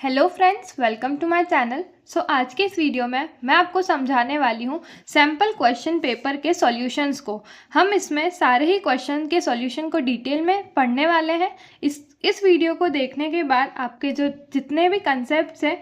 Hello friends, welcome to my channel. आज के इस वीडियो में मैं आपको समझाने वाली हूँ सैम्पल क्वेश्चन पेपर के सॉल्यूशंस को। हम इसमें सारे ही क्वेश्चन के सॉल्यूशन को डिटेल में पढ़ने वाले हैं। इस वीडियो को देखने के बाद आपके जो जितने भी कंसेप्ट्स हैं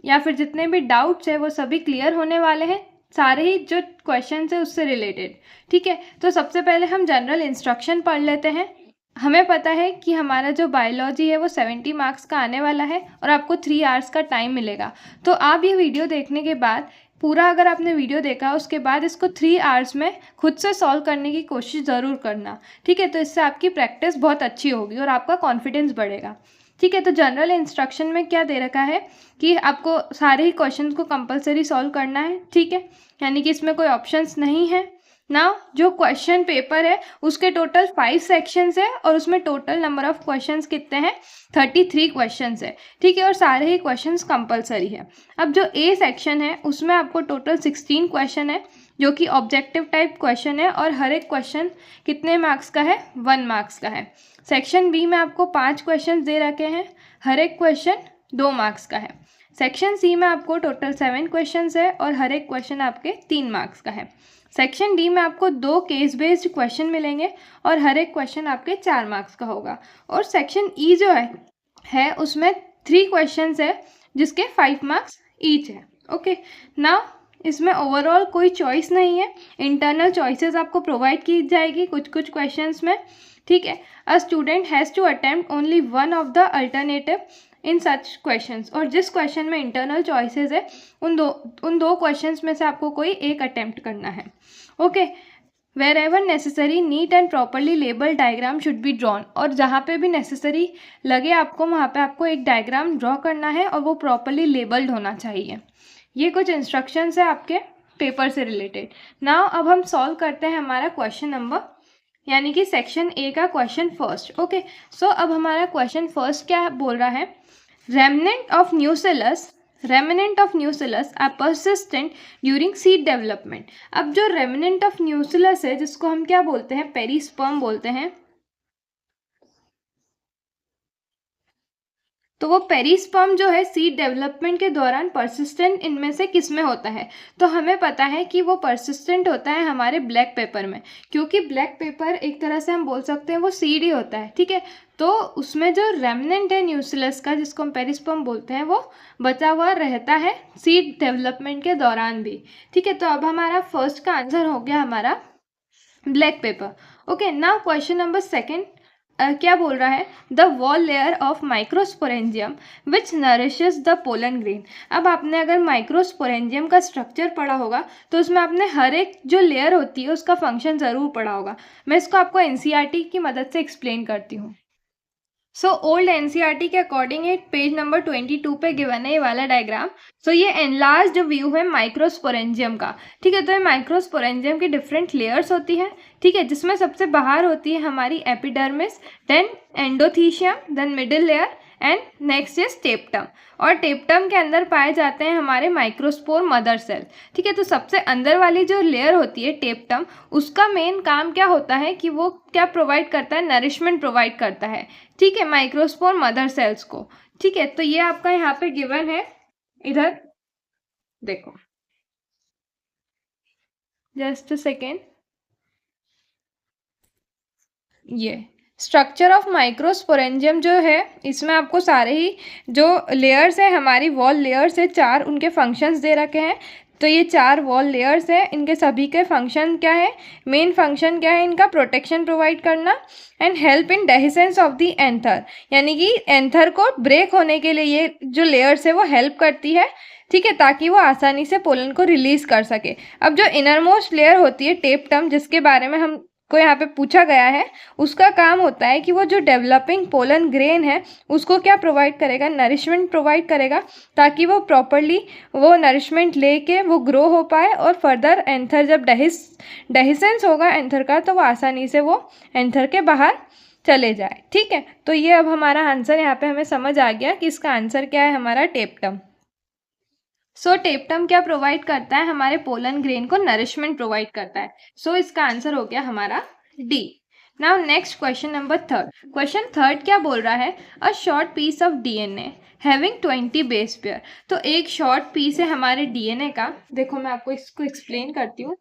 या फिर जितने भी डाउट्स हैं वो सभी क्लियर होने वाले हैं, सारे ही जो क्वेश्चन है उससे रिलेटेड। ठीक है, तो सबसे पहले हम जनरल इंस्ट्रक्शन पढ़ लेते हैं। हमें पता है कि हमारा जो बायोलॉजी है वो 70 मार्क्स का आने वाला है और आपको 3 आवर्स का टाइम मिलेगा। तो आप ये वीडियो देखने के बाद पूरा, अगर आपने वीडियो देखा उसके बाद इसको 3 आवर्स में खुद से सॉल्व करने की कोशिश ज़रूर करना। ठीक है, तो इससे आपकी प्रैक्टिस बहुत अच्छी होगी और आपका कॉन्फिडेंस बढ़ेगा। ठीक है, तो जनरल इंस्ट्रक्शन में क्या दे रखा है कि आपको सारे ही क्वेश्चन को कंपलसरी सॉल्व करना है। ठीक है, यानी कि इसमें कोई ऑप्शंस नहीं है ना। जो क्वेश्चन पेपर है उसके टोटल 5 सेक्शंस है और उसमें टोटल नंबर ऑफ क्वेश्चंस कितने हैं, 33 क्वेश्चंस है। ठीक है, और सारे ही क्वेश्चंस कंपलसरी है। अब जो ए सेक्शन है उसमें आपको टोटल 16 क्वेश्चन है जो कि ऑब्जेक्टिव टाइप क्वेश्चन है और हर एक क्वेश्चन कितने मार्क्स का है, 1 मार्क्स का है। सेक्शन बी में आपको 5 क्वेश्चन दे रखे हैं, हर एक क्वेश्चन 2 मार्क्स का है। सेक्शन सी में आपको टोटल 7 क्वेश्चन है और हर एक क्वेश्चन आपके 3 मार्क्स का है। सेक्शन डी में आपको 2 केस बेस्ड क्वेश्चन मिलेंगे और हर एक क्वेश्चन आपके 4 मार्क्स का होगा। और सेक्शन ई जो है उसमें 3 क्वेश्चन है जिसके 5 मार्क्स ईच है। ओके, नाउ इसमें ओवरऑल कोई चॉइस नहीं है, इंटरनल चॉइसेस आपको प्रोवाइड की जाएगी कुछ कुछ क्वेश्चंस में। ठीक है, a student has to attempt only one of the alternative in such questions. और जिस क्वेश्चन में इंटरनल चॉइसेस है उन दो क्वेश्चंस में से आपको कोई एक अटेम्प्ट करना है। Okay, wherever necessary neat and properly label diagram should be drawn. और जहाँ पे भी नेसेसरी लगे आपको वहाँ पे आपको एक डायग्राम ड्रॉ करना है और वो प्रॉपरली लेबल्ड होना चाहिए। ये कुछ इंस्ट्रक्शंस है आपके पेपर से रिलेटेड। नाउ अब हम सॉल्व करते हैं हमारा क्वेश्चन नंबर, यानी कि सेक्शन ए का क्वेश्चन फर्स्ट। ओके, सो अब हमारा क्वेश्चन फर्स्ट क्या बोल रहा है, remnant of nucellus are persistent during seed development। अब जो remnant of nucellus है जिसको हम क्या बोलते हैं, पेरिस्पर्म बोलते हैं, तो वो पेरिस्पर्म जो है सीड डेवलपमेंट के दौरान परसिस्टेंट इनमें से किस में होता है। तो हमें पता है कि वो परसिस्टेंट होता है हमारे ब्लैक पेपर में, क्योंकि ब्लैक पेपर एक तरह से हम बोल सकते हैं वो सीड ही होता है। ठीक है, तो उसमें जो रेमनेंट है न्यूसिलस का जिसको हम पेरिस्पर्म बोलते हैं वो बचा हुआ रहता है सीड डेवलपमेंट के दौरान भी। ठीक है, तो अब हमारा फर्स्ट का आंसर हो गया हमारा black pepper. Okay, now question number second क्या बोल रहा है, the wall layer of microsporangium which nourishes the pollen grain. अब आपने अगर माइक्रोस्पोरेंजियम का स्ट्रक्चर पढ़ा होगा तो उसमें आपने हर एक जो लेयर होती है उसका फंक्शन ज़रूर पढ़ा होगा। मैं इसको आपको एनसीईआरटी की मदद से एक्सप्लेन करती हूँ। सो ओल्ड एनसीईआरटी के अकॉर्डिंग एक पेज नंबर 22 पे गिवन है ये वाला डायग्राम। सो ये एनलार्ज्ड व्यू है माइक्रोस्पोरेंजियम का। ठीक है, तो ये माइक्रोस्पोरेंजियम की डिफरेंट लेयर्स होती है। ठीक है, जिसमें सबसे बाहर होती है हमारी epidermis, then endothecium, then middle layer and next is tapetum. और टेप्टम के अंदर पाए जाते हैं हमारे माइक्रोस्पोर मदर सेल। ठीक है, तो सबसे अंदर वाली जो लेयर होती है टेप्टम, उसका मेन काम क्या होता है कि वो क्या प्रोवाइड करता है, नरिशमेंट प्रोवाइड करता है। ठीक है, माइक्रोस्पोर मदर सेल्स को। ठीक है, तो ये आपका यहाँ पे गिवन है, इधर देखो, जस्ट अ सेकेंड। ये स्ट्रक्चर ऑफ माइक्रोस्पोरेंजियम जो है इसमें आपको सारे ही जो लेयर्स है हमारी वॉल लेयर्स है 4, उनके फंक्शंस दे रखे हैं। तो ये 4 वॉल लेयर्स है, इनके सभी के फंक्शन क्या है, मेन फंक्शन क्या है इनका, प्रोटेक्शन प्रोवाइड करना and help in dehiscence of the anther, यानी कि एंथर को ब्रेक होने के लिए ये जो लेयर्स है वो हेल्प करती है। ठीक है, ताकि वो आसानी से पोलन को रिलीज कर सके। अब जो इनरमोस्ट लेयर होती है टेप्टम, जिसके बारे में हम को यहाँ पे पूछा गया है, उसका काम होता है कि वो जो डेवलपिंग पोलन ग्रेन है उसको क्या प्रोवाइड करेगा, नरिशमेंट प्रोवाइड करेगा, ताकि वो प्रॉपरली वो नरिशमेंट लेके वो ग्रो हो पाए और फर्दर एंथर जब डेहिसेंस होगा एंथर का तो वो आसानी से वो एंथर के बाहर चले जाए। ठीक है, तो ये अब हमारा आंसर यहाँ पे हमें समझ आ गया कि इसका आंसर क्या है, हमारा टेप्टम। सो टेप्टम क्या प्रोवाइड करता है, हमारे पोलन ग्रेन को नरिशमेंट प्रोवाइड करता है। सो इसका आंसर हो गया हमारा D. Now next question number third. Question third क्या बोल रहा है, a short piece of DNA having 20 base pair. तो एक शॉर्ट पीस है हमारे डीएनए का। देखो मैं आपको इसको एक्सप्लेन करती हूँ।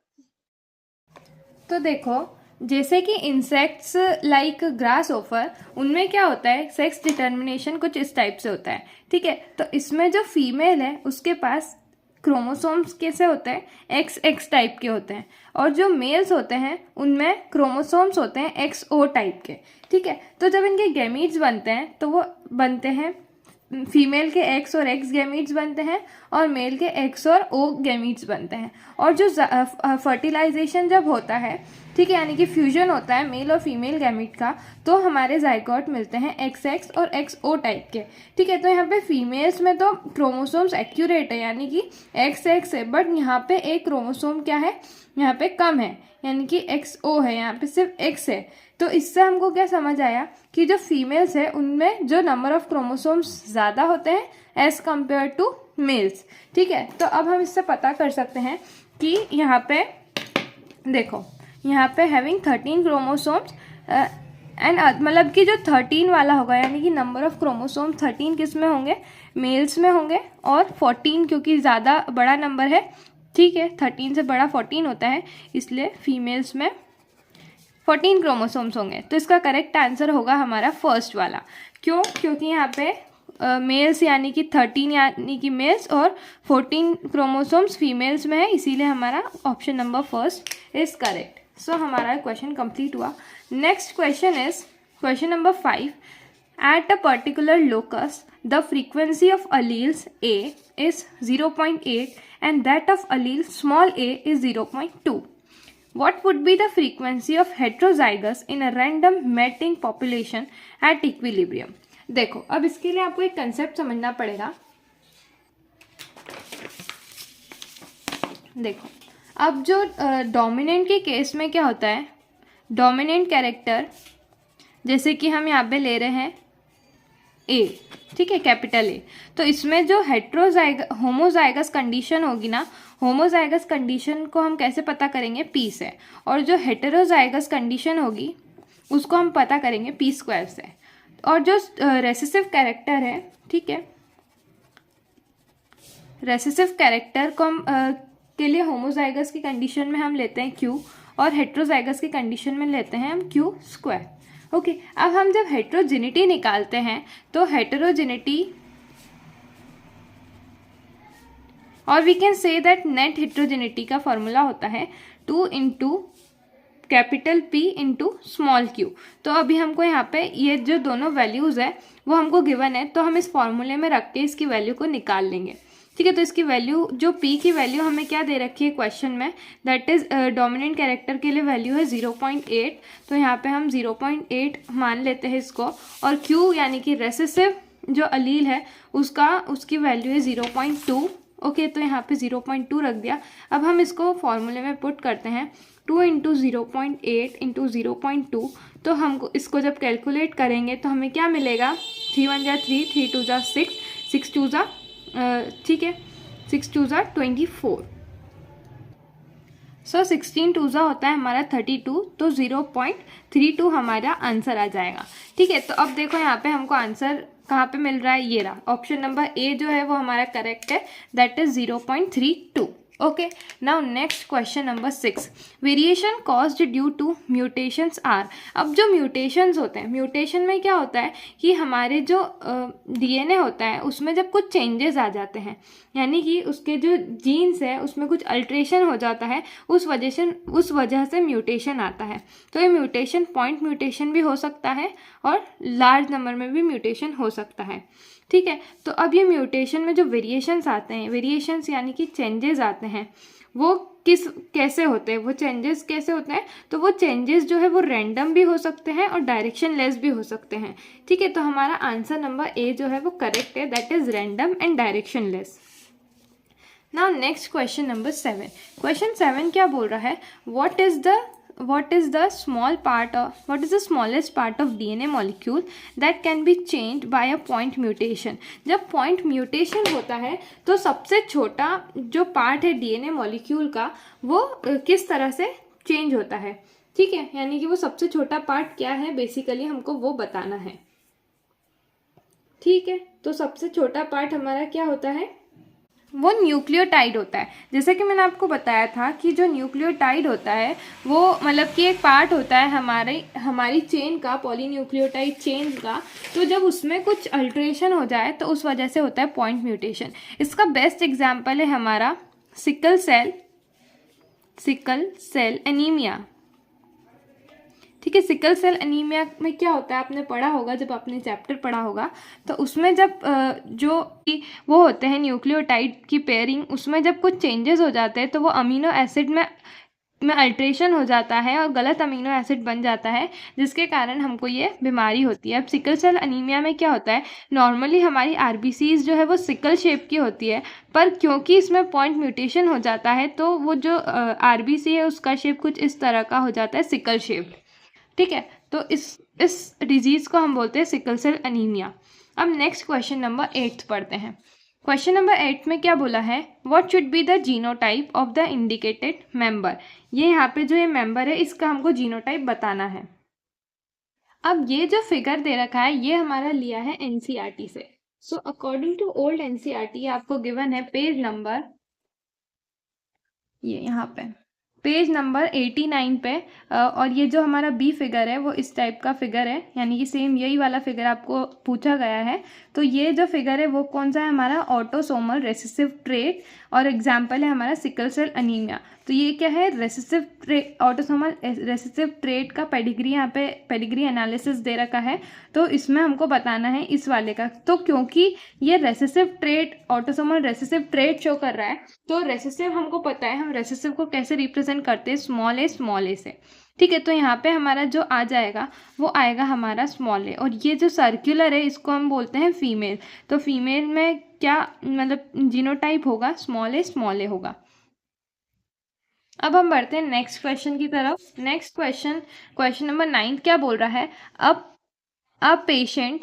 तो देखो, जैसे कि इंसेक्ट्स लाइक ग्रास ओफर, उनमें क्या होता है, सेक्स डिटर्मिनेशन कुछ इस टाइप से होता है, ठीक है। तो इसमें जो फीमेल है उसके पास क्रोमोसोम्स कैसे होते हैं, एक्स एक्स टाइप के होते हैं, और जो मेल्स होते हैं उनमें क्रोमोसोम्स होते हैं एक्स ओ टाइप के, ठीक है। तो जब इनके गैमीट्स बनते हैं तो वो बनते हैं, फीमेल के एक्स और एक्स गैमीट्स बनते हैं और मेल के एक्स और ओ गैमीट्स बनते हैं। और जो फर्टिलाइजेशन जब होता है, ठीक है, यानी कि फ्यूजन होता है मेल और फीमेल गैमीट का, तो हमारे जाइगोट मिलते हैं एक्स एक्स और एक्स ओ टाइप के, ठीक है। तो यहाँ पे फीमेल्स में तो क्रोमोसोम्स एक्यूरेट है, यानी कि एक्स एक्स है, बट यहाँ पे एक क्रोमोसोम क्या है, यहाँ पे कम है, यानी कि एक्स ओ है, यहाँ पे सिर्फ एक्स है। तो इससे हमको क्या समझ आया कि जो फीमेल्स है उनमें जो नंबर ऑफ क्रोमोसोम्स ज़्यादा होते हैं एज कम्पेयर टू मेल्स, ठीक है। तो अब हम इससे पता कर सकते हैं कि यहाँ पे देखो, यहाँ पे हैविंग 13 क्रोमोसोम्स एंड मतलब कि जो 13 वाला होगा, यानी कि नंबर ऑफ क्रोमोसोम 13 किस में होंगे, मेल्स में होंगे, और 14 क्योंकि ज़्यादा बड़ा नंबर है, ठीक है, 13 से बड़ा 14 होता है, इसलिए फीमेल्स में 14 क्रोमोसोम्स होंगे। तो इसका करेक्ट आंसर होगा हमारा फर्स्ट वाला। क्यों? क्योंकि यहाँ पे मेल्स यानी कि 13 यानी कि मेल्स और 14 क्रोमोसोम्स फीमेल्स में है, इसीलिए हमारा option number first is correct. So हमारा क्वेश्चन कंप्लीट हुआ। Next question is question number 5। At a particular locus the frequency of alleles A is 0.8 and that of allele small a is 0.2. What would be the frequency of heterozygous in a random mating population at equilibrium? देखो, अब इसके लिए आपको एक concept समझना पड़ेगा। देखो, अब जो डोमिनेंट के केस में क्या होता है, डोमिनेंट कैरेक्टर जैसे कि हम यहाँ पे ले रहे हैं ए, ठीक है, कैपिटल ए, तो इसमें जो होमोजाइगस कंडीशन होगी ना, होमोजाइगस कंडीशन को हम कैसे पता करेंगे, पी से, और जो हेटेरोजाइगस कंडीशन होगी उसको हम पता करेंगे पी स्क्वायर से। और जो रेसेसिव कैरेक्टर है, ठीक है, रेसेसिव कैरेक्टर को हम के लिए होमोजाइगस की कंडीशन में हम लेते हैं क्यू, और हेटेरोजाइगस की कंडीशन में लेते हैं हम क्यू स्क्वायर। ओके, अब हम जब हेटेरोजिनिटी निकालते हैं तो हेटेरोजिनिटी, और we can say that net heterogeneity का फॉर्मूला होता है 2 into capital P into small q। तो अभी हमको यहाँ पे ये जो दोनों वैल्यूज़ है वो हमको गिवन है, तो हम इस फॉर्मूले में रख के इसकी वैल्यू को निकाल लेंगे, ठीक है। तो इसकी वैल्यू, जो P की वैल्यू हमें क्या दे रखी है क्वेश्चन में, दैट इज डोमिनेंट कैरेक्टर के लिए वैल्यू है 0.8, तो यहाँ पे हम 0.8 मान लेते हैं इसको, और Q यानी कि रेसेसिव जो अलील है उसकी वैल्यू है 0.2। ओके, तो यहाँ पे 0.2 रख दिया। अब हम इसको फॉर्मूले में पुट करते हैं, 2 इंटू 0.8 इंटू 0.2, तो हमको इसको जब कैलकुलेट करेंगे तो हमें क्या मिलेगा, 3 1 जा 3, 3 2 जा 6, 6 2 जा, ठीक है, 6 2 जा 24, सो 16 2 जा होता है हमारा 32, तो 0.32 हमारा आंसर आ जाएगा, ठीक है। तो अब देखो यहाँ पे हमको आंसर कहाँ पे मिल रहा है, ये रहा, ऑप्शन नंबर ए जो है वो हमारा करेक्ट है, that is 0.32। Okay, now next question number 6। Variation caused due to mutations are. अब जो म्यूटेशंस होते हैं, म्यूटेशन में क्या होता है कि हमारे जो डीएनए होता है उसमें जब कुछ चेंजेस आ जाते हैं, यानी कि उसके जो जीन्स है उसमें कुछ अल्ट्रेशन हो जाता है, उस वजह से म्यूटेशन आता है। तो ये म्यूटेशन पॉइंट म्यूटेशन भी हो सकता है और लार्ज नंबर में भी म्यूटेशन हो सकता है, ठीक है। तो अब ये म्यूटेशन में जो वेरिएशंस आते हैं, वेरिएशंस यानी कि चेंजेस आते हैं, वो कैसे होते हैं, वो चेंजेस कैसे होते हैं, तो वो चेंजेस जो है वो रैंडम भी हो सकते हैं और डायरेक्शन लेस भी हो सकते हैं, ठीक है। तो हमारा आंसर नंबर ए जो है वो करेक्ट है, that is random and direction less. Now next question number 7। Question 7 क्या बोल रहा है, what is the smallest part of DNA molecule that can be changed by a point mutation। जब point mutation होता है तो सबसे छोटा जो पार्ट है DNA मॉलिक्यूल का वो किस तरह से चेंज होता है, ठीक है, यानी कि वो सबसे छोटा पार्ट क्या है बेसिकली हमको वो बताना है। ठीक है, तो सबसे छोटा पार्ट हमारा क्या होता है, वो न्यूक्लियोटाइड होता है। जैसे कि मैंने आपको बताया था कि जो न्यूक्लियोटाइड होता है वो मतलब कि एक पार्ट होता है हमारी चेन का, पॉलीन्यूक्लियोटाइड चेन का। तो जब उसमें कुछ अल्ट्रेशन हो जाए तो उस वजह से होता है पॉइंट म्यूटेशन। इसका बेस्ट एग्जाम्पल है हमारा सिकल सेल एनीमिया। ठीक है, सिकल सेल एनीमिया में क्या होता है, आपने पढ़ा होगा जब आपने चैप्टर पढ़ा होगा, तो उसमें जब जो वो होते हैं न्यूक्लियोटाइड की पेयरिंग, उसमें जब कुछ चेंजेस हो जाते हैं तो वो अमीनो एसिड में अल्ट्रेशन हो जाता है और गलत अमीनो एसिड बन जाता है, जिसके कारण हमको ये बीमारी होती है। अब सिकल सेल एनीमिया में क्या होता है, नॉर्मली हमारी आरबीसीज जो है वो सिकल शेप की होती है, पर क्योंकि इसमें पॉइंट म्यूटेशन हो जाता है तो वो जो आरबीसी है उसका शेप कुछ इस तरह का हो जाता है, सिकल शेप। ठीक है, तो इस डिजीज़ को हम बोलते हैं सिकल सेल एनीमिया। अब नेक्स्ट क्वेश्चन नंबर 8 पढ़ते हैं। क्वेश्चन नंबर 8 में क्या बोला है, what should be the genotype of the indicated member. ये यहाँ पे जो ये मेंबर है इसका हमको जीनोटाइप बताना है। अब ये जो फिगर दे रखा है ये हमारा लिया है एनसीईआरटी से। So according to old NCERT आपको गिवन है पेज नंबर, ये यहाँ पे पेज नंबर 89 पे, और ये जो हमारा बी फिगर है वो इस टाइप का फिगर है, यानी कि सेम यही वाला फिगर आपको पूछा गया है। तो ये जो फिगर है वो कौन सा है, हमारा ऑटोसोमल रेसेसिव ट्रेट, और एग्जाम्पल है हमारा सिकल सेल अनीमिया। तो ये क्या है, recessive trait, autosomal recessive trait का पेडिग्री, यहाँ पे पेडिग्री एनालिसिस दे रखा है। तो इसमें हमको बताना है इस वाले का। तो क्योंकि ये recessive trait, autosomal recessive trait show कर रहा है, तो रेसेसिव हमको पता है, हम रेसेसिव को कैसे रिप्रेजेंट करते हैं, स्मॉल ए से। ठीक है, तो यहाँ पे हमारा जो आ जाएगा वो आएगा हमारा स्मॉल ए, और ये जो सर्कुलर है इसको हम बोलते हैं फीमेल। तो फीमेल में क्या मतलब जीनोटाइप होगा, स्मॉल ए होगा। अब हम बढ़ते हैं नेक्स्ट क्वेश्चन की तरफ। नेक्स्ट क्वेश्चन नंबर 9 क्या बोल रहा है, अब a patient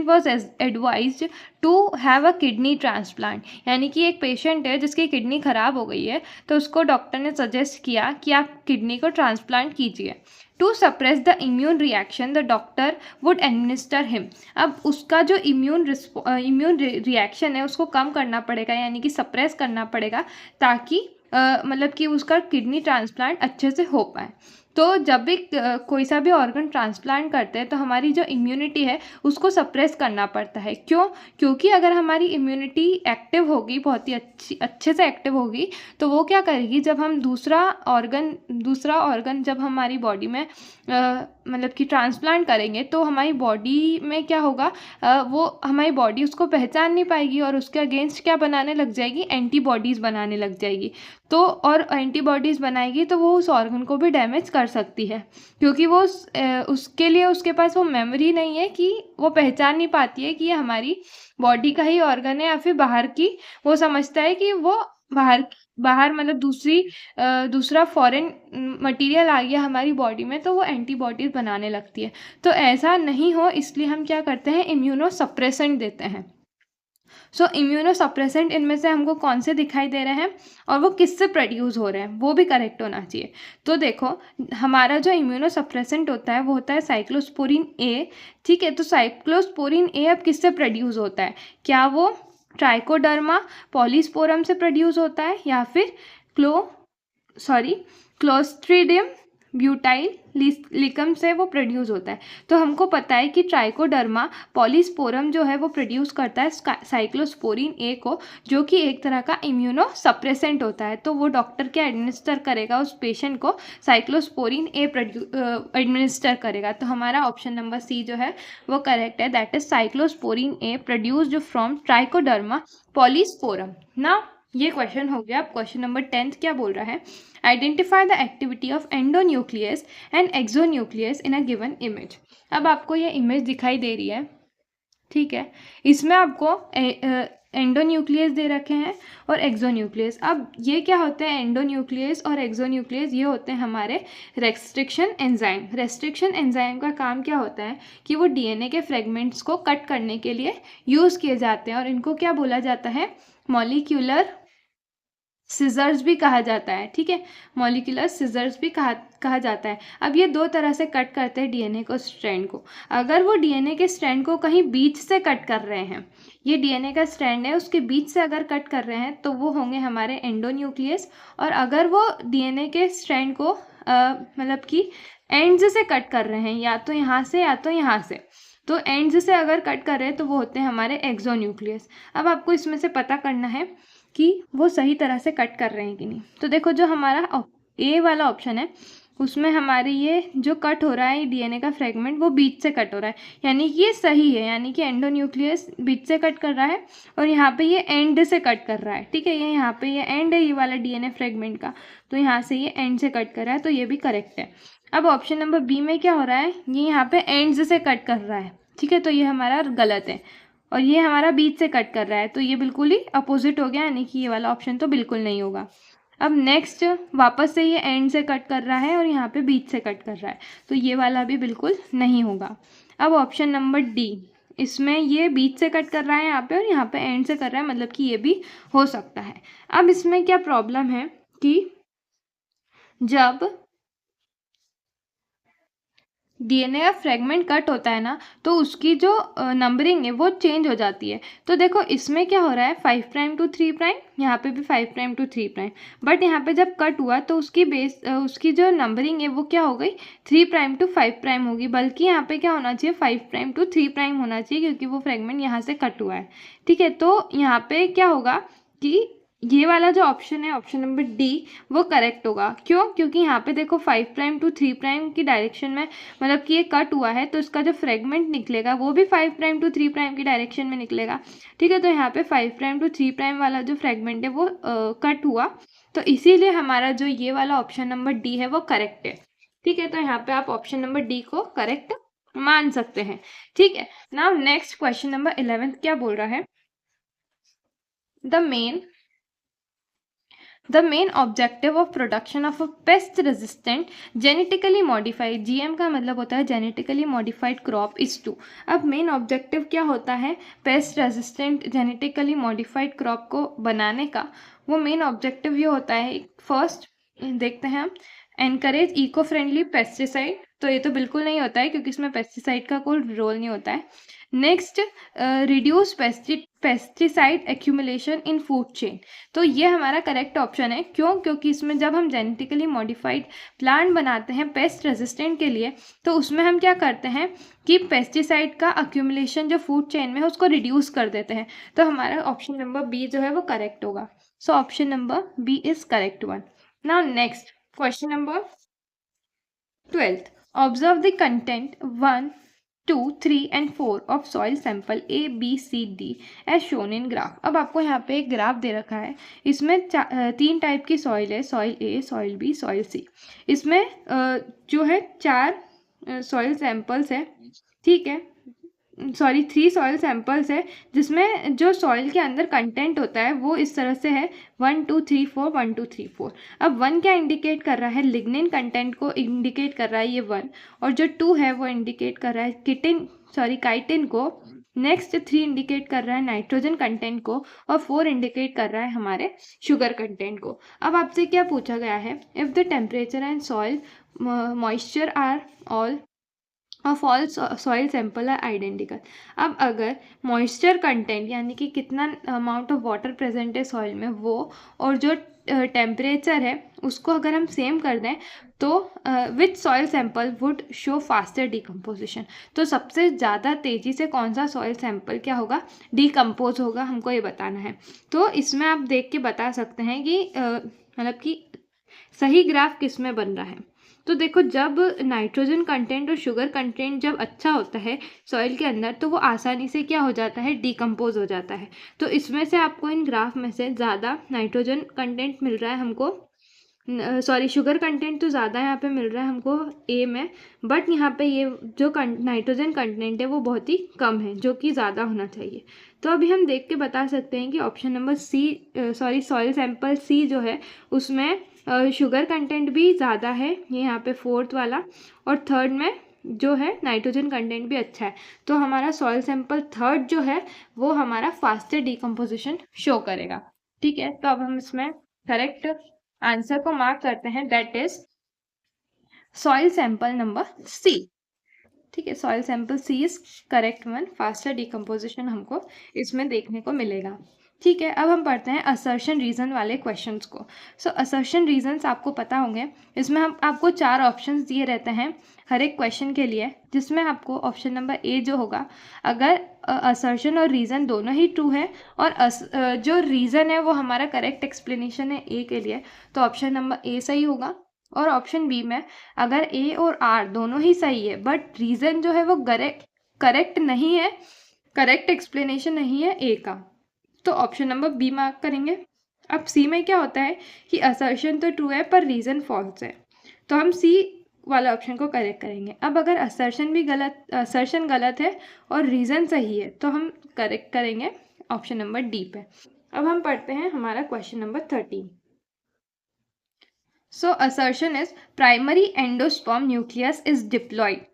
was advised to have a kidney transplant। यानी कि एक पेशेंट है जिसकी किडनी ख़राब हो गई है, तो उसको डॉक्टर ने सजेस्ट किया कि आप किडनी को ट्रांसप्लांट कीजिए। To suppress the immune reaction the doctor would administer him. अब उसका जो इम्यून रिएक्शन है उसको कम करना पड़ेगा, यानी कि सप्रेस करना पड़ेगा, ताकि मतलब कि उसका किडनी ट्रांसप्लांट अच्छे से हो पाए। तो जब भी कोई सा भी ऑर्गन ट्रांसप्लांट करते हैं तो हमारी जो इम्यूनिटी है उसको सप्रेस करना पड़ता है। क्यों? क्योंकि अगर हमारी इम्यूनिटी एक्टिव होगी, बहुत ही अच्छे से एक्टिव होगी, तो वो क्या करेगी, जब हम दूसरा ऑर्गन जब हमारी बॉडी में मतलब कि ट्रांसप्लांट करेंगे तो हमारी बॉडी में क्या होगा, वो हमारी बॉडी उसको पहचान नहीं पाएगी और उसके अगेंस्ट क्या बनाने लग जाएगी, एंटीबॉडीज़ बनाने लग जाएगी। तो और एंटीबॉडीज़ बनाएगी तो वो उस ऑर्गन को भी डैमेज कर सकती है, क्योंकि वो उसके लिए उसके पास वो मेमोरी नहीं है कि वो पहचान नहीं पाती है कि ये हमारी बॉडी का ही ऑर्गन है या फिर बाहर की। वो समझता है कि वो बाहर मतलब दूसरा फॉरेन मटेरियल आ गया हमारी बॉडी में, तो वो एंटीबॉडीज़ बनाने लगती है। तो ऐसा नहीं हो इसलिए हम क्या करते हैं, इम्यूनो सप्रेसेंट देते हैं। सो इम्यूनो सप्रेसेंट इनमें से हमको कौन से दिखाई दे रहे हैं और वो किससे प्रोड्यूस हो रहे हैं वो भी करेक्ट होना चाहिए। तो देखो, हमारा जो इम्यूनो सप्रेसेंट होता है वो होता है साइक्लोस्पोरिन ए। ठीक है, तो साइक्लोस्पोरिन ए अब किससे प्रोड्यूस होता है, क्या वो ट्राइकोडर्मा पॉलीस्पोरम से प्रोड्यूस होता है या फिर क्लोस्ट्रीडियम ब्यूटाइल लिकम से वो प्रोड्यूस होता है। तो हमको पता है कि ट्राइकोडर्मा पॉलीस्पोरम जो है वो प्रोड्यूस करता है साइक्लोस्पोरिन ए को, जो कि एक तरह का इम्यूनो सप्रेसेंट होता है। तो वो डॉक्टर क्या एडमिनिस्टर करेगा, उस पेशेंट को साइक्लोस्पोरिन ए एडमिनिस्टर करेगा। तो हमारा ऑप्शन नंबर सी जो है वो करेक्ट है, that is cyclosporin A produced from Trichoderma polysporum ना। ये क्वेश्चन हो गया। अब क्वेश्चन नंबर 10 क्या बोल रहा है, identify the activity of endonuclease and exonuclease in a given image. अब आपको ये इमेज दिखाई दे रही है, ठीक है, इसमें आपको एंडोन्यूक्लियस दे रखे हैं और एक्सोन्यूक्लियस। अब ये क्या होते हैं, एंडोन्यूक्लियस और एक्सोन्यूक्लियस, ये होते हैं हमारे रेस्ट्रिक्शन एंजाइम। रेस्ट्रिक्शन एंजाइम का काम क्या होता है कि वो डीएनए के फ्रेगमेंट्स को कट करने के लिए यूज़ किए जाते हैं, और इनको क्या बोला जाता है, मॉलिक्यूलर सिजर्स भी कहा जाता है, ठीक है, मॉलिक्यूलर सिजर्स भी कहा जाता है। अब ये दो तरह से कट करते हैं डीएनए को, स्ट्रैंड को। अगर वो डीएनए के स्ट्रैंड को कहीं बीच से कट कर रहे हैं, ये डीएनए का स्ट्रैंड है उसके बीच से अगर कट कर रहे हैं तो वो होंगे हमारे एंडोन्यूक्लियस। और अगर वो डीएनए के स्ट्रैंड को मतलब कि एंड्स से कट कर रहे हैं, या तो यहाँ से या तो यहाँ से, तो एंड्स से अगर कट कर रहे हैं तो वो होते हैं हमारे एक्सोन्यूक्लियस। अब आपको इसमें से पता करना है कि वो सही तरह से कट कर रहे हैं कि नहीं। तो देखो जो हमारा ए वाला ऑप्शन है उसमें हमारे ये जो कट हो रहा है डीएनए का फ्रेगमेंट वो बीच से कट हो रहा है, यानी कि ये सही है, यानी कि एंडोन्यूक्लियस बीच से कट कर रहा है और यहाँ पे ये एंड से कट कर रहा है, ठीक है। ये यहाँ पे ये एंड है ये वाला डीएनए फ्रेगमेंट का, तो यहाँ से ये एंड से कट कर रहा है, तो ये भी करेक्ट है। अब ऑप्शन नंबर बी में क्या हो रहा है, ये यहाँ पे एंड से कट कर रहा है, ठीक है, तो ये हमारा गलत है। और ये हमारा बीच से कट कर रहा है, तो ये बिल्कुल ही अपोजिट हो गया, यानी कि ये वाला ऑप्शन तो बिल्कुल नहीं होगा। अब नेक्स्ट वापस से ये एंड से कट कर रहा है और यहाँ पे बीच से कट कर रहा है, तो ये वाला भी बिल्कुल नहीं होगा। अब ऑप्शन नंबर डी, इसमें ये बीच से कट कर रहा है यहाँ पे और यहाँ पे एंड से कर रहा है, मतलब कि ये भी हो सकता है। अब इसमें क्या प्रॉब्लम है कि जब डीएनए का फ्रेगमेंट कट होता है ना, तो उसकी जो नंबरिंग है वो चेंज हो जाती है। तो देखो इसमें क्या हो रहा है, 5 प्राइम टू 3 प्राइम, यहाँ पे भी 5 प्राइम टू 3 प्राइम, बट यहाँ पे जब कट हुआ तो उसकी जो नंबरिंग है वो क्या हो गई, 3 प्राइम टू 5 प्राइम होगी, बल्कि यहाँ पे क्या होना चाहिए, 5 प्राइम टू 3 प्राइम होना चाहिए, क्योंकि वो फ्रेगमेंट यहाँ से कट हुआ है, ठीक है। तो यहाँ पे क्या होगा कि ये वाला जो ऑप्शन है, ऑप्शन नंबर डी, वो करेक्ट होगा। क्यों, क्योंकि यहाँ पे देखो 5 प्राइम टू 3 प्राइम की डायरेक्शन में, मतलब कि ये कट हुआ है, तो इसका जो फ्रेगमेंट निकलेगा वो भी 5 प्राइम टू 3 प्राइम की डायरेक्शन में निकलेगा, ठीक है। तो यहाँ पे 5 प्राइम टू 3 प्राइम वाला जो फ्रेगमेंट है वो कट हुआ, तो इसीलिए हमारा जो ये वाला ऑप्शन नंबर डी है वो करेक्ट है, ठीक है। तो यहाँ पे आप ऑप्शन नंबर डी को करेक्ट मान सकते हैं, ठीक है। नाउ नेक्स्ट क्वेश्चन नंबर 11 क्या बोल रहा है, The main objective of production of a pest resistant genetically modified, GM का मतलब होता है genetically modified crop is to। अब मेन ऑब्जेक्टिव क्या होता है pest resistant genetically modified crop को बनाने का, वो मेन ऑब्जेक्टिव ये होता है, फर्स्ट देखते हैं हम, एनकरेज इको फ्रेंडली पेस्टिसाइड, तो ये तो बिल्कुल नहीं होता है क्योंकि इसमें पेस्टिसाइड का कोई रोल नहीं होता है। नेक्स्ट, रिड्यूस पेस्टिसाइड एक्यूमुलेशन इन फूड चेन, तो ये हमारा करेक्ट ऑप्शन है। क्यों, क्योंकि इसमें जब हम जेनेटिकली मॉडिफाइड प्लांट बनाते हैं पेस्ट रेजिस्टेंट के लिए, तो उसमें हम क्या करते हैं कि पेस्टिसाइड का एक्यूमुलेशन जो फूड चेन में है उसको रिड्यूस कर देते हैं, तो हमारा ऑप्शन नंबर बी जो है वो करेक्ट होगा। So option number B is correct one. Now next question number 12th, observe the content 1, 2, 3 and 4 of soil sample A, B, C, D as shown in graph। अब आपको यहाँ पे एक graph दे रखा है, इसमें 3 टाइप की सॉइल है, soil A, soil B, soil C। इसमें जो है 4 सॉइल सैंपल्स है, ठीक है, सॉरी 3 सॉइल सैंपल्स है, जिसमें जो सॉइल के अंदर कंटेंट होता है वो इस तरह से है 1 2 3 4 1 2 3 4। अब 1 क्या इंडिकेट कर रहा है, लिग्निन कंटेंट को इंडिकेट कर रहा है ये 1, और जो 2 है वो इंडिकेट कर रहा है काइटिन को। नेक्स्ट 3 इंडिकेट कर रहा है नाइट्रोजन कंटेंट को, और 4 इंडिकेट कर रहा है हमारे शुगर कंटेंट को। अब आपसे क्या पूछा गया है, if the temperature and soil moisture are all of all soil sample are identical. अब अगर मॉइस्चर कंटेंट यानी कि कितना अमाउंट ऑफ वाटर प्रेजेंट है सॉइल में वो, और जो टेम्परेचर है उसको अगर हम सेम कर दें, तो विच soil sample would show faster decomposition, तो सबसे ज़्यादा तेज़ी से कौन सा सॉइल सैंपल क्या होगा, डिकम्पोज होगा, हमको ये बताना है। तो इसमें आप देख के बता सकते हैं कि मतलब कि सही ग्राफ किस में बन रहा है। तो देखो जब नाइट्रोजन कंटेंट और शुगर कंटेंट जब अच्छा होता है सॉइल के अंदर, तो वो आसानी से क्या हो जाता है, डिकम्पोज हो जाता है। तो इसमें से आपको इन ग्राफ में से ज़्यादा नाइट्रोजन कंटेंट मिल रहा है हमको, सॉरी शुगर कंटेंट तो ज़्यादा यहाँ पे मिल रहा है हमको ए में, बट यहाँ पे ये जो नाइट्रोजन कंटेंट है वो बहुत ही कम है, जो कि ज़्यादा होना चाहिए। तो अभी हम देख के बता सकते हैं कि option number C, sorry soil sample C जो है उसमें शुगर कंटेंट भी ज़्यादा है, ये यहाँ पे 4th वाला, और 3rd में जो है नाइट्रोजन कंटेंट भी अच्छा है। तो हमारा सॉइल सैंपल 3rd जो है वो हमारा फास्टर डिकम्पोजिशन शो करेगा, ठीक है। तो अब हम इसमें करेक्ट आंसर को मार्क करते हैं, that is soil sample number C. ठीक है, soil sample C is correct one. Faster decomposition हमको इसमें देखने को मिलेगा। ठीक है, अब हम पढ़ते हैं असर्शन रीजन वाले क्वेश्चंस को। सो असर्शन रीजंस आपको पता होंगे, इसमें हम आपको 4 ऑप्शंस दिए रहते हैं हर एक क्वेश्चन के लिए, जिसमें आपको ऑप्शन नंबर ए जो होगा, अगर असर्शन और रीज़न दोनों ही ट्रू है और जो रीज़न है वो हमारा करेक्ट एक्सप्लेनेशन है ए के लिए, तो ऑप्शन नंबर ए सही होगा। और ऑप्शन बी में अगर ए और आर दोनों ही सही है बट रीज़न जो है वो करेक्ट नहीं है, करेक्ट एक्सप्लेनेशन नहीं है ए का, तो ऑप्शन नंबर बी मार्क करेंगे। अब सी में क्या होता है कि असर्शन तो ट्रू है पर रीज़न फॉल्स है, तो हम सी वाला ऑप्शन को करेक्ट करेंगे। अब अगर असर्शन गलत है और रीज़न सही है, तो हम करेक्ट करेंगे ऑप्शन नंबर डी पे। अब हम पढ़ते हैं हमारा question number 13। So assertion is primary endosperm nucleus is diploid.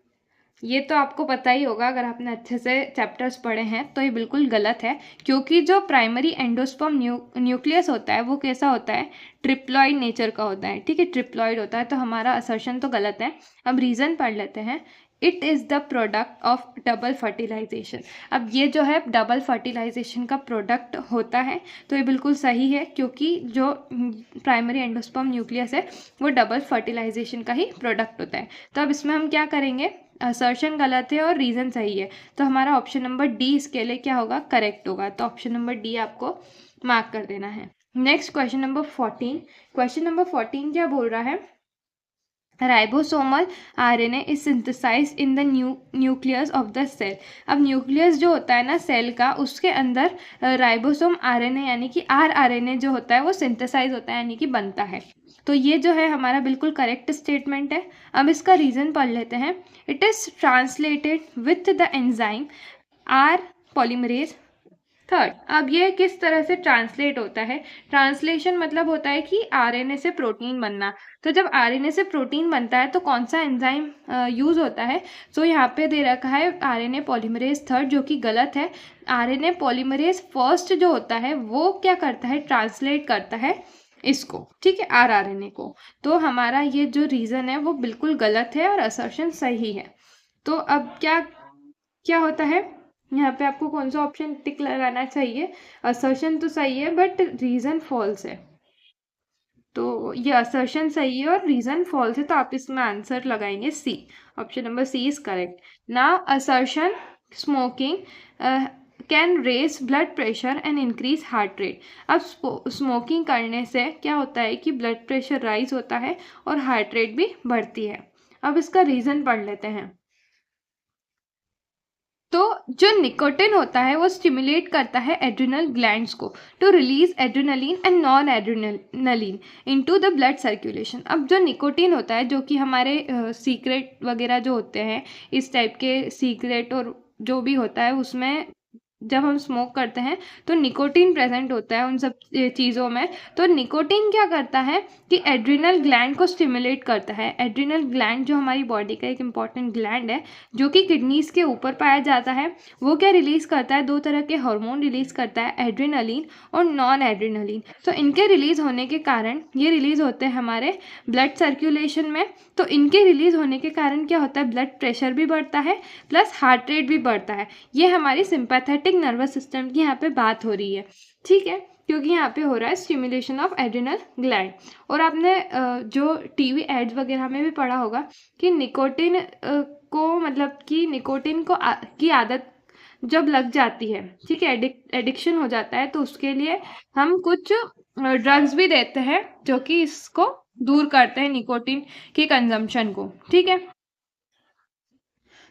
ये तो आपको पता ही होगा, अगर आपने अच्छे से चैप्टर्स पढ़े हैं तो ये बिल्कुल गलत है, क्योंकि जो प्राइमरी एंडोस्पर्म न्यूक्लियस होता है वो कैसा होता है, ट्रिप्लॉइड नेचर का होता है। ठीक है, ट्रिप्लॉइड होता है, तो हमारा असर्शन तो गलत है। अब रीज़न पढ़ लेते हैं। It is the product of double fertilization. अब ये जो है डबल फर्टिलाइजेशन का प्रोडक्ट होता है, तो ये बिल्कुल सही है, क्योंकि जो प्राइमरी एंडोस्पर्म न्यूक्लियस है वो डबल फर्टिलाइजेशन का ही प्रोडक्ट होता है। तो अब इसमें हम क्या करेंगे, असर्शन गलत है और रीज़न सही है, तो हमारा ऑप्शन नंबर डी इसके लिए क्या होगा, करेक्ट होगा। तो ऑप्शन नंबर डी आपको मार्क कर देना है। Next question number 14। Question number 14 क्या बोल रहा है, ribosomal RNA is synthesized in the nucleus of the cell. अब न्यूक्लियस जो होता है ना सेल का, उसके अंदर राइबोसोम आरएनए यानी कि आरआरएनए जो होता है वो सिंथेसाइज होता है, यानी कि बनता है। तो ये जो है हमारा बिल्कुल करेक्ट स्टेटमेंट है। अब इसका रीज़न पढ़ लेते हैं। It is translated with the enzyme R polymerase third. अब ये किस तरह से ट्रांसलेट होता है, ट्रांसलेशन मतलब होता है कि आरएनए से प्रोटीन बनना। तो जब आरएनए से प्रोटीन बनता है तो कौन सा एंजाइम यूज़ होता है, तो यहाँ पे दे रखा है आरएनए पॉलीमरेज थर्ड, जो कि गलत है। आरएनए पॉलीमरेज फर्स्ट जो होता है वो क्या करता है, ट्रांसलेट करता है इसको, ठीक है, आरआरएनए को। तो हमारा ये जो रीज़न है वो बिल्कुल गलत है और असर्शन सही है। तो अब क्या होता है, यहाँ पे आपको कौन सा ऑप्शन टिक लगाना चाहिए, असर्शन तो सही है बट रीज़न फॉल्स है। तो ये असर्शन सही है और रीज़न फॉल्स है, तो आप इसमें आंसर लगाएंगे C. Option number C is correct. Now assertion smoking can raise blood pressure and increase heart rate. अब स्मोकिंग करने से क्या होता है कि ब्लड प्रेशर राइज होता है और हार्ट रेट भी बढ़ती है। अब इसका रीज़न पढ़ लेते हैं। तो जो निकोटिन होता है वो स्टिमुलेट करता है एड्रिनल ग्लैंड्स को to release adrenaline and non adrenaline into the blood circulation. अब जो निकोटिन होता है, जो कि हमारे सीक्रेट वगैरह जो होते हैं, इस टाइप के सीक्रेट और जो भी होता है, उसमें जब हम स्मोक करते हैं तो निकोटीन प्रेजेंट होता है उन सब चीज़ों में। तो निकोटीन क्या करता है कि एड्रिनल ग्लैंड को स्टिमुलेट करता है। एड्रिनल ग्लैंड जो हमारी बॉडी का एक इम्पॉर्टेंट ग्लैंड है, जो कि किडनीज के ऊपर पाया जाता है, वो क्या रिलीज़ करता है, 2 तरह के हार्मोन रिलीज़ करता है, एड्रिनलिन और नॉन एड्रिनलिन। तो इनके रिलीज़ होने के कारण ये रिलीज़ होते हैं हमारे ब्लड सर्कुलेशन में। तो इनके रिलीज़ होने के कारण क्या होता है, ब्लड प्रेशर भी बढ़ता है प्लस हार्ट रेट भी बढ़ता है। ये हमारी सिंपैथेटिक नर्वस सिस्टम की यहाँ पे बात हो रही है, ठीक है, क्योंकि यहाँ पे हो रहा है स्टिमुलेशन ऑफ एड्रिनल ग्लैंड। और आपने जो टीवी एड्स वगैरह में भी पढ़ा होगा कि निकोटिन को, मतलब कि निकोटिन को की आदत जब लग जाती है, ठीक है, एडिक्शन हो जाता है, तो उसके लिए हम कुछ ड्रग्स भी देते हैं जो कि इसको दूर करते हैं, निकोटिन के कंजम्पशन को, ठीक है।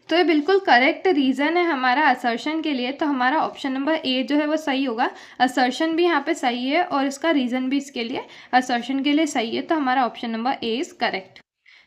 तो ये बिल्कुल करेक्ट रीज़न है हमारा असर्शन के लिए, तो हमारा ऑप्शन नंबर ए जो है वो सही होगा। असर्शन भी यहाँ पे सही है और इसका रीज़न भी इसके लिए, असर्शन के लिए सही है, तो हमारा option number A is correct.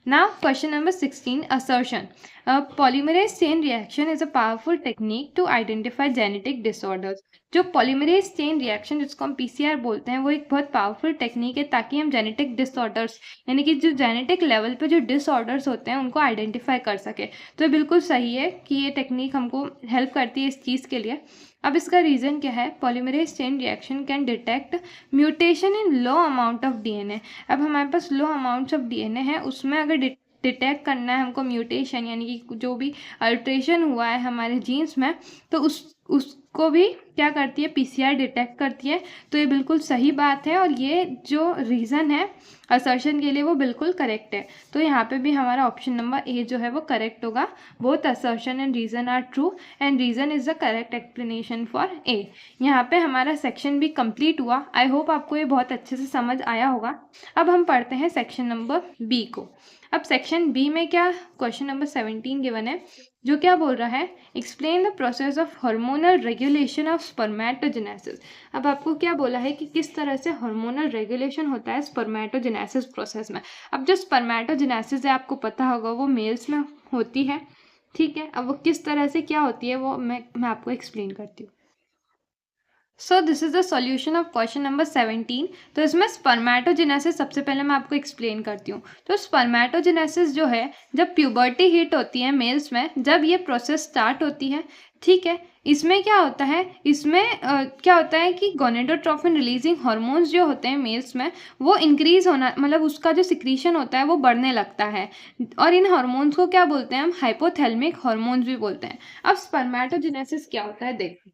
Now question number 16, assertion. A polymerase chain reaction is a powerful technique to identify genetic disorders. जो पॉलीमरेज चेन रिएक्शन जिसको हम पीसीआर बोलते हैं वो एक बहुत पावरफुल टेक्निक है ताकि हम जेनेटिक डिसऑर्डर्स यानी कि जो जेनेटिक लेवल पे जो डिसऑर्डर्स होते हैं उनको आइडेंटिफाई कर सके। तो ये बिल्कुल सही है कि ये टेक्निक हमको हेल्प करती है इस चीज़ के लिए। अब इसका रीज़न क्या है, polymerase chain reaction can detect mutation in low amount of DNA. अब हमारे पास लो अमाउंट्स ऑफ डीएनए है, उसमें अगर डिटेक्ट करना है हमको म्यूटेशन यानी कि जो भी अल्ट्रेशन हुआ है हमारे जीन्स में, तो उसको भी क्या करती है, पीसीआर डिटेक्ट करती है। तो ये बिल्कुल सही बात है और ये जो रीज़न है असर्शन के लिए वो बिल्कुल करेक्ट है। तो यहाँ पे भी हमारा ऑप्शन नंबर ए जो है वो करेक्ट होगा। Both assertion and reason are true and reason is the correct explanation for A. यहाँ पे हमारा सेक्शन भी कंप्लीट हुआ। आई होप आपको ये बहुत अच्छे से समझ आया होगा। अब हम पढ़ते हैं सेक्शन नंबर बी को। अब सेक्शन बी में क्या, क्वेश्चन नंबर 17 गिवन है जो क्या बोल रहा है, explain the process of hormonal regulation of spermatogenesis. अब आपको क्या बोला है कि किस तरह से हार्मोनल रेगुलेशन होता है स्पर्मेटोजेनेसिस प्रोसेस में। अब जो स्पर्मेटोजेनेसिस है आपको पता होगा वो मेल्स में होती है, ठीक है। अब वो किस तरह से क्या होती है वो मैं आपको एक्सप्लेन करती हूँ। So this is the solution of question number 17। तो इसमें स्पर्मेटोजेनेसिस सबसे पहले मैं आपको एक्सप्लेन करती हूँ। तो स्पर्मेटोजेनेसिस जो है, जब प्यूबर्टी हिट होती है मेल्स में, जब ये प्रोसेस स्टार्ट होती है, ठीक है, इसमें क्या होता है, इसमें क्या होता है कि गोनेडोट्रोफिन रिलीजिंग हार्मोन्स जो होते हैं मेल्स में वो इंक्रीज होना, मतलब उसका जो सिक्रीशन होता है वो बढ़ने लगता है। और इन हार्मोन्स को क्या बोलते हैं हम, हाइपोथैलेमिक हार्मोन्स भी बोलते हैं। अब स्पर्मेटोजेनेसिस क्या होता है देखो।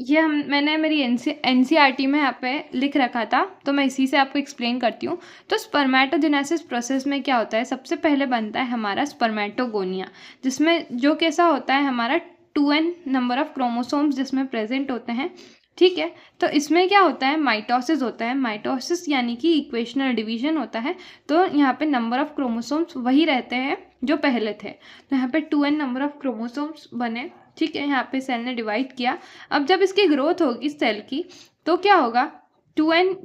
ये मैंने मेरी एनसीईआरटी में यहाँ पे लिख रखा था, तो मैं इसी से आपको एक्सप्लेन करती हूँ। तो स्पर्मेटोजेनेसिस प्रोसेस में क्या होता है, सबसे पहले बनता है हमारा स्पर्मेटोगोनिया, जिसमें जो कैसा होता है हमारा 2n नंबर ऑफ क्रोमोसोम्स जिसमें प्रेजेंट होते हैं, ठीक है। तो इसमें क्या होता है, माइटोसिस होता है। माइटोसिस यानी कि इक्वेशनल डिवीजन होता है। तो यहाँ पे नंबर ऑफ क्रोमोसोम्स वही रहते हैं जो पहले थे। तो यहाँ पे 2n नंबर ऑफ क्रोमोसोम्स बने, ठीक है। यहाँ पे सेल ने डिवाइड किया। अब जब इसकी ग्रोथ होगी सेल की तो क्या होगा, 2n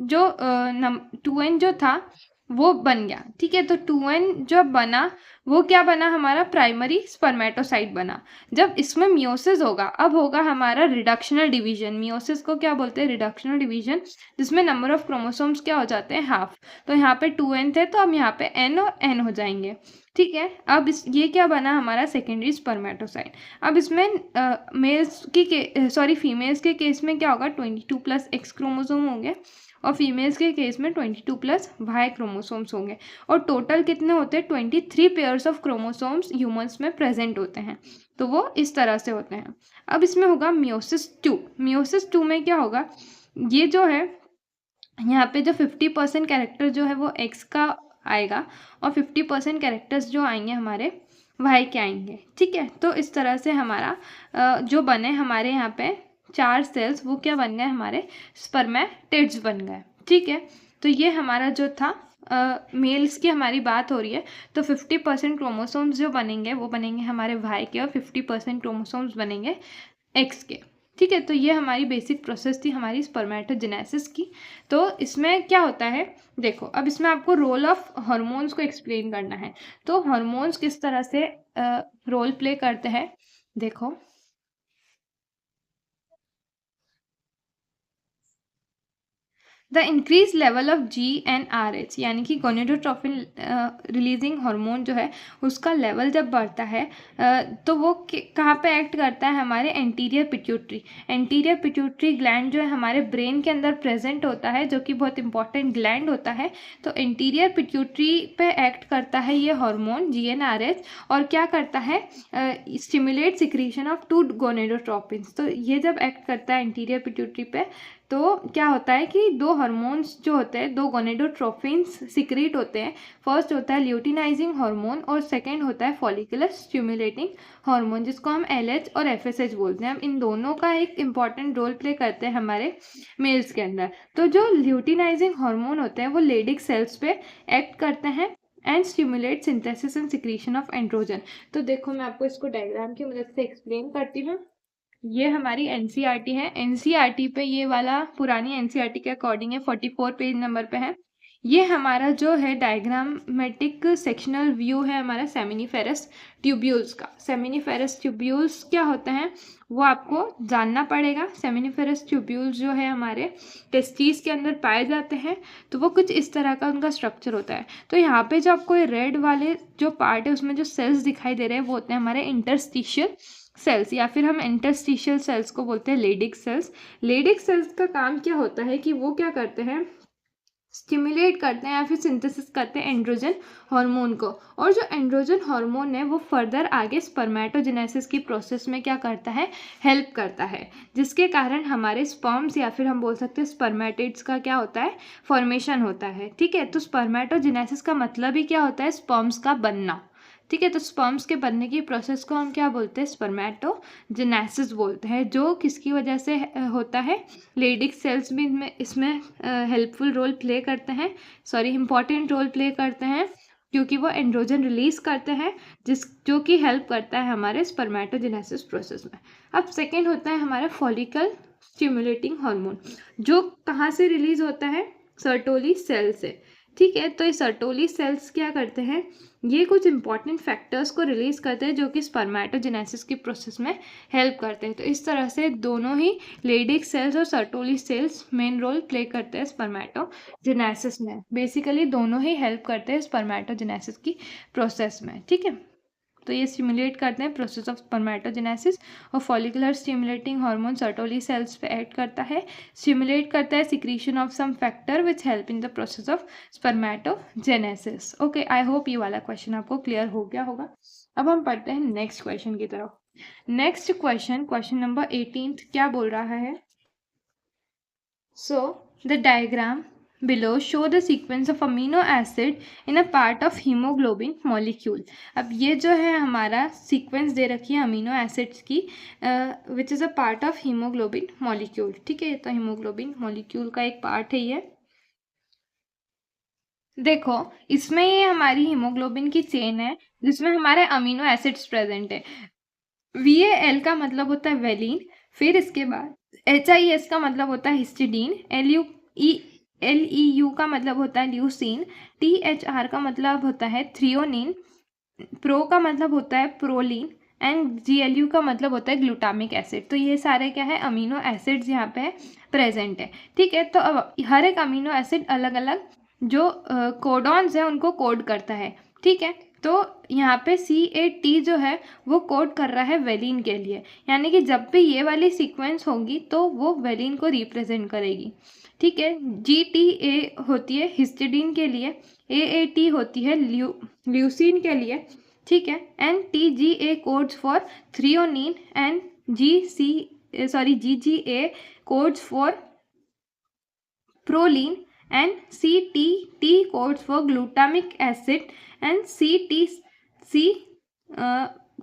जो था वो बन गया, ठीक है। तो 2n जब बना वो क्या बना, हमारा प्राइमरी स्पर्मेटोसाइट बना। जब इसमें मियोसिस होगा, अब होगा हमारा रिडक्शनल डिवीजन। मियोसिस को क्या बोलते हैं, रिडक्शनल डिवीजन, जिसमें नंबर ऑफ क्रोमोसोम्स क्या हो जाते हैं, हाफ। तो यहाँ पे 2n थे तो अब यहाँ पे n और n हो जाएंगे, ठीक है। अब ये क्या बना, हमारा सेकेंडरी स्पर्मेटोसाइट। अब इसमें फीमेल्स के केस में क्या होगा, 22 प्लस एक्स क्रोमोसोम होंगे और फीमेल्स के केस में 22 प्लस वाई क्रोमोसोम्स होंगे। और टोटल कितने होते हैं, 23 पेयर्स ऑफ क्रोमोसोम्स ह्यूमंस में प्रेजेंट होते हैं। तो वो इस तरह से होते हैं। अब इसमें होगा मियोसिस 2। मियोसिस 2 में क्या होगा, ये जो है यहाँ पे जो 50% कैरेक्टर जो है वो एक्स का आएगा और 50% कैरेक्टर्स जो आएंगे हमारे वाई के आएंगे, ठीक है। तो इस तरह से हमारा जो बने हमारे यहाँ पे 4 सेल्स, वो क्या बन गए, हमारे स्पर्मेटिड्स बन गए, ठीक है। तो ये हमारा जो था मेल्स की हमारी बात हो रही है। तो 50% क्रोमोसोम्स जो बनेंगे वो बनेंगे हमारे वाई के और 50% क्रोमोसोम्स बनेंगे एक्स के, ठीक है। तो ये हमारी बेसिक प्रोसेस थी हमारी स्पर्मेटोजेनेसिस की। तो इसमें क्या होता है देखो, अब इसमें आपको रोल ऑफ हार्मोन्स को एक्सप्लेन करना है। तो हार्मोन्स किस तरह से रोल प्ले करते हैं देखो। The increase level of GnRH यानी कि गोनेडोट्रोफिन रिलीजिंग हार्मोन जो है उसका लेवल जब बढ़ता है तो वो कहाँ पे एक्ट करता है, हमारे anterior pituitary. Anterior pituitary gland जो है हमारे ब्रेन के अंदर प्रेजेंट होता है, जो कि बहुत इंपॉर्टेंट ग्लैंड होता है। तो एंटीरियर पिट्यूटरी पे एक्ट करता है ये हार्मोन GnRH और क्या करता है, स्टिमुलेट सिक्रीशन ऑफ 2 गोनेडोट्रोपिन्स। तो ये जब एक्ट करता है एंटीरियर पिट्यूटरी पे तो क्या होता है कि 2 हार्मोन्स जो होते हैं, 2 गोनेडोट्रोफिन्स सिक्रीट होते हैं। फर्स्ट होता है ल्यूटिनाइजिंग हार्मोन और सेकंड होता है फॉलिकुलर स्टिमुलेटिंग हार्मोन, जिसको हम LH और FSH बोलते हैं। हम इन दोनों का एक इम्पॉर्टेंट रोल प्ले करते हैं हमारे मेल्स के अंदर। तो जो ल्यूटिनाइजिंग हार्मोन होते हैं वो लेडिक सेल्स पे एक्ट करते हैं and stimulate synthesis and secretion of androgen. तो देखो मैं आपको इसको डायग्राम की मदद से एक्सप्लेन करती हूँ। ये हमारी एनसीईआरटी है। एनसीईआरटी पे ये वाला पुरानी एनसीईआरटी के अकॉर्डिंग है, 44 पेज नंबर पे है। ये हमारा जो है डायग्रामेटिक सेक्शनल व्यू है हमारा सेमिनिफेरस ट्यूब्यूल्स का। सेमिनिफेरस ट्यूब्यूल्स क्या होते हैं वो आपको जानना पड़ेगा। सेमिनिफेरस ट्यूब्यूल्स जो है हमारे टेस्टिस के अंदर पाए जाते हैं, तो वो कुछ इस तरह का उनका स्ट्रक्चर होता है। तो यहाँ पे जो आपको रेड वाले जो पार्ट है उसमें जो सेल्स दिखाई दे रहे हैं वो होते हैं हमारे इंटरस्टिशियल सेल्स, या फिर हम इंटरस्टिशियल सेल्स को बोलते हैं लेडिक सेल्स। लेडिक सेल्स का काम क्या होता है कि वो क्या करते हैं, स्टिमुलेट करते हैं या फिर सिंथेसिस करते हैं एंड्रोजन हार्मोन को। और जो एंड्रोजन हार्मोन है वो फर्दर आगे स्पर्मेटोजेनेसिस की प्रोसेस में क्या करता है, हेल्प करता है, जिसके कारण हमारे स्पर्म्स या फिर हम बोल सकते हैं स्पर्मेटिड्स का क्या होता है, फॉर्मेशन होता है। ठीक है, तो स्पर्मेटोजेनेसिस का मतलब ही क्या होता है, स्पर्म्स का बनना। ठीक है, तो स्पर्म्स के बनने की प्रोसेस को हम क्या बोलते हैं, स्पर्मेटोजेनेसिस बोलते हैं, जो किसकी वजह से होता है, लेडिक सेल्स भी इसमें हेल्पफुल रोल प्ले करते हैं, इंपॉर्टेंट रोल प्ले करते हैं, क्योंकि वो एंड्रोजन रिलीज करते हैं जो कि हेल्प करता है हमारे स्पर्मेटोजेनेसिस प्रोसेस में। अब सेकेंड होता है हमारा फॉलिकल स्टिमुलेटिंग हार्मोन, जो कहाँ से रिलीज होता है, सर्टोली सेल से। ठीक है, तो ये सर्टोली सेल्स क्या करते हैं, ये कुछ इंपॉर्टेंट फैक्टर्स को रिलीज करते हैं जो कि स्पर्मेटोजेनेसिस की प्रोसेस में हेल्प करते हैं। तो इस तरह से दोनों ही लेडिक सेल्स और Sertoli cells main role play करते हैं स्पर्मेटोजेनेसिस में। बेसिकली दोनों ही हेल्प करते हैं स्पर्मेटोजेनेसिस की प्रोसेस में। ठीक है, तो ये स्टिमुलेट करते हैं प्रोसेस ऑफ स्पर्मेटोजेनेसिस। और follicular stimulating hormone Sertoli cells पे एक्ट करता है, स्टिमुलेट करता है secretion of some factor which help in the process of spermatogenesis. Okay, I hope ये वाला क्वेश्चन आपको क्लियर हो गया होगा। अब हम पढ़ते हैं नेक्स्ट क्वेश्चन की तरफ। नेक्स्ट क्वेश्चन नंबर 18 क्या बोल रहा है, so the diagram below show the sequence of amino acid in a part of hemoglobin molecule। अब ये जो है हमारा सीक्वेंस दे रखी है अमीनो एसिड्स की, which is a part of haemoglobin molecule. ठीक है, तो हीमोग्लोबिन मॉलिक्यूल का एक पार्ट है ये। देखो, इसमें ये हमारी हीमोग्लोबिन की चेन है जिसमें हमारे अमीनो एसिड्स प्रेजेंट है। VAL का मतलब होता है वेलिन, फिर इसके बाद HIS का मतलब होता है हिस्टिडीन, LEU का मतलब होता है ल्यूसीन, THR का मतलब होता है थ्रियोनिन, प्रो का मतलब होता है प्रोलीन, एंड GLU का मतलब होता है ग्लूटामिक एसिड। तो ये सारे क्या है, अमीनो एसिड्स यहाँ पे प्रेजेंट है। ठीक है, तो अब हर एक अमीनो एसिड अलग अलग जो कोडॉन्स है उनको कोड करता है। ठीक है, तो यहाँ पे CAT जो है वो कोड कर रहा है वेलिन के लिए, यानी कि जब भी ये वाली सीक्वेंस होगी तो वो वेलिन को रिप्रेजेंट करेगी। ठीक है, GTA होती है हिस्टिडीन के लिए, AAT होती है ल्यूसीन के लिए। ठीक है, and TGA codes for threonine, and GGA codes for proline, and CTT codes for glutamic acid, and CTC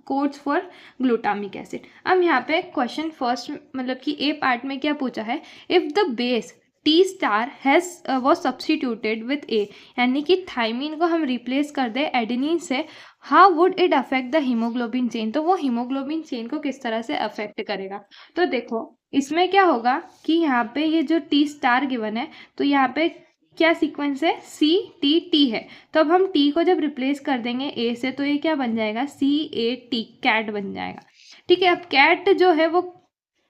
codes for glutamic acid। अब यहाँ पे क्वेश्चन फर्स्ट मतलब कि A पार्ट में क्या पूछा है, if the base T star has was substituted with A, यानी कि थाइमिन को हम रिप्लेस कर दे एडेनिन से, how would it affect the haemoglobin chain, तो वो हीमोग्लोबिन चेन को किस तरह से अफेक्ट करेगा। तो देखो इसमें क्या होगा कि यहाँ पे ये जो T स्टार गिवन है, तो यहाँ पे क्या सीक्वेंस है, CTT है। तो अब हम T को जब रिप्लेस कर देंगे A से, तो ये क्या बन जाएगा, CAT, कैट बन जाएगा। ठीक है, अब कैट जो है वो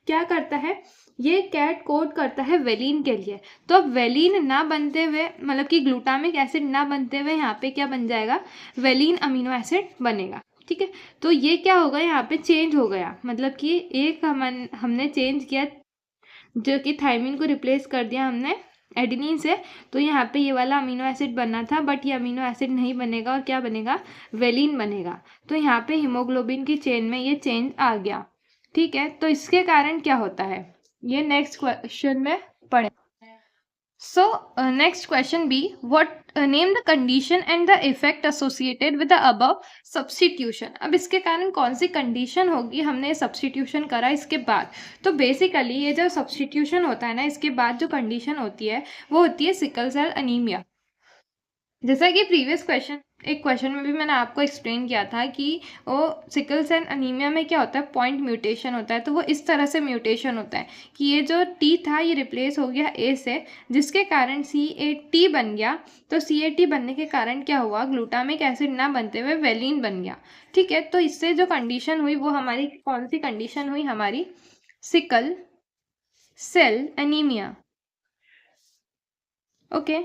क्या करता है, ये कैट कोड करता है वेलिन के लिए। तो अब वेलिन ना बनते हुए, मतलब कि ग्लूटामिक एसिड ना बनते हुए यहाँ पे क्या बन जाएगा, वेलिन अमीनो एसिड बनेगा। ठीक है, तो ये क्या होगा, यहाँ पे चेंज हो गया, मतलब कि एक हमने चेंज किया जो कि थाइमिन को रिप्लेस कर दिया हमने एडेनिन से, तो यहाँ पे ये वाला अमीनो एसिड बनना था, बट ये अमीनो एसिड नहीं बनेगा और क्या बनेगा, वेलिन बनेगा। तो यहाँ पे हीमोग्लोबिन की चेन में ये चेंज आ गया। ठीक है, तो इसके कारण क्या होता है, ये नेक्स्ट क्वेश्चन में पढ़े। So next question B, what name the condition and the effect associated with the above substitution. अब इसके कारण कौन सी कंडीशन होगी, हमने सब्स्टिट्यूशन करा इसके बाद। तो बेसिकली ये जो सब्स्टिट्यूशन होता है ना, इसके बाद जो कंडीशन होती है वो होती है सिकल सेल अनीमिया। जैसा कि प्रीवियस क्वेश्चन एक क्वेश्चन में भी मैंने आपको एक्सप्लेन किया था कि वो सिकल सेल अनीमिया में क्या होता है, पॉइंट म्यूटेशन होता है। तो वो इस तरह से म्यूटेशन होता है कि ये जो टी था ये रिप्लेस हो गया ए से, जिसके कारण CAT बन गया। तो CAT बनने के कारण क्या हुआ, ग्लूटामिक एसिड ना बनते हुए वेलिन बन गया। ठीक है, तो इससे जो कंडीशन हुई वो हमारी कौन सी कंडीशन हुई, हमारी sickle cell anaemia. Okay,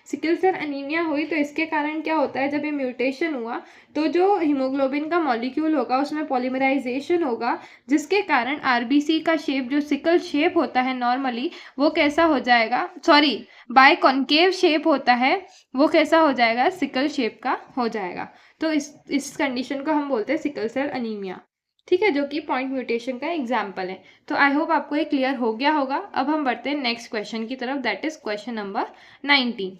sickle cell anaemia हुई तो इसके कारण क्या होता है, जब ये म्यूटेशन हुआ तो जो हीमोग्लोबिन का मॉलिक्यूल होगा उसमें पॉलीमराइजेशन होगा, जिसके कारण RBC का शेप जो सिकल शेप होता है नॉर्मली वो कैसा हो जाएगा, सॉरी बाय कॉन्केव शेप होता है, वो कैसा हो जाएगा, सिकल शेप का हो जाएगा। तो इस कंडीशन को हम बोलते हैं सिकल सेल अनीमिया। ठीक है, जो कि पॉइंट म्यूटेशन का एग्जाम्पल है। तो आई होप आपको ये क्लियर हो गया होगा। अब हम बढ़ते हैं नेक्स्ट क्वेश्चन की तरफ, that is question number 19।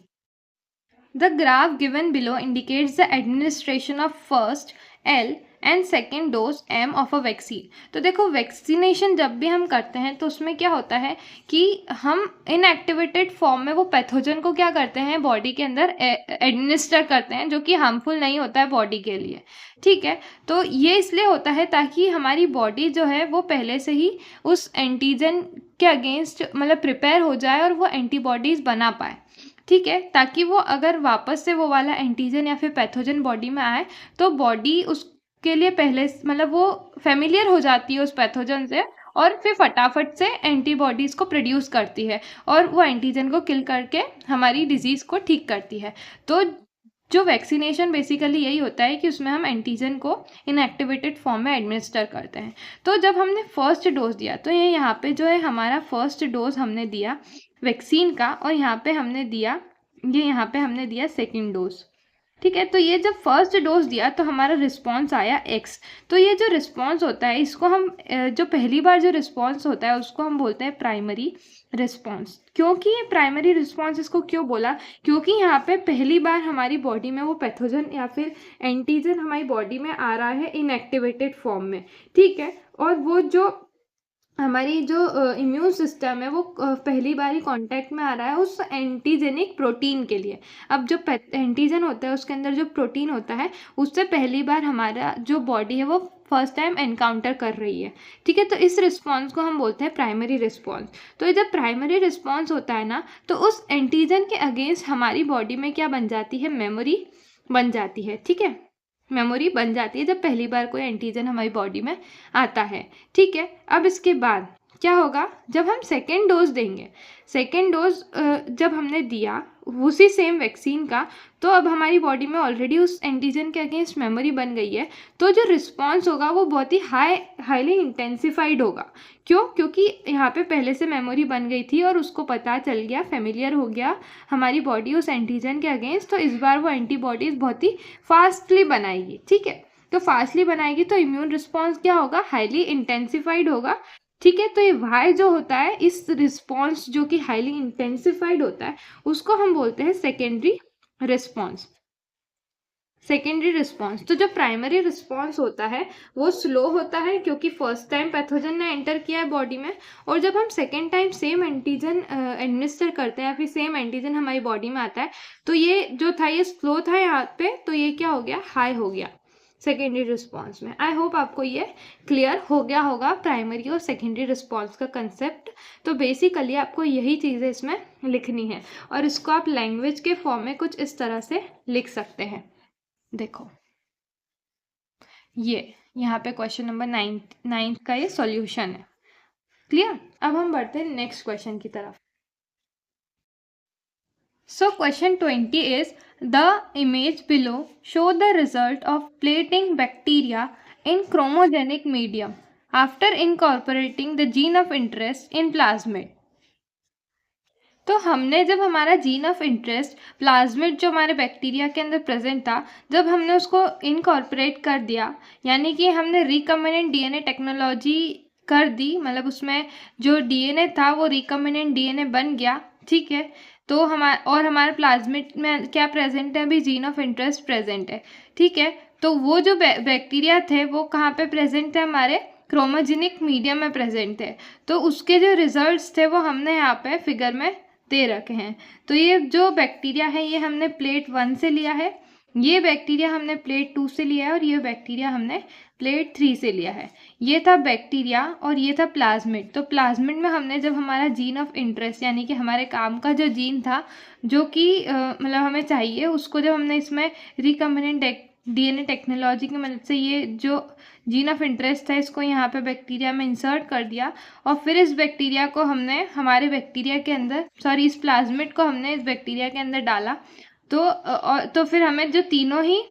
The graph given below indicates the administration of first L and second dose M of a vaccine. तो देखो, वैक्सीनेशन जब भी हम करते हैं तो उसमें क्या होता है कि हम इनएक्टिवेटेड फॉर्म में वो पैथोजन को क्या करते हैं, बॉडी के अंदर एडमिनिस्टर करते हैं, जो कि हार्मफुल नहीं होता है बॉडी के लिए। ठीक है, तो ये इसलिए होता है ताकि हमारी बॉडी जो है वो पहले से ही उस एंटीजन के अगेंस्ट मतलब प्रिपेयर हो जाए और वो एंटीबॉडीज़ बना पाए। ठीक है, ताकि वो अगर वापस से वो वाला एंटीजन या फिर पैथोजन बॉडी में आए तो बॉडी उसके लिए पहले मतलब वो फेमिलियर हो जाती है उस पैथोजन से, और फिर फटाफट से एंटीबॉडीज़ को प्रोड्यूस करती है और वो एंटीजन को किल करके हमारी डिजीज़ को ठीक करती है। तो जो वैक्सीनेशन बेसिकली यही होता है कि उसमें हम एंटीजन को इनएक्टिवेटेड फॉर्म में एडमिनिस्टर करते हैं। तो जब हमने फर्स्ट डोज दिया तो ये यहाँ पे जो है हमारा फर्स्ट डोज हमने दिया वैक्सीन का, और यहाँ पे हमने दिया सेकेंड डोज। ठीक है, तो ये जब फर्स्ट डोज दिया तो हमारा रिस्पॉन्स आया X। तो ये जो रिस्पॉन्स होता है इसको हम जो पहली बार जो रिस्पॉन्स होता है उसको हम बोलते हैं प्राइमरी रिस्पॉन्स। क्योंकि ये प्राइमरी रिस्पॉन्स इसको क्यों बोला, क्योंकि यहाँ पे पहली बार हमारी बॉडी में वो पैथोजन या फिर एंटीजन हमारी बॉडी में आ रहा है इनएक्टिवेटेड फॉर्म में। ठीक है, और वो जो हमारी जो इम्यून सिस्टम है वो पहली बार ही कांटेक्ट में आ रहा है उस एंटीजेनिक प्रोटीन के लिए। अब जो एंटीजन होता है उसके अंदर जो प्रोटीन होता है उससे पहली बार हमारा जो बॉडी है वो फर्स्ट टाइम एनकाउंटर कर रही है। ठीक है, तो इस रिस्पॉन्स को हम बोलते हैं प्राइमरी रिस्पॉन्स। तो जब प्राइमरी रिस्पॉन्स होता है ना तो उस एंटीजन के अगेंस्ट हमारी बॉडी में क्या बन जाती है, मेमोरी बन जाती है। ठीक है, मेमोरी बन जाती है जब पहली बार कोई एंटीजन हमारी बॉडी में आता है। ठीक है, अब इसके बाद क्या होगा, जब हम सेकेंड डोज देंगे, सेकेंड डोज जब हमने दिया उसी सेम वैक्सीन का, तो अब हमारी बॉडी में ऑलरेडी उस एंटीजन के अगेंस्ट मेमोरी बन गई है। तो जो रिस्पॉन्स होगा वो बहुत ही हाईली इंटेंसिफाइड होगा। क्यों, क्योंकि यहाँ पे पहले से मेमोरी बन गई थी और उसको पता चल गया, फेमिलियर हो गया हमारी बॉडी उस एंटीजन के अगेंस्ट। तो इस बार वो एंटीबॉडीज़ बहुत ही फास्टली बनाएगी। ठीक है, तो फास्टली बनाएगी तो इम्यून रिस्पॉन्स क्या होगा, हाईली इंटेंसिफाइड होगा। ठीक है, तो ये वाई जो होता है इस रिस्पॉन्स जो कि हाईली इंटेंसिफाइड होता है उसको हम बोलते हैं सेकेंडरी रिस्पॉन्स। Secondary response. तो जो प्राइमरी रिस्पॉन्स होता है वो स्लो होता है क्योंकि फर्स्ट टाइम पैथोजन ने एंटर किया है बॉडी में, और जब हम second time same antigen administer करते हैं या फिर सेम एंटीजन हमारी बॉडी में आता है तो ये जो था ये स्लो था यहाँ पे, तो ये क्या हो गया, हाई हो गया सेकेंडरी रिस्पॉन्स में। आई होप आपको ये क्लियर हो गया होगा प्राइमरी और सेकेंडरी रिस्पॉन्स का कंसेप्ट। तो बेसिकली आपको यही चीज़ें इसमें लिखनी है और इसको आप लैंग्वेज के फॉर्म में कुछ इस तरह से लिख सकते हैं। देखो ये यहाँ पे क्वेश्चन नंबर 9 का ये सॉल्यूशन है। क्लियर, अब हम बढ़ते हैं नेक्स्ट क्वेश्चन की तरफ। So question 20 is, the image below show the result of plating bacteria in chromogenic medium after incorporating the gene of interest in plasmid। तो हमने जब हमारा जीन ऑफ इंटरेस्ट प्लाज्मिड जो हमारे बैक्टीरिया के अंदर प्रेजेंट था, जब हमने उसको इनकॉर्पोरेट कर दिया, यानी कि हमने रिकम्बिनेंट डीएनए टेक्नोलॉजी कर दी, मतलब उसमें जो डीएनए था वो रिकम्बिनेंट डीएनए बन गया। ठीक है, तो हमारे प्लाज्मिड में क्या प्रेजेंट है, अभी जीन ऑफ इंटरेस्ट प्रेजेंट है। ठीक है, तो वो जो बैक्टीरिया थे वो कहाँ पे प्रेजेंट थे, हमारे क्रोमोजेनिक मीडियम में प्रेजेंट थे। तो उसके जो रिजल्ट्स थे वो हमने यहाँ पे फिगर में दे रखे हैं। तो ये जो बैक्टीरिया है ये हमने प्लेट 1 से लिया है, ये बैक्टीरिया हमने प्लेट 2 से लिया है, और ये बैक्टीरिया हमने प्लेट 3 से लिया है। ये था बैक्टीरिया और ये था प्लाज्मिड। तो प्लाज्मिड में हमने जब हमारा जीन ऑफ इंटरेस्ट यानी कि हमारे काम का जो जीन था जो कि मतलब हमें चाहिए, उसको जब हमने इसमें रिकम्बिनेंट डीएनए टेक्नोलॉजी की मदद से ये जो जीन ऑफ इंटरेस्ट है इसको यहाँ पे बैक्टीरिया में इंसर्ट कर दिया, और फिर इस बैक्टीरिया को हमने हमारे बैक्टीरिया के अंदर इस प्लाज्मिड को हमने इस बैक्टीरिया के अंदर डाला। तो फिर हमें जो तीनों ही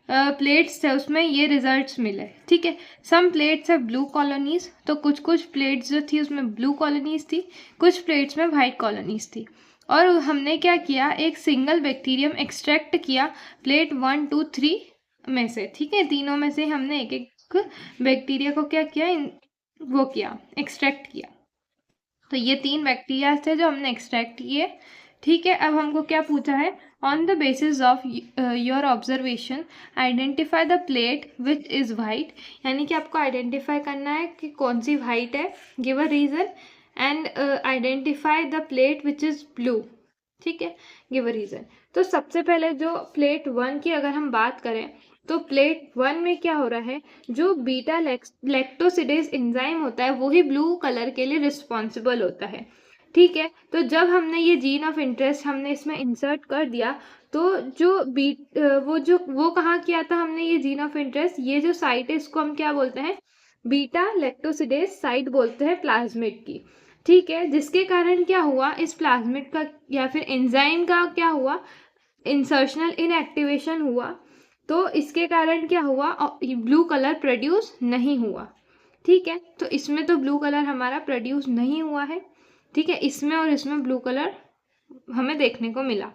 प्लेट्स थे उसमें ये रिजल्ट्स मिले। ठीक है, सम प्लेट्स है ब्लू कॉलोनीज, तो कुछ प्लेट्स जो थी उसमें ब्लू कॉलोनीज थी, कुछ प्लेट्स में वाइट कॉलोनीज थी। और हमने क्या किया, एक सिंगल बैक्टीरियम एक्सट्रैक्ट किया प्लेट 1, 2, 3 में से। ठीक है, तीनों में से हमने एक एक बैक्टीरिया को क्या किया, वो किया, एक्सट्रैक्ट किया। तो ये 3 बैक्टीरिया थे जो हमने एक्सट्रैक्ट किए। ठीक है, अब हमको क्या पूछा है, on the basis of your observation identify the plate which is white, यानी कि आपको आइडेंटिफाई करना है कि कौन सी वाइट है, give a reason, and identify the plate which is blue. ठीक है, गिव अ रीज़न। तो सबसे पहले जो प्लेट 1 की अगर हम बात करें तो प्लेट 1 में क्या हो रहा है, जो बीटा लैक्टोसिडेज एंजाइम होता है वही ब्लू कलर के लिए रिस्पॉन्सिबल होता है। ठीक है, तो जब हमने ये जीन ऑफ इंटरेस्ट हमने इसमें इंसर्ट कर दिया, तो जो वो कहाँ किया था हमने ये जीन ऑफ इंटरेस्ट, ये जो साइट है इसको हम क्या बोलते हैं, बीटा लैक्टोसिडेज साइट बोलते हैं प्लाज्मिड की। ठीक है, जिसके कारण क्या हुआ, इस प्लाज्मिड का या फिर एंजाइम का क्या हुआ, इंसर्शनल इनएक्टिवेशन हुआ। तो इसके कारण क्या हुआ, ब्लू कलर प्रोड्यूस नहीं हुआ। ठीक है, तो इसमें तो ब्लू कलर हमारा प्रोड्यूस नहीं हुआ है। ठीक है, इसमें और इसमें ब्लू कलर हमें देखने को मिला।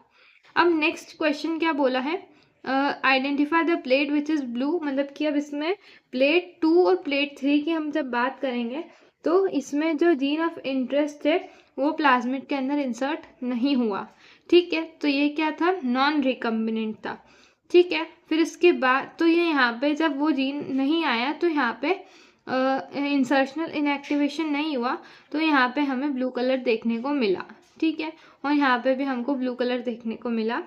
अब नेक्स्ट क्वेश्चन क्या बोला है, identify the plate which is blue, मतलब कि अब इसमें प्लेट 2 और प्लेट 3 की हम जब बात करेंगे तो इसमें जो जीन ऑफ इंटरेस्ट है वो प्लाज्मिड के अंदर इंसर्ट नहीं हुआ। ठीक है, तो ये क्या था, नॉन रिकम्बिनेंट था। ठीक है, फिर इसके बाद तो ये यहाँ पे जब वो जीन नहीं आया तो यहाँ पे इंसर्शनल इनएक्टिवेशन नहीं हुआ, तो यहाँ पे हमें ब्लू कलर देखने को मिला। ठीक है, और यहाँ पे भी हमको ब्लू कलर देखने को मिला।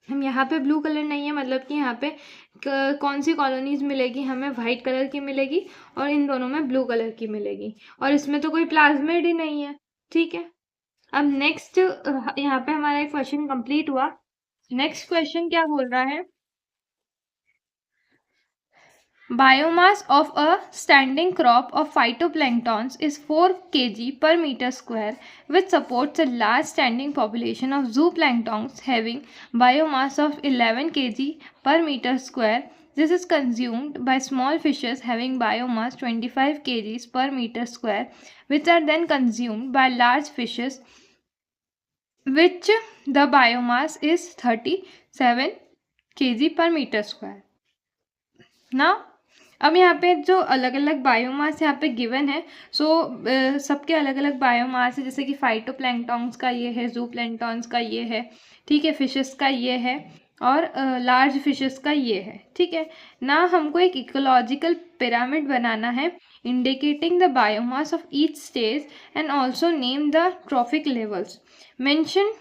हम यहाँ पे ब्लू कलर नहीं है, मतलब कि यहाँ पे कौन सी कॉलोनीज मिलेगी, हमें वाइट कलर की मिलेगी और इन दोनों में ब्लू कलर की मिलेगी, और इसमें तो कोई प्लाज्मिड ही नहीं है। ठीक है, अब नेक्स्ट यहाँ पे हमारा एक क्वेश्चन कंप्लीट हुआ। नेक्स्ट क्वेश्चन क्या बोल रहा है, biomass of a standing crop of phytoplanktons is 4 kg per meter square, which supports a large standing population of zooplanktons having biomass of 11 kg per meter square. This is consumed by small fishes having biomass 25 kg per meter square, which are then consumed by large fishes, which the biomass is 37 kg per meter square. Now, अब यहाँ पे जो अलग अलग biomass यहाँ पे given है, सबके अलग अलग बायोमास है, जैसे कि फाइटोप्लैंक्टन्स का ये है, ज़ूप्लैंक्टन्स का ये है, ठीक है, फिशेस का ये है, और लार्ज फिशेस का ये है। ठीक है ना, हमको एक इकोलॉजिकल पिरामिड बनाना है indicating the biomass of each stage and also name the trophic levels, mention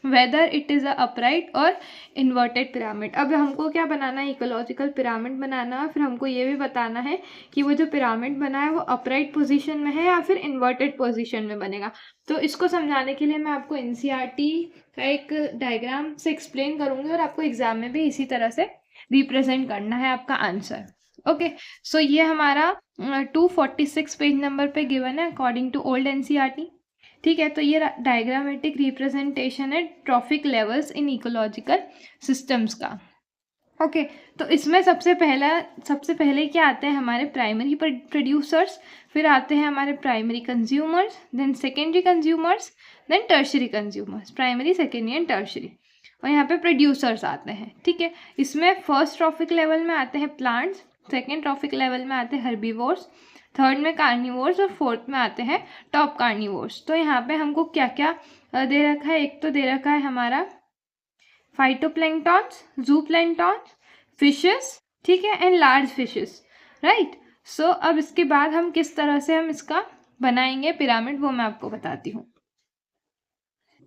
whether it is a upright और इन्वर्टेड पिरामिड। अब हमको क्या बनाना है, इकोलॉजिकल पिरामिड बनाना है, फिर हमको ये भी बताना है कि वो जो पिरामिड बना है वो अपराइट पोजीशन में है या फिर इन्वर्टेड पोजीशन में बनेगा। तो इसको समझाने के लिए मैं आपको एनसीईआरटी का एक डायग्राम से एक्सप्लेन करूँगी और आपको एग्जाम में भी इसी तरह से रिप्रेजेंट करना है आपका आंसर। ओके, सो ये हमारा 246 पेज नंबर पे गिवन है अकॉर्डिंग टू ओल्ड एनसीईआरटी। ठीक है, तो ये डायग्रामेटिक रिप्रेजेंटेशन है trophic levels in ecological systems का। ओके, तो इसमें सबसे पहले क्या आते हैं हमारे प्राइमरी प्रोड्यूसर्स, फिर आते हैं हमारे primary consumers, then secondary consumers, then tertiary consumers, primary, secondary and tertiary, और यहाँ पे प्रोड्यूसर्स आते हैं। ठीक है, इसमें फर्स्ट ट्रॉफिक लेवल में आते हैं प्लांट्स, सेकेंड ट्रॉफिक लेवल में आते हैं हर्बीवोर्स, थर्ड में कार्निवोर्स और फोर्थ में आते हैं टॉप कार्निवोर्स। तो यहाँ पे हमको क्या क्या दे रखा है, एक तो दे रखा है हमारा फाइटोप्लैंक्टन्स, ज़ूप्लैंक्टन्स, फिशेस, ठीक है, एंड लार्ज फिशेस, राइट। सो अब इसके बाद हम किस तरह से हम इसका बनाएंगे पिरामिड वो मैं आपको बताती हूँ।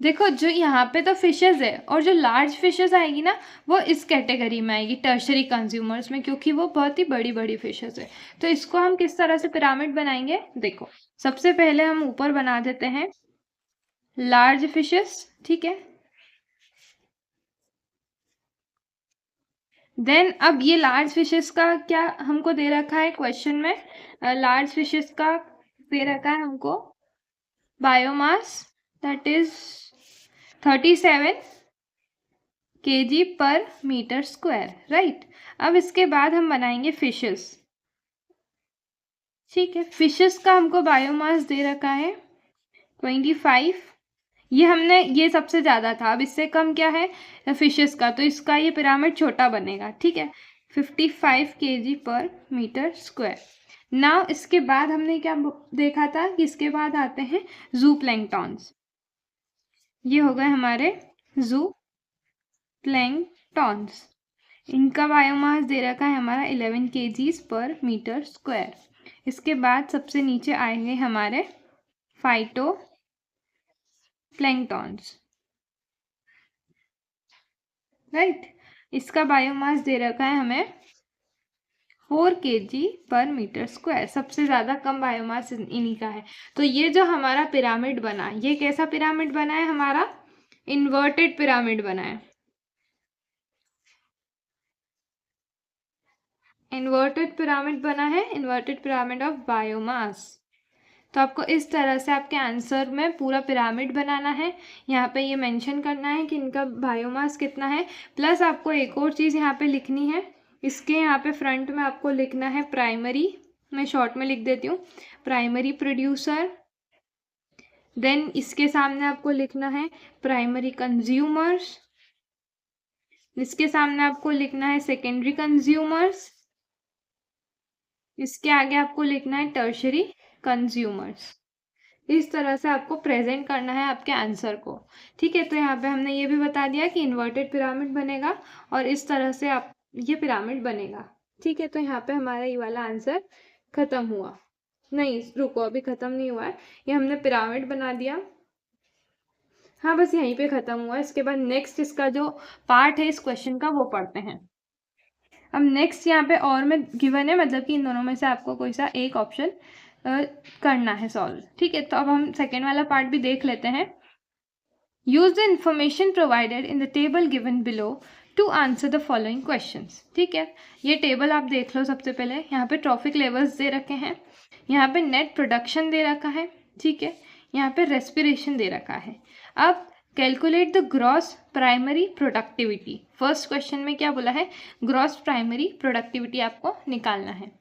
देखो जो यहाँ पे तो फिशेज है और जो लार्ज फिशेज आएगी ना वो इस कैटेगरी में आएगी टर्शरी कंज्यूमर्स में, क्योंकि वो बहुत ही बड़ी बड़ी फिशेज है। तो इसको हम किस तरह से पिरामिड बनाएंगे, देखो सबसे पहले हम ऊपर बना देते हैं लार्ज फिशेस, ठीक है। देन अब ये लार्ज फिशेस का क्या हमको दे रखा है क्वेश्चन में, लार्ज फिशेस का दे रखा है हमको बायोमास दैट इज 37 kg पर मीटर स्क्वायर, राइट। अब इसके बाद हम बनाएंगे फिशेस, ठीक है। फिशेस का हमको बायोमास दे रखा है 25, ये हमने ये सबसे ज़्यादा था, अब इससे कम क्या है फिशेस का, तो इसका ये पिरामिड छोटा बनेगा, ठीक है। 55 kg पर मीटर स्क्वायर। नाउ इसके बाद हमने क्या देखा था कि इसके बाद आते हैं जू प्लैंक्टॉन्स, ये हो गए हमारे जू प्लैंक्टॉन्स। इनका बायोमास दे रखा है हमारा 11 kg पर मीटर स्क्वायर। इसके बाद सबसे नीचे आएंगे हमारे फाइटो प्लैंक्टॉन्स, राइट। इसका बायोमास दे रखा है हमें 4 kg पर मीटर स्क्वायर, सबसे ज़्यादा कम बायोमास इन्हीं का है। तो ये जो हमारा पिरामिड बना, ये कैसा पिरामिड बना है, हमारा इन्वर्टेड पिरामिड बना है, इन्वर्टेड पिरामिड बना है, इन्वर्टेड पिरामिड ऑफ बायोमास। तो आपको इस तरह से आपके आंसर में पूरा पिरामिड बनाना है, यहाँ पे ये मेंशन करना है कि इनका बायोमास कितना है, प्लस आपको एक और चीज़ यहाँ पे लिखनी है, इसके यहाँ पे फ्रंट में आपको लिखना है प्राइमरी, मैं शॉर्ट में लिख देती हूँ, प्राइमरी प्रोड्यूसर। देन इसके सामने आपको लिखना है प्राइमरी कंज्यूमर्स, इसके सामने आपको लिखना है सेकेंडरी कंज्यूमर्स, इसके आगे आपको लिखना है टर्शरी कंज्यूमर्स। इस तरह से आपको प्रेजेंट करना है आपके आंसर को, ठीक है। तो यहाँ पे हमने ये भी बता दिया कि इन्वर्टेड पिरामिड बनेगा और इस तरह से आप ये पिरामिड बनेगा, ठीक है। तो यहाँ पे हमारा ये वाला आंसर खत्म हुआ, नहीं रुको अभी खत्म नहीं हुआ है, ये हमने पिरामिड बना दिया, हाँ बस यहीं पे खत्म हुआ। इसके बाद नेक्स्ट इसका जो पार्ट है इस क्वेश्चन का वो पढ़ते हैं। अब नेक्स्ट यहाँ पे और में गिवन है, मतलब कि इन दोनों में से आपको कोई सा एक ऑप्शन करना है सॉल्व, ठीक है। तो अब हम सेकेंड वाला पार्ट भी देख लेते हैं। Use the information provided in the table given below to answer the following questions, ठीक है। ये टेबल आप देख लो, सबसे पहले यहाँ पे ट्रॉफिक लेवल्स दे रखे हैं, यहाँ पे नेट प्रोडक्शन दे रखा है, ठीक है, यहाँ पे रेस्पिरेशन दे रखा है। अब calculate the gross primary productivity, first question में क्या बोला है, ग्रॉस प्राइमरी प्रोडक्टिविटी आपको निकालना है।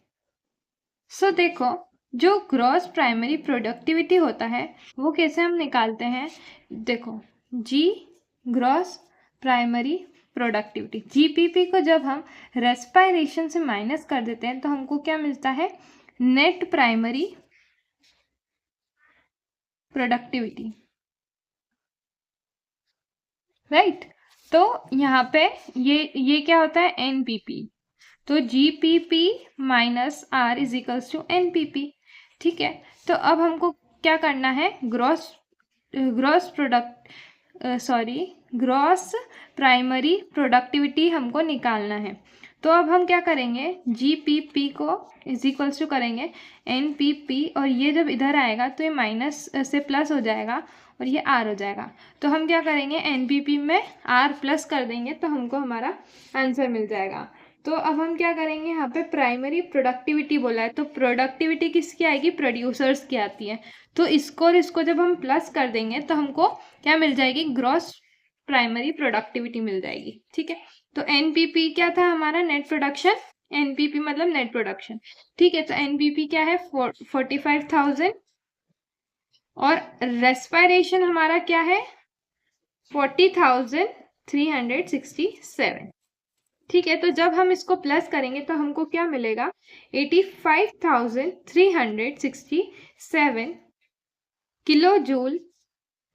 सो देखो जो ग्रॉस प्राइमरी प्रोडक्टिविटी होता है वो कैसे हम निकालते हैं, देखो जी ग्रॉस प्राइमरी प्रोडक्टिविटी, जीपीपी को जब हम रेस्पिरेशन से माइनस कर देते हैं तो हमको क्या मिलता है, नेट प्राइमरी प्रोडक्टिविटी, राइट। तो यहाँ पे ये क्या होता है, एनपीपी, तो GPP minus R is equals to NPP, ठीक है। तो अब हमको क्या करना है, ग्रॉस प्राइमरी प्रोडक्टिविटी हमको निकालना है। तो अब हम क्या करेंगे, जीपीपी को इज इक्वल्स टू करेंगे एनपीपी, और ये जब इधर आएगा तो ये माइनस से प्लस हो जाएगा और ये आर हो जाएगा। तो हम क्या करेंगे, एनपीपी में आर प्लस कर देंगे तो हमको हमारा आंसर मिल जाएगा। तो अब हम क्या करेंगे, यहाँ पे प्राइमरी प्रोडक्टिविटी बोला है तो प्रोडक्टिविटी किसकी आएगी, प्रोड्यूसर्स की आती है। तो इसको और इसको जब हम प्लस कर देंगे तो हमको क्या मिल जाएगी, ग्रॉस प्राइमरी प्रोडक्टिविटी मिल जाएगी, ठीक है। तो एनपीपी क्या था हमारा, नेट प्रोडक्शन, एनपीपी मतलब नेट प्रोडक्शन, ठीक है। तो एनपीपी क्या है 45,000 और रेस्पिरेशन हमारा क्या है 40,367, ठीक है। तो जब हम इसको प्लस करेंगे तो हमको क्या मिलेगा, 85,367 kilo joule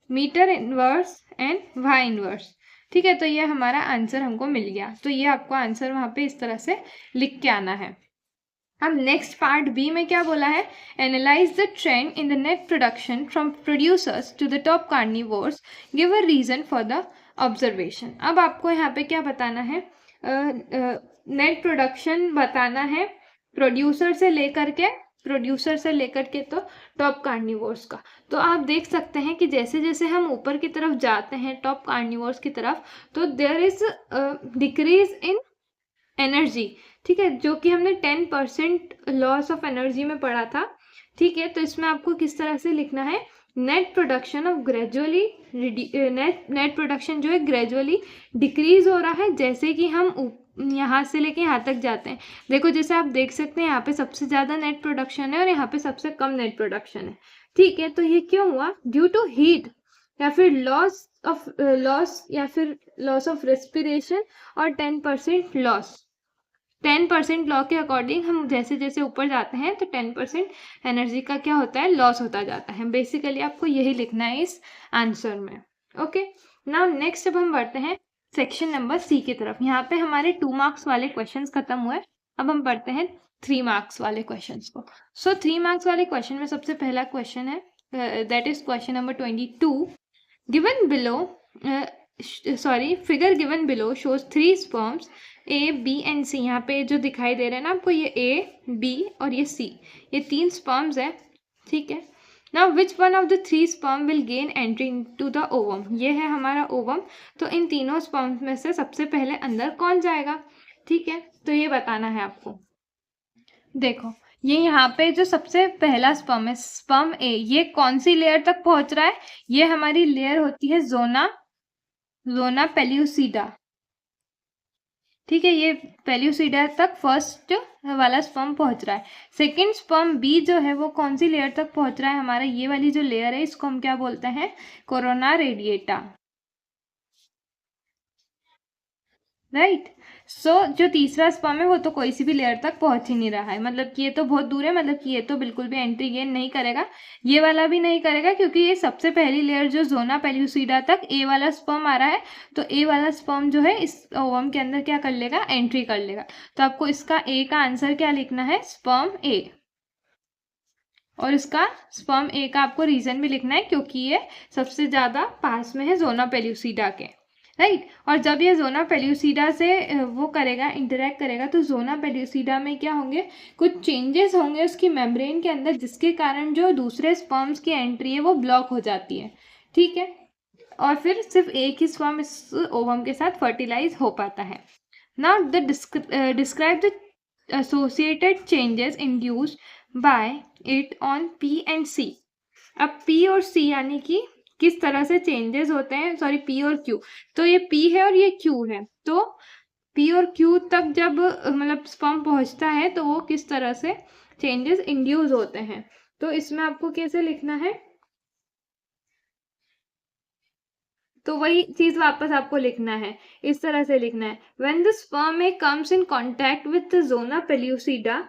metre inverse and Y inverse, ठीक है। तो ये हमारा आंसर हमको मिल गया। तो ये आपको आंसर वहाँ पे इस तरह से लिख के आना है। अब नेक्स्ट पार्ट बी में क्या बोला है, analyse the trend in the net production from producers to the top carnivores, give a reason for the observation. अब आपको यहाँ पे क्या बताना है, नेट प्रोडक्शन बताना है प्रोड्यूसर से लेकर के तो टॉप कार्निवोर्स का। तो आप देख सकते हैं कि जैसे जैसे हम ऊपर की तरफ जाते हैं टॉप कार्निवोर्स की तरफ, तो there is decrease in energy, ठीक है, जो कि हमने 10% लॉस ऑफ एनर्जी में पढ़ा था। ठीक है, तो इसमें आपको किस तरह से लिखना है, net production of gradually net production जो है ग्रेजुअली डिक्रीज हो रहा है जैसे कि हम यहाँ से लेके यहाँ तक जाते हैं। देखो जैसे आप देख सकते हैं यहाँ पे सबसे ज़्यादा नेट प्रोडक्शन है और यहाँ पे सबसे कम नेट प्रोडक्शन है। ठीक है, तो ये क्यों हुआ, ड्यू टू हीट या फिर लॉस ऑफ रेस्पिरेशन और 10% लॉस। 10% लॉ के अकॉर्डिंग हम जैसे जैसे ऊपर जाते हैं तो 10% एनर्जी का क्या होता है, लॉस होता जाता है। बेसिकली आपको यही लिखना है इस आंसर में। ओके, नाउ नेक्स्ट अब हम बढ़ते हैं सेक्शन नंबर सी की तरफ। यहाँ पे हमारे 2 मार्क्स वाले क्वेश्चंस खत्म हुए, अब हम बढ़ते हैं 3 मार्क्स वाले क्वेश्चंस को। सो 3 मार्क्स वाले क्वेश्चन में सबसे पहला क्वेश्चन है, that is question number 22। Given below figure given below shows 3 sperms A, B and C. यहाँ पे जो दिखाई दे रहे हैं ना आपको, ये ए, बी और ये सी, ये 3 स्पर्म्स है। ठीक है, now which one of the 3 sperm will gain entry into the ovum. ये है हमारा ओवम, तो इन तीनों स्पर्म्स में से सबसे पहले अंदर कौन जाएगा। ठीक है, तो ये बताना है आपको। देखो ये यहाँ पे जो सबसे पहला स्पर्म है, स्पर्म ए, ये कौन सी लेयर तक पहुंच रहा है, ये हमारी लेयर होती है जोना पेल्यूसिडा। ठीक है, ये पेल्यूसिडा तक फर्स्ट वाला स्पर्म पहुंच रहा है। सेकंड स्पर्म बी जो है वो कौन सी लेयर तक पहुंच रहा है, हमारा ये वाली जो लेयर है इसको हम क्या बोलते हैं, कोरोना रेडिएटा। राइट, सो जो तीसरा स्पर्म है वो तो कोई सी भी लेयर तक पहुंच ही नहीं रहा है, मतलब कि ये तो बहुत दूर है, मतलब कि ये तो बिल्कुल भी एंट्री गेन नहीं करेगा, ये वाला भी नहीं करेगा, क्योंकि ये सबसे पहली लेयर जो जोना पेल्यूसिडा तक ए वाला स्पर्म आ रहा है, तो ए वाला स्पर्म जो है इस ओवम के अंदर क्या कर लेगा, एंट्री कर लेगा। तो आपको इसका ए का आंसर क्या लिखना है, स्पर्म ए, और इसका स्पर्म ए का आपको रीजन भी लिखना है क्योंकि ये सबसे ज़्यादा पास में है जोना पेल्यूसिडा के। राइट, और जब ये जोना पेल्यूसिडा से वो करेगा, इंटरेक्ट करेगा, तो जोना पेल्यूसिडा में क्या होंगे, कुछ चेंजेस होंगे उसकी मेम्ब्रेन के अंदर, जिसके कारण जो दूसरे स्पर्म्स की एंट्री है वो ब्लॉक हो जाती है। ठीक है, और फिर सिर्फ एक ही स्पर्म इस ओवम के साथ फर्टिलाइज हो पाता है। Now describe the associated changes induced by it on P and C. अब पी और सी यानी कि किस तरह से चेंजेस होते हैं, सॉरी पी और क्यू, तो ये पी है और ये क्यू है, तो पी और क्यू तक जब मतलब स्पर्म पहुंचता है तो वो किस तरह से चेंजेस इंड्यूस होते हैं। तो इसमें आपको कैसे लिखना है, तो वही चीज वापस आपको लिखना है, इस तरह से लिखना है, when the sperm comes in contact with the zona pellucida.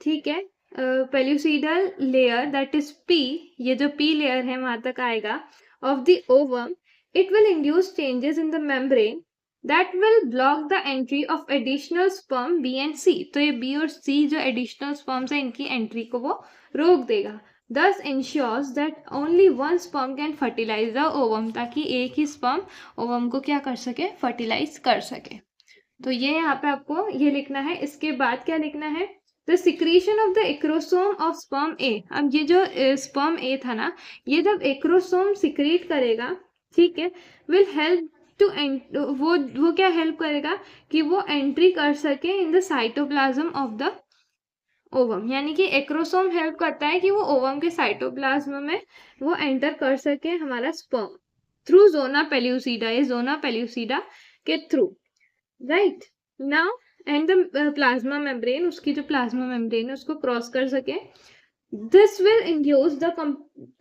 ठीक है, pellucidal layer that is P, ये जो पी लेयर है वहां तक आएगा of the ovum, it will induce changes in the membrane that will block the entry of additional sperm B and C। तो ये B और C जो additional sperms है इनकी entry को वो रोक देगा। Thus ensures that only one sperm can fertilize the ovum, ताकि एक ही sperm ovum को क्या कर सके, fertilize कर सके। तो ये यहाँ पे आपको ये लिखना है। इसके बाद क्या लिखना है, the secretion of the acrosome of sperm A. अब ये जो स्पर्म ए था ना, ये जब एक्रोसोम सिक्रीट करेगा, ठीक है, विल हेल्प टू वो क्या हेल्प करेगा कि वो एंट्री कर सके in the cytoplasm of the ovum, यानी कि एक्रोसोम हेल्प करता है कि वो ओवम के साइटोप्लाज्म में वो एंटर कर सके हमारा स्पर्म थ्रू जोना पेल्यूसिडा, ये जोना पेल्यूसिडा के through. Right, now and the plasma membrane, उसकी जो प्लाज्मा मेम्ब्रेन है उसको क्रॉस कर सके। This will induce the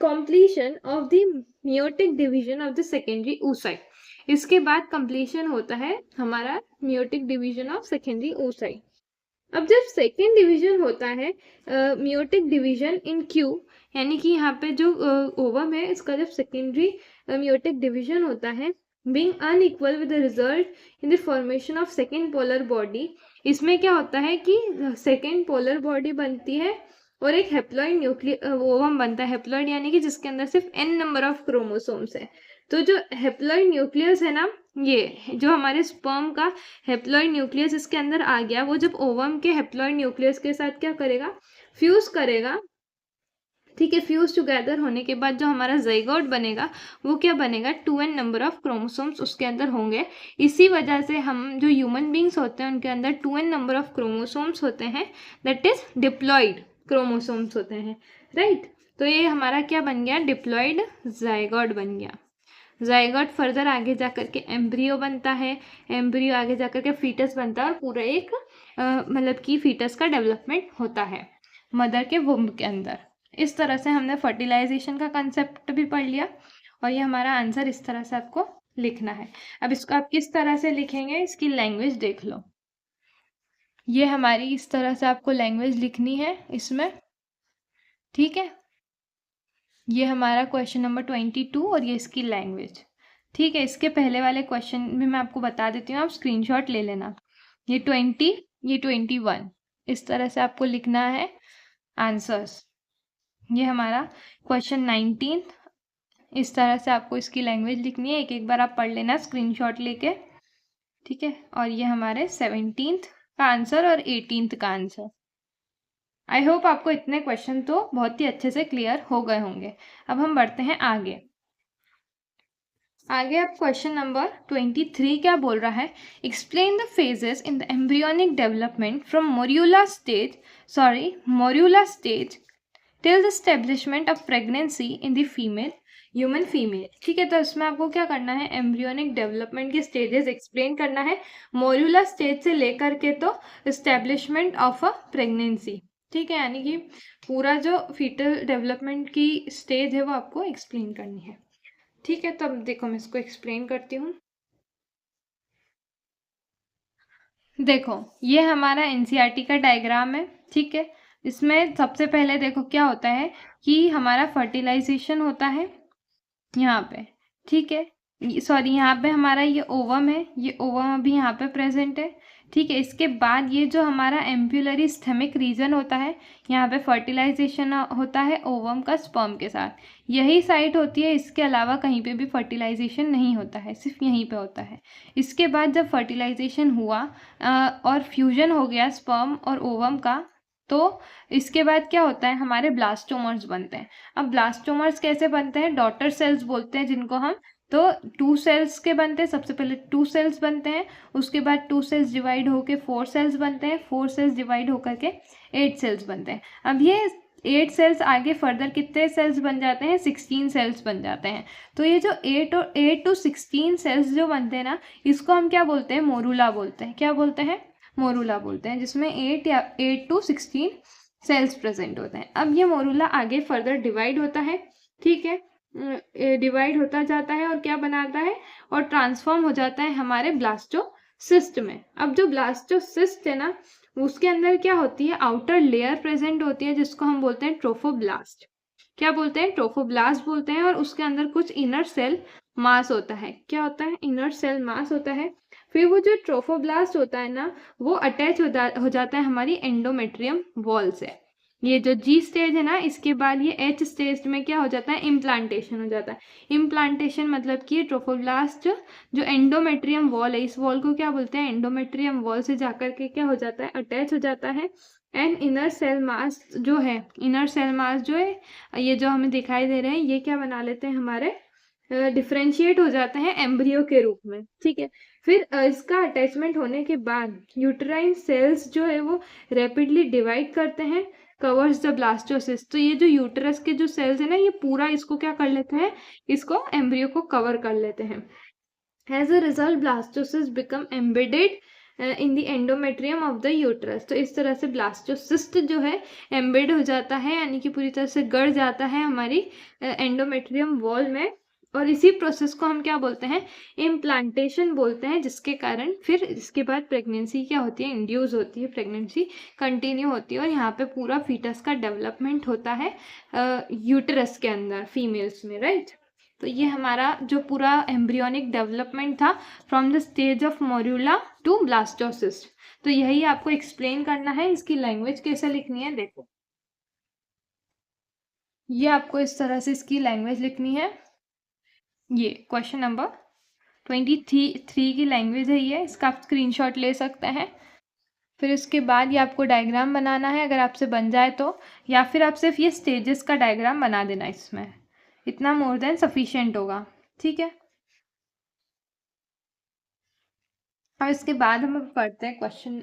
completion of the meiotic division of the secondary oocyte। इसके बाद कंप्लीशन होता है हमारा meiotic division of secondary oocyte। अब जब सेकेंड डिवीजन होता है मियोटिक डिवीजन इन क्यू, यानी कि यहाँ पे जो ओवम है इसका जब सेकेंडरी मियोटिक डिवीजन होता है, being unequal with the result in the formation of second polar body, इसमें क्या होता है कि सेकेंड पोलर बॉडी बनती है और एक हेप्लॉइड ओवम बनता है। हेप्लॉइड यानी कि जिसके अंदर सिर्फ n नंबर ऑफ क्रोमोसोम्स है। तो जो हेप्लॉइड न्यूक्लियस है ना, ये जो हमारे स्पर्म का हेप्लॉइड न्यूक्लियस इसके अंदर आ गया, वो जब ओवम के हेप्लॉइड न्यूक्लियस के साथ क्या करेगा, फ्यूज करेगा। ठीक है, फ्यूज टुगेदर होने के बाद जो हमारा ज़ाइगोट बनेगा वो क्या बनेगा, 2n नंबर ऑफ क्रोमोसोम्स उसके अंदर होंगे। इसी वजह से हम जो ह्यूमन बींग्स होते हैं उनके अंदर 2n नंबर ऑफ क्रोमोसोम्स होते हैं, दैट इज डिप्लॉइड क्रोमोसोम्स होते हैं, राइट। तो ये हमारा क्या बन गया, डिप्लॉइड ज़ाइगोट बन गया। ज़ाइगोट फर्दर आगे जाकर के एम्ब्रियो बनता है, एम्ब्रियो आगे जाकर के फीटस बनता है और पूरा एक मतलब कि फीटस का डेवलपमेंट होता है मदर के वुम्ब के अंदर। इस तरह से हमने फर्टिलाइजेशन का कंसेप्ट भी पढ़ लिया और ये हमारा आंसर इस तरह से आपको लिखना है। अब इसको आप किस तरह से लिखेंगे, इसकी लैंग्वेज देख लो। ये हमारी इस तरह से आपको लैंग्वेज लिखनी है इसमें, ठीक है। ये हमारा क्वेश्चन नंबर 22 और ये इसकी लैंग्वेज, ठीक है। इसके पहले वाले क्वेश्चन भी मैं आपको बता देती हूँ, आप स्क्रीनशॉट ले लेना। ये 20, ये 21, इस तरह से आपको लिखना है आंसर्स। ये हमारा क्वेश्चन 19, इस तरह से आपको इसकी लैंग्वेज लिखनी है, एक एक बार आप पढ़ लेना स्क्रीनशॉट लेके, ठीक है। और ये हमारे 17th का आंसर और 18th का आंसर। आई होप आपको इतने क्वेश्चन तो बहुत ही अच्छे से क्लियर हो गए होंगे। अब हम बढ़ते हैं आगे। आगे अब क्वेश्चन नंबर 23 क्या बोल रहा है, explain the phases in the embryonic development from morula stage till the establishment of pregnancy in the female human female. ठीक है, तो इसमें आपको क्या करना है, एम्ब्रियोनिक डेवलपमेंट के स्टेजेस एक्सप्लेन करना है, मोरूला स्टेज से लेकर के तो एस्टेब्लिशमेंट ऑफ अ प्रेगनेंसी। ठीक है, यानी कि पूरा जो फीटल डेवलपमेंट की स्टेज है वो आपको एक्सप्लेन करनी है। ठीक है, तो अब देखो मैं इसको एक्सप्लेन करती हूँ। देखो ये हमारा एनसीईआरटी का डायग्राम है, ठीक है। इसमें सबसे पहले देखो क्या होता है कि हमारा फर्टिलाइजेशन होता है यहाँ पे, ठीक है। सॉरी, यहाँ पे हमारा ये ओवम है, ये ओवम अभी यहाँ पे प्रेजेंट है, ठीक है। इसके बाद ये जो हमारा एम्ब्यूलरी स्टमक रीजन होता है, यहाँ पे फर्टिलाइजेशन होता है ओवम का स्पर्म के साथ, यही साइट होती है। इसके अलावा कहीं पे भी फर्टिलाइजेशन नहीं होता है, सिर्फ यहीं पे होता है। इसके बाद जब फर्टिलाइजेशन हुआ और फ्यूजन हो गया स्पर्म और ओवम का, तो इसके बाद क्या होता है, हमारे ब्लास्टोमर्स बनते हैं। अब ब्लास्टोमर्स कैसे बनते हैं, डॉटर सेल्स बोलते हैं जिनको हम। तो 2 सेल्स के बनते हैं, सबसे पहले 2 सेल्स बनते हैं, उसके बाद 2 सेल्स डिवाइड होके 4 सेल्स बनते हैं, 4 सेल्स डिवाइड होकर के 8 सेल्स बनते हैं। अब ये 8 सेल्स आगे फर्दर कितने सेल्स बन जाते हैं, 16 सेल्स बन जाते हैं। तो ये जो 8 to 16 सेल्स जो बनते हैं ना, इसको हम क्या बोलते हैं, मोरूला बोलते हैं। क्या बोलते हैं, मोरूला बोलते हैं, जिसमें 8 to 16 सेल्स प्रेजेंट होते हैं। अब ये मोरूला आगे फर्दर डिवाइड होता है, ठीक है, डिवाइड होता जाता है और क्या बनाता है, और ट्रांसफॉर्म हो जाता है हमारे ब्लास्टोसिस्ट में। अब जो ब्लास्टोसिस्ट है ना, उसके अंदर क्या होती है, आउटर लेयर प्रेजेंट होती है, जिसको हम बोलते हैं ट्रोफोब्लास्ट। क्या बोलते हैं, ट्रोफोब्लास्ट बोलते हैं। और उसके अंदर कुछ इनर सेल मास होता है। क्या होता है, इनर सेल मास होता है। फिर वो जो ट्रोफोब्लास्ट होता है ना, वो अटैच हो जाता है हमारी एंडोमेट्रियम वॉल से। ये जो जी स्टेज है ना, इसके बाद ये एच स्टेज में क्या हो जाता है, इम्प्लांटेशन हो जाता है। इम्प्लांटेशन मतलब कि ट्रोफोब्लास्ट जो एंडोमेट्रियम वॉल है, इस वॉल को क्या बोलते हैं, एंडोमेट्रियम वॉल से जाकर के क्या हो जाता है, अटैच हो जाता है। एंड इनर सेल मास जो है, इनर सेल मास जो है, ये जो हमें दिखाई दे रहे हैं, ये क्या बना लेते हैं, हमारे डिफ्रेंशिएट हो जाते हैं एम्ब्रियो के रूप में, ठीक है। फिर इसका अटैचमेंट होने के बाद यूटेराइन सेल्स जो है वो रैपिडली डिवाइड करते हैं, कवर्स द ब्लास्टोसिस्ट। तो ये जो यूटेरस के जो सेल्स है ना, ये पूरा इसको क्या कर लेते हैं, इसको एम्ब्रियो को कवर कर लेते हैं। As a result blastocyst become embedded in the endometrium of the uterus. तो इस तरह से ब्लास्टोसिस्ट जो है एम्बेड हो जाता है, यानी कि पूरी तरह से गड़ जाता है हमारी एंडोमेट्रियम वॉल में। और इसी प्रोसेस को हम क्या बोलते हैं, इम्प्लांटेशन बोलते हैं, जिसके कारण फिर इसके बाद प्रेगनेंसी क्या होती है, इंड्यूस होती है, प्रेगनेंसी कंटिन्यू होती है और यहाँ पे पूरा फीटस का डेवलपमेंट होता है यूटरस के अंदर फीमेल्स में, राइट। तो ये हमारा जो पूरा एम्ब्रियोनिक डेवलपमेंट था from the stage of morula to blastocyst. तो यही आपको एक्सप्लेन करना है। इसकी लैंग्वेज कैसे लिखनी है देखो, ये आपको इस तरह से इसकी लैंग्वेज लिखनी है। ये क्वेश्चन नंबर 23 की लैंग्वेज है ये, इसका आप स्क्रीनशॉट ले सकते हैं। फिर उसके बाद ये आपको डायग्राम बनाना है, अगर आपसे बन जाए तो, या फिर आप सिर्फ ये स्टेजेस का डायग्राम बना देना, इसमें इतना मोर देन सफिशिएंट होगा। ठीक है, अब इसके बाद हम पढ़ते हैं क्वेश्चन,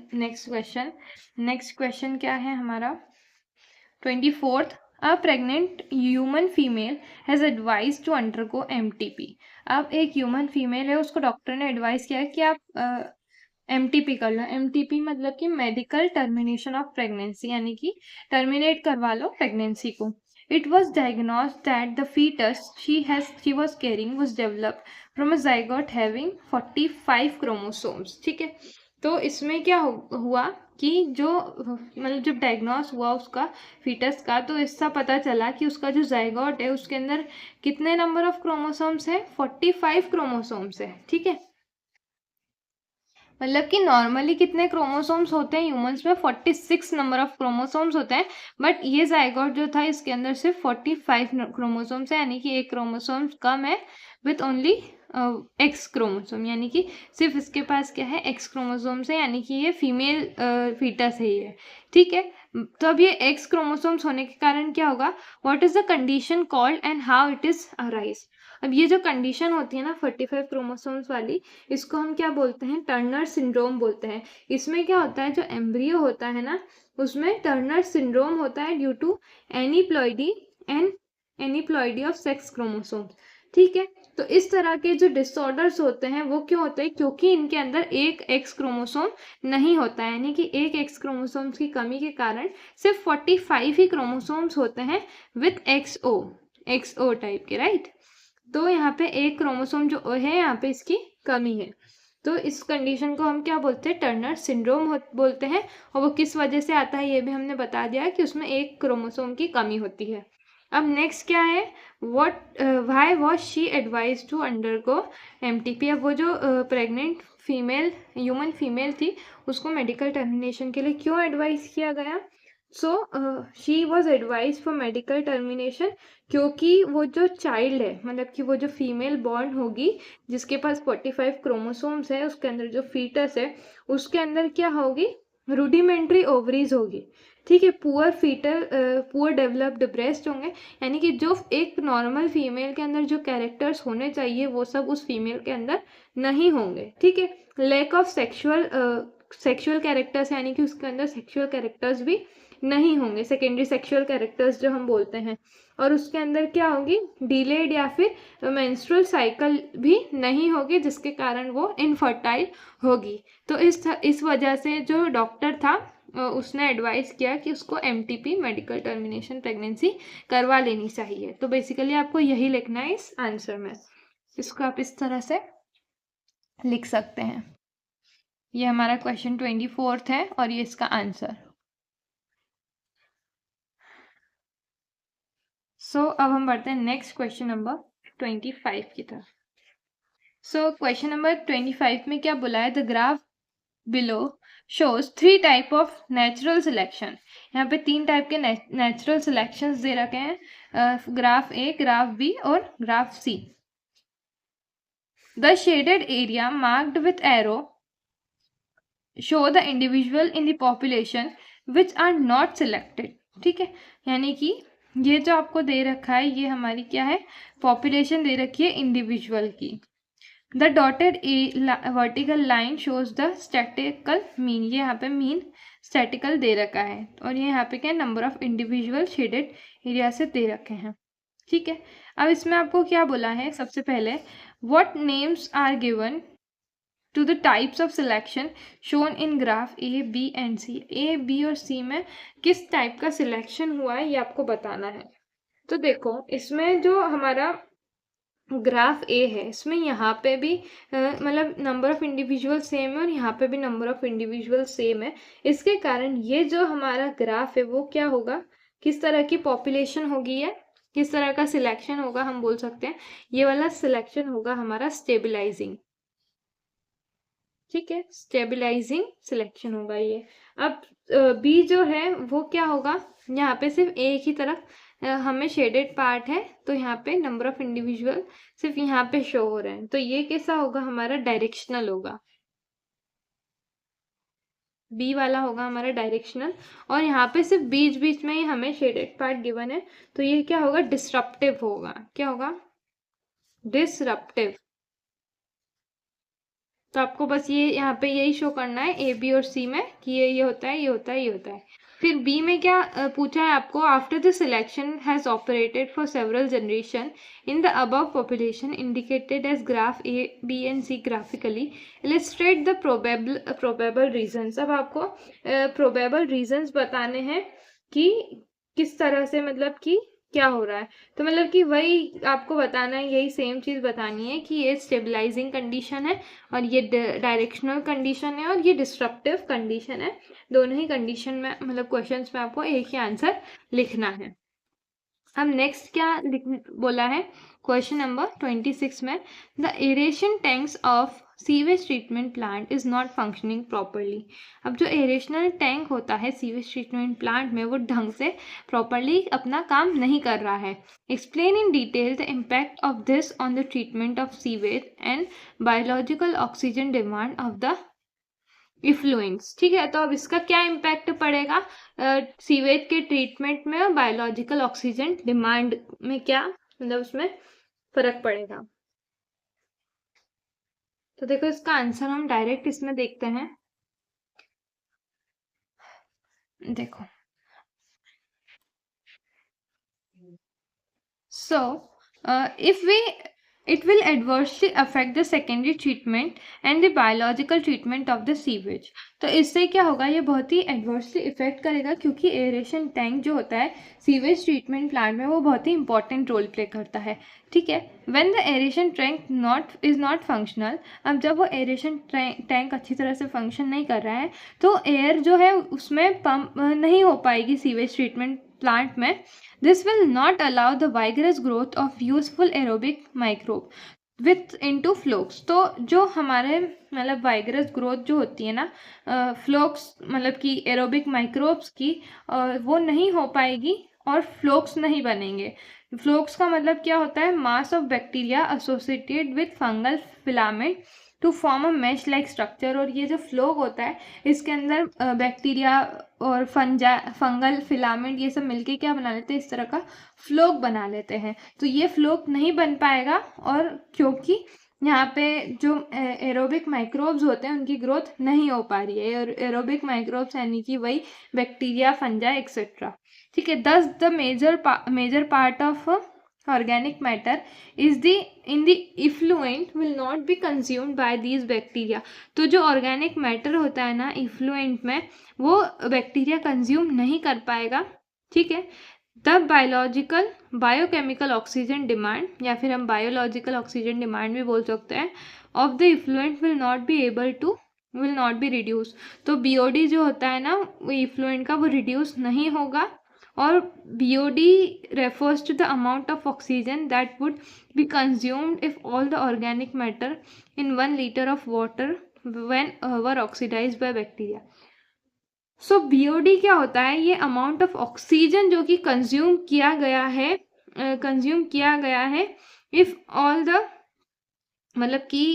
नेक्स्ट क्वेश्चन क्या है हमारा 24th। A pregnant human female has advise to undergo MTP। अब एक ह्यूमन फीमेल है, उसको डॉक्टर ने एडवाइस किया है कि आप MTP कर लो। MTP मतलब कि मेडिकल टर्मिनेशन ऑफ प्रेगनेंसी, यानी कि टर्मिनेट करवा लो प्रेगनेंसी को। It was diagnosed that the fetus she was carrying was developed from a zygote having 45 chromosomes। ठीक है, तो इसमें क्या हुआ कि जो मतलब जब डायग्नोस हुआ उसका फीटस का, तो इसका पता चला कि उसका जो जाइगोट है उसके अंदर कितने नंबर ऑफ क्रोमोसोम्स है, 45 क्रोमोसोम्स है। ठीक है, मतलब कि नॉर्मली कितने क्रोमोसोम्स होते हैं ह्यूमंस में, 46 नंबर ऑफ क्रोमोसोम्स होते हैं, बट ये जाइगोट जो था इसके अंदर सिर्फ 45 क्रोमोसोम्स है, यानी कि एक क्रोमोसोम्स कम है विथ ओनली एक्स क्रोमोसोम, यानी कि सिर्फ इसके पास क्या है, एक्स क्रोमोसोम्स है, यानी कि ये फीमेल फीटस है ये। ठीक है, तो अब ये एक्स क्रोमोसोम्स होने के कारण क्या होगा, what is the condition called and how it is arise. अब ये जो कंडीशन होती है ना 45 क्रोमोसोम्स वाली, इसको हम क्या बोलते हैं, टर्नर सिंड्रोम बोलते हैं। इसमें क्या होता है, जो एम्ब्रियो होता है ना उसमें टर्नर सिंड्रोम होता है due to aneuploidy of sex chromosomes. ठीक है, तो इस तरह के जो डिसऑर्डर्स होते हैं वो क्यों होते हैं, क्योंकि इनके अंदर एक एक्स क्रोमोसोम नहीं होता है, यानी कि एक एक्स क्रोमोसोम्स की कमी के कारण सिर्फ 45 ही क्रोमोसोम्स होते हैं विथ एक्सओ टाइप के, राइट। तो यहाँ पे एक क्रोमोसोम जो है यहाँ पे इसकी कमी है, तो इस कंडीशन को हम क्या बोलते हैं, टर्नर सिंड्रोम बोलते हैं। और वो किस वजह से आता है ये भी हमने बता दिया कि उसमें एक क्रोमोसोम की कमी होती है। अब नेक्स्ट क्या है, why was she advise to undergo MTP। अब वो जो प्रेग्नेंट फीमेल ह्यूमन फीमेल थी उसको मेडिकल टर्मिनेशन के लिए क्यों एडवाइस किया गया, so she was advise for medical termination, क्योंकि वो जो चाइल्ड है, मतलब कि वो जो फीमेल बॉर्न होगी जिसके पास 45 क्रोमोसोम्स है, उसके अंदर जो फीटस है उसके अंदर क्या होगी, रूडिमेंट्री ओवरीज होगी। ठीक है, पुअर डेवलप्ड ब्रेस्ट होंगे, यानी कि जो एक नॉर्मल फीमेल के अंदर जो कैरेक्टर्स होने चाहिए वो सब उस फीमेल के अंदर नहीं होंगे। ठीक है, लैक ऑफ सेक्सुअल कैरेक्टर्स, यानी कि उसके अंदर सेक्सुअल कैरेक्टर्स भी नहीं होंगे, सेकेंडरी सेक्सुअल कैरेक्टर्स जो हम बोलते हैं। और उसके अंदर क्या होगी, डिलेड या फिर मेंस्ट्रुअल साइकिल भी नहीं होगी, जिसके कारण वो इनफर्टाइल होगी। तो इस वजह से जो डॉक्टर था उसने एडवाइस किया कि उसको MTP मेडिकल टर्मिनेशन प्रेगनेंसी करवा लेनी चाहिए। तो बेसिकली आपको यही लिखना है इस आंसर में, इसको आप इस तरह से लिख सकते हैं। ये हमारा क्वेश्चन 24th है और ये इसका आंसर। अब हम बढ़ते हैं नेक्स्ट क्वेश्चन नंबर 25 की तरफ। क्वेश्चन नंबर 25 में क्या बोला है, the graph below shows 3 type of natural selection. यहाँ पे 3 टाइप के नेचुरल सिलेक्शंस दे रखे हैं, ग्राफ A, ग्राफ B और graph C। The shaded area marked with arrow show the individual in the population which are not selected. ठीक है, यानी कि ये जो आपको दे रखा है ये हमारी क्या है, पॉपुलेशन दे रखी है इंडिविजुअल की। The dotted vertical line shows the statistical mean, ये यहाँ पे मीन स्टैटिकल दे रखा है, और ये यहाँ पे क्या number of individual shaded area से दे रखे हैं। ठीक है, अब इसमें आपको क्या बोला है, सबसे पहले what names are given to the types of selection shown in graph A, B and C। A, B और C में किस टाइप का सिलेक्शन हुआ है ये आपको बताना है। तो देखो इसमें जो हमारा ग्राफ A है, इसमें यहाँ पे भी मतलब नंबर ऑफ इंडिविजुअल सेम है और यहाँ पे भी नंबर ऑफ इंडिविजुअल सेम है। इसके कारण ये जो हमारा ग्राफ है वो क्या होगा, किस तरह की पॉपुलेशन होगी है, किस तरह का सिलेक्शन होगा, हम बोल सकते हैं ये वाला सिलेक्शन होगा हमारा स्टेबलाइजिंग। ठीक है, स्टेबलाइजिंग सिलेक्शन होगा ये। अब बी जो है वो क्या होगा, यहाँ पे सिर्फ एक ही तरफ हमें शेडेड पार्ट है, तो यहाँ पे नंबर ऑफ इंडिविजुअल सिर्फ यहाँ पे शो हो रहे हैं, तो ये कैसा होगा, हमारा डायरेक्शनल होगा। बी वाला होगा हमारा डायरेक्शनल, और यहाँ पे सिर्फ बीच बीच में ही हमें शेडेड पार्ट गिवन है, तो ये क्या होगा, डिसरप्टिव होगा। क्या होगा, डिसरप्टिव। तो आपको बस ये यहाँ पे यही शो करना है ए बी और सी में कि ये होता है, ये होता है, ये होता है। फिर बी में क्या पूछा है आपको, after the selection has operated for several generation in the above population indicated as graph A B and C graphically illustrate the probable reasons. अब आपको प्रोबेबल रीजंस बताने हैं कि किस तरह से, मतलब कि क्या हो रहा है। तो मतलब कि वही आपको बताना है, यही सेम चीज़ बतानी है कि ये स्टेबलाइजिंग कंडीशन है और ये डायरेक्शनल कंडीशन है और ये डिस्ट्रप्टिव कंडीशन है। दोनों ही कंडीशन में, मतलब क्वेश्चंस में आपको एक ही आंसर लिखना है। अब नेक्स्ट क्या बोला है, क्वेश्चन नंबर 26 में, the aeration tanks of sewage treatment plant is not functioning properly. अब जो एरेशनल टैंक होता है सीवेज ट्रीटमेंट प्लांट में, वो ढंग से प्रॉपरली अपना काम नहीं कर रहा है। Explain in detail the impact of this on the treatment of sewage and biological oxygen demand of the effluents. ठीक है, तो अब इसका क्या इम्पैक्ट पड़ेगा सीवेज के ट्रीटमेंट में और बायोलॉजिकल ऑक्सीजन डिमांड में, क्या मतलब उसमें फर्क पड़ेगा। तो देखो इसका आंसर हम डायरेक्ट इसमें देखते हैं। देखो, so if we it will adversely affect the secondary treatment and the biological treatment of the sewage। तो इससे क्या होगा, ये बहुत ही एडवर्सली इफेक्ट करेगा, क्योंकि एरेशन टैंक जो होता है सीवेज ट्रीटमेंट प्लांट में, वो बहुत ही इंपॉर्टेंट रोल प्ले करता है। ठीक है, when the aeration tank is not functional, अब जब वो एरेशन टैंक अच्छी तरह से फंक्शन नहीं कर रहा है, तो एयर जो है उसमें पंप नहीं हो पाएगी सीवेज ट्रीटमेंट प्लांट में। This will not allow the vigorous growth of useful aerobic microbe with into flocs. तो जो हमारे मतलब वाइगरस ग्रोथ जो होती है ना फ्लोक्स, मतलब कि एरोबिक माइक्रोब्स की, वो नहीं हो पाएगी और फ्लोक्स नहीं बनेंगे। फ्लोक्स का मतलब क्या होता है, mass of bacteria associated with fungal filament to form a mesh like structure. और ये जो फ्लोक होता है, इसके अंदर बैक्टीरिया और फंगल फिलामेंट ये सब मिलके क्या बना लेते हैं, इस तरह का फ्लोक बना लेते हैं। तो ये फ्लोक नहीं बन पाएगा, और क्योंकि यहाँ पे जो एरोबिक माइक्रोब्स होते हैं उनकी ग्रोथ नहीं हो पा रही है, और एरोबिक माइक्रोब्स यानी कि वही बैक्टीरिया, फंजा एक्सेट्रा। ठीक है, thus the major part of organic matter is the in the effluent will not be consumed by these bacteria। तो जो organic matter होता है ना effluent में, वो बैक्टीरिया कंज्यूम नहीं कर पाएगा। ठीक है, द बायोकेमिकल ऑक्सीजन डिमांड, या फिर हम बायोलॉजिकल ऑक्सीजन डिमांड भी बोल सकते हैं, of the effluent will not be reduce. तो बीओडी जो होता है ना, वो इफ्लुएंट का वो रिड्यूस नहीं होगा। और BOD refers to the amount of oxygen that would be consumed if all the organic matter in 1 liter of water when were oxidized by bacteria। So BOD क्या होता है, ये अमाउंट ऑफ ऑक्सीजन जो कि consume किया गया है if all the, मतलब कि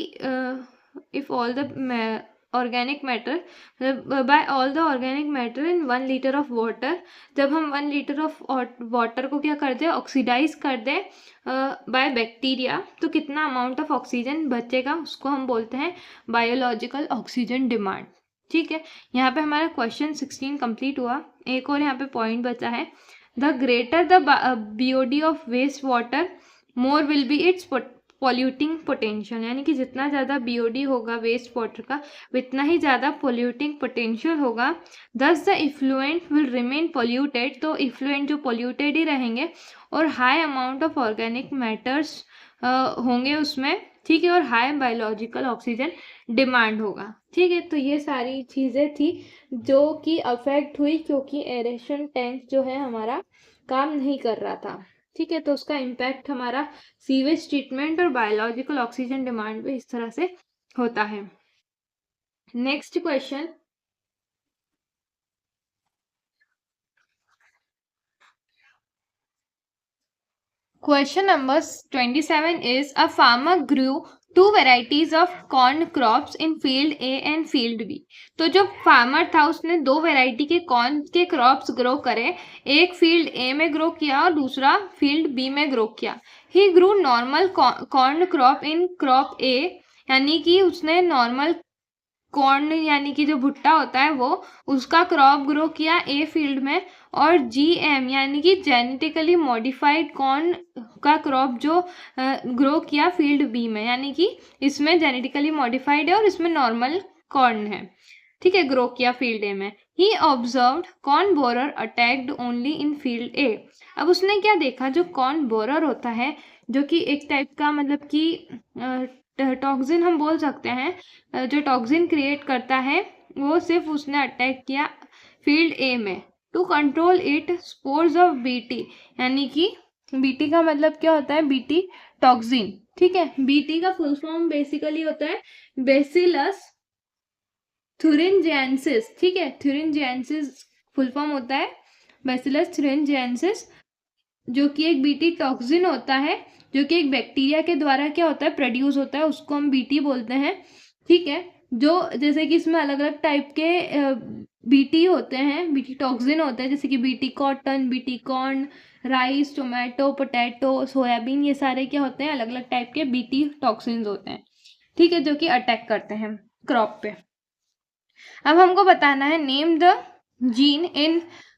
if all the organic matter, by all the organic matter in 1 litre of water. जब हम 1 लीटर ऑफ वाटर को क्या कर दें, ऑक्सीडाइज कर दें बाय बैक्टीरिया, तो कितना अमाउंट ऑफ ऑक्सीजन बचेगा, उसको हम बोलते हैं बायोलॉजिकल ऑक्सीजन डिमांड। ठीक है, यहाँ पे हमारा क्वेश्चन 16 कंप्लीट हुआ। एक और यहाँ पे पॉइंट बचा है, the greater the BOD of waste water more will be its polluting potential. यानी कि जितना ज़्यादा BOD होगा वेस्ट वाटर का, उतना ही ज़्यादा पॉल्यूटिंग पोटेंशियल होगा। दस the effluent will remain polluted, तो इफ्लुएंट जो पॉल्यूटेड ही रहेंगे, और high amount of organic matters होंगे उसमें। ठीक है, और हाई बायोलॉजिकल ऑक्सीजन डिमांड होगा। ठीक है, तो ये सारी चीज़ें थी जो कि अफेक्ट हुई क्योंकि एरेशन टैंक जो है हमारा काम नहीं कर रहा था। ठीक है, तो उसका इम्पैक्ट हमारा सीवेज ट्रीटमेंट और बायोलॉजिकल ऑक्सीजन डिमांड पे इस तरह से होता है। Next question, question number 27 is a farmer grew two varieties of corn crops in field A and field B. तो जो फार्मर था उसने दो वेराइटी के कॉर्न के क्रॉप्स ग्रो करे, एक फील्ड ए में ग्रो किया और दूसरा फील्ड बी में ग्रो किया. He grew normal corn crop in crop A, यानी कि उसने नॉर्मल कॉर्न यानी कि जो भुट्टा होता है वो उसका क्रॉप ग्रो किया ए फील्ड में, और जीएम यानी कि जेनेटिकली मॉडिफाइड कॉर्न का क्रॉप जो ग्रो किया फील्ड बी में, यानी कि इसमें जेनेटिकली मॉडिफाइड है और इसमें नॉर्मल कॉर्न है. ठीक है, ग्रो किया फील्ड ए में. He observed corn borer attacked only in field A. अब उसने क्या देखा, जो कॉर्न बोरर होता है जो कि एक टाइप का मतलब कि टॉक्सिन हम बोल सकते हैं, जो टॉक्सिन क्रिएट करता है, वो सिर्फ उसने अटैक किया फील्ड ए में. To control it spores of BT, यानी कि बीटी का मतलब क्या होता है, बीटी टॉक्सिन. ठीक है, बीटी का फुल फॉर्म बेसिकली होता है बेसिलस थुरिनजेंसिस. ठीक है, थुरिनजेंसिस फुल फॉर्म होता है बेसिलस थुरिनजेंसिस, जो कि एक बीटी टॉक्सिन होता है, जो कि एक बैक्टीरिया के द्वारा क्या होता है, प्रोड्यूस होता है, उसको हम बीटी बोलते हैं. ठीक है, जो जैसे कि इसमें अलग अलग टाइप के बीटी होते हैं, बीटी टॉक्सिन होते हैं, जैसे कि BT cotton, BT corn, rice, tomato, potato, soybean, ये सारे क्या होते हैं, अलग अलग टाइप के बीटी टॉक्सिन्स होते हैं. ठीक है, जो कि अटैक करते हैं क्रॉप पे. अब हमको बताना है name the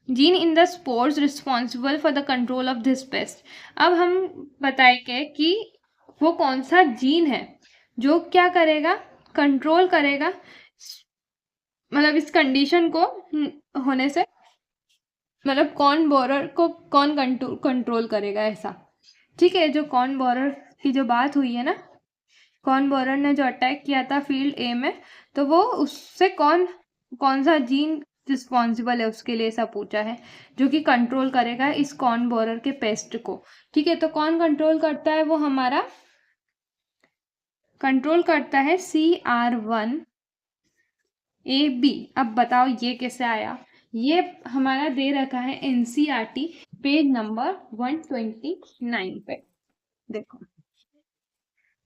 gene in the spores responsible for the control of this paste. अब हम बताएंगे कि वो कौन सा जीन है जो क्या करेगा, कंट्रोल करेगा, मतलब इस कंडीशन को होने से, मतलब कॉर्न बोरर को कौन कंट्रोल करेगा ऐसा. ठीक है, जो कॉर्न बोरर की जो बात हुई है ना, कॉर्न बोरर ने जो अटैक किया था फील्ड ए में, तो वो उससे कौन सा जीन रिस्पॉन्सिबल है उसके लिए ऐसा पूछा है, जो कि कंट्रोल करेगा इस कॉर्न बोरर के पेस्ट को. ठीक है, तो कौन कंट्रोल करता है, वो हमारा कंट्रोल करता है CR1AB. अब बताओ ये कैसे आया, ये हमारा दे रखा है NCERT पेज नंबर 129 पे. देखो,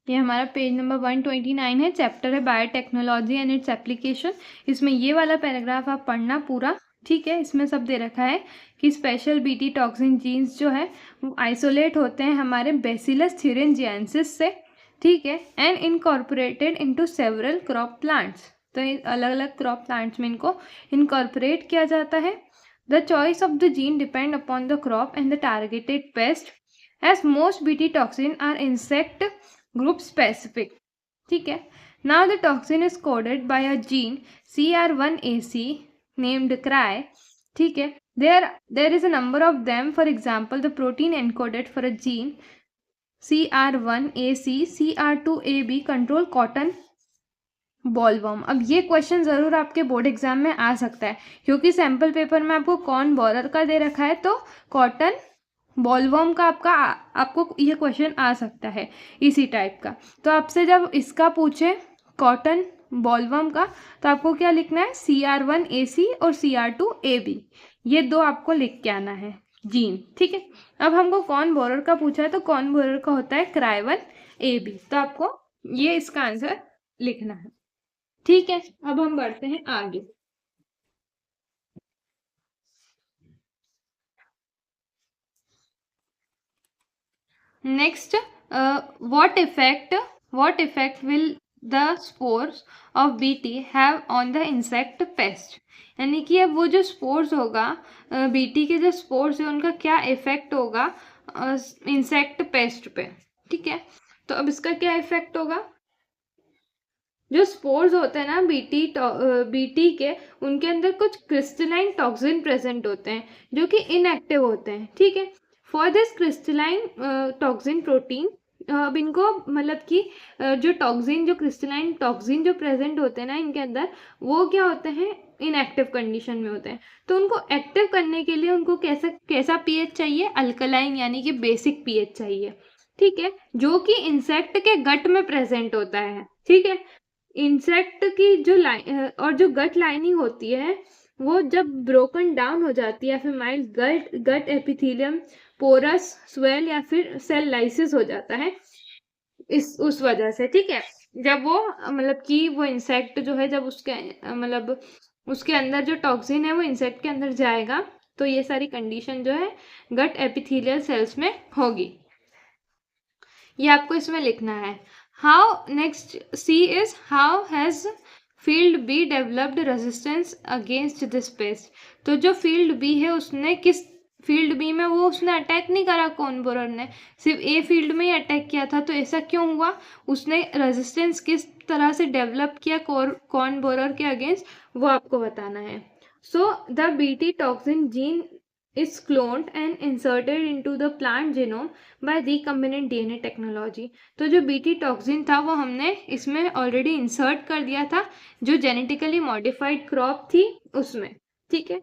ये हमारा पेज नंबर 129 है, चैप्टर है बायोटेक्नोलॉजी एंड इट्स एप्लीकेशन. इसमें ये वाला पैराग्राफ आप पढ़ना पूरा. ठीक है, इसमें सब दे रखा है कि स्पेशल बीटी टॉक्सिन जीन्स जो है वो आइसोलेट होते हैं हमारे बेसिलस थुरिनजेंसिस से. ठीक है, and incorporated into several crop plants. तो अलग अलग क्रॉप प्लांट्स में इनको इनकॉर्पोरेट किया जाता है. The choice of the gene depend upon the crop and the targeted pest, as most BT toxin are insect group specific. ठीक है, now the toxin is coded by a gene CR1AC named CRY. ठीक है, there is a number of them. For example, the protein encoded for a gene CR1AC CR2AB control cotton bollworm. अब ये question ज़रूर आपके board exam में आ सकता है, क्योंकि सैम्पल पेपर में आपको कॉर्न बोरर का दे रखा है, तो कॉटन बॉलवर्म का आपको ये क्वेश्चन आ सकता है इसी टाइप का. तो आपसे जब इसका पूछे कॉटन बॉलवर्म का, तो आपको क्या लिखना है, CR1AC और CR2AB, ये दो आपको लिख के आना है जीन. ठीक है, अब हमको कॉर्न बोरर का पूछा है, तो कॉर्न बोरर का होता है CRY1AB, तो आपको ये इसका आंसर लिखना है. ठीक है, अब हम बढ़ते हैं आगे. Next, what effect will the spores of BT have on the insect pest. यानी कि अब वो जो स्पोर्स होगा, बीटी के जो स्पोर्स है उनका क्या इफेक्ट होगा इंसेक्ट पेस्ट पे. ठीक है, तो अब इसका क्या इफेक्ट होगा, जो स्पोर्स होते हैं ना बीटी के, उनके अंदर कुछ क्रिस्टलाइन टॉक्सिन प्रेजेंट होते हैं जो कि इनएक्टिव होते हैं. ठीक है, for this crystalline toxin protein, अब इनको मतलब कि जो क्रिस्टलाइन टॉक्सिन जो प्रेजेंट होते हैं ना इनके अंदर, वो क्या होते हैं, इनएक्टिव कंडीशन में होते हैं. तो उनको एक्टिव करने के लिए उनको कैसा पीएच चाहिए, अल्कलाइन यानी कि बेसिक पीएच चाहिए. ठीक है, जो कि इंसेक्ट के गट में प्रेजेंट होता है. ठीक है, इंसेक्ट की जो और जो गट लाइनिंग होती है वो जब ब्रोकन डाउन हो जाती है या फिर माइल्ड गट एपिथेलियम पोरस स्वेल या फिर सेल लाइसिस हो जाता है उस वजह से, ठीक है। जब वो मतलब कि वो इंसेक्ट जो है जब उसके मतलब उसके अंदर जो टॉक्सिन है वो इंसेक्ट के अंदर जाएगा तो ये सारी कंडीशन जो है गट एपिथेलियल सेल्स में होगी। ये आपको इसमें लिखना है। How next C is how has field be developed resistance against this pest. तो जो फील्ड बी है उसने किस फील्ड बी में वो उसने अटैक नहीं करा, कॉर्न बोरर ने सिर्फ ए फील्ड में ही अटैक किया था। तो ऐसा क्यों हुआ, उसने रेजिस्टेंस किस तरह से डेवलप किया कॉर्न बोरर के अगेंस्ट, वो आपको बताना है। So the BT toxin gene is cloned and inserted into the plant genome by recombinant DNA technology। तो जो बीटी टॉक्सिन था वो हमने इसमें ऑलरेडी इंसर्ट कर दिया था जो जेनेटिकली मॉडिफाइड क्रॉप थी उसमें, ठीक है,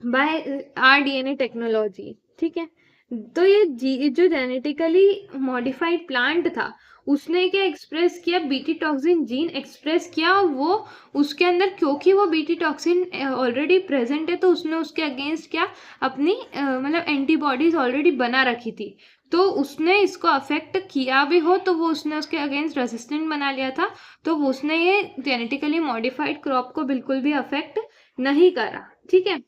बाय rDNA टेक्नोलॉजी, ठीक है। तो ये जो जेनेटिकली मॉडिफाइड प्लांट था उसने क्या एक्सप्रेस किया, बीटी टॉक्सिन जीन एक्सप्रेस किया और वो उसके अंदर क्योंकि वो बीटी टॉक्सिन ऑलरेडी प्रेजेंट है तो उसने उसके अगेंस्ट क्या अपनी मतलब एंटीबॉडीज ऑलरेडी बना रखी थी। तो उसने इसको अफेक्ट किया भी हो तो वो उसने उसके अगेंस्ट रेजिस्टेंट बना लिया था। तो उसने ये जेनेटिकली मॉडिफाइड क्रॉप को बिल्कुल भी अफेक्ट नहीं करा, ठीक है।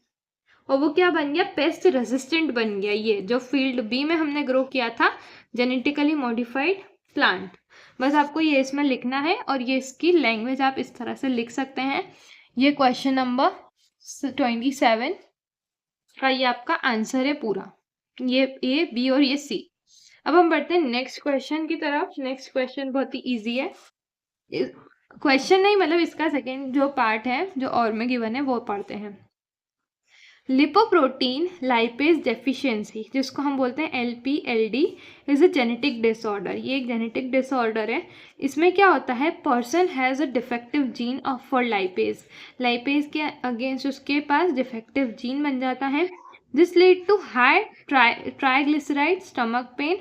और वो क्या बन गया, पेस्ट रेजिस्टेंट बन गया। ये जो फील्ड बी में हमने ग्रो किया था जेनेटिकली मॉडिफाइड प्लांट। बस आपको ये इसमें लिखना है और ये इसकी लैंग्वेज आप इस तरह से लिख सकते हैं। ये क्वेश्चन नंबर 27 का ये आपका आंसर है पूरा, ये ए बी और ये सी। अब हम बढ़ते हैं नेक्स्ट क्वेश्चन की तरफ। नेक्स्ट क्वेश्चन बहुत ही इजी है, क्वेश्चन नहीं मतलब इसका सेकेंड जो पार्ट है जो और में गिवन है वो पढ़ते हैं। लिपोप्रोटीन लाइपेज डेफिशिएंसी जिसको हम बोलते हैं LPLD is a genetic disorder. ये एक जेनेटिक डिसऑर्डर है। इसमें क्या होता है, person has a defective gene of for lipase, lipase के अगेंस्ट उसके पास डिफेक्टिव जीन बन जाता है। This lead to high triglyceride, stomach pain,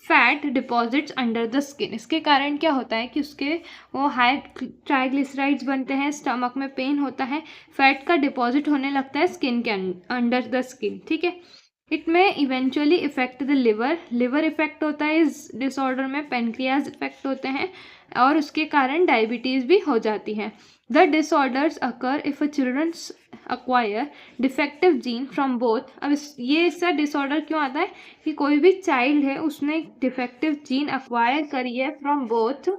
fat deposits under the skin. इसके कारण क्या होता है कि उसके वो हाई ट्राइग्लिसराइड्स बनते हैं, स्टमक में पेन होता है, फैट का डिपॉजिट होने लगता है स्किन के अंडर द स्किन, ठीक है। इट में eventually effect the liver effect होता है इस डिसऑर्डर में, पेनक्रियाज इफेक्ट होते हैं और उसके कारण डायबिटीज़ भी हो जाती है। The disorders occur if a childrens acquire defective gene from both. अब ये इसका डिसऑर्डर क्यों आता है कि कोई भी चाइल्ड है उसने डिफेक्टिव जीन अक्वायर करी है फ्रॉम बोथ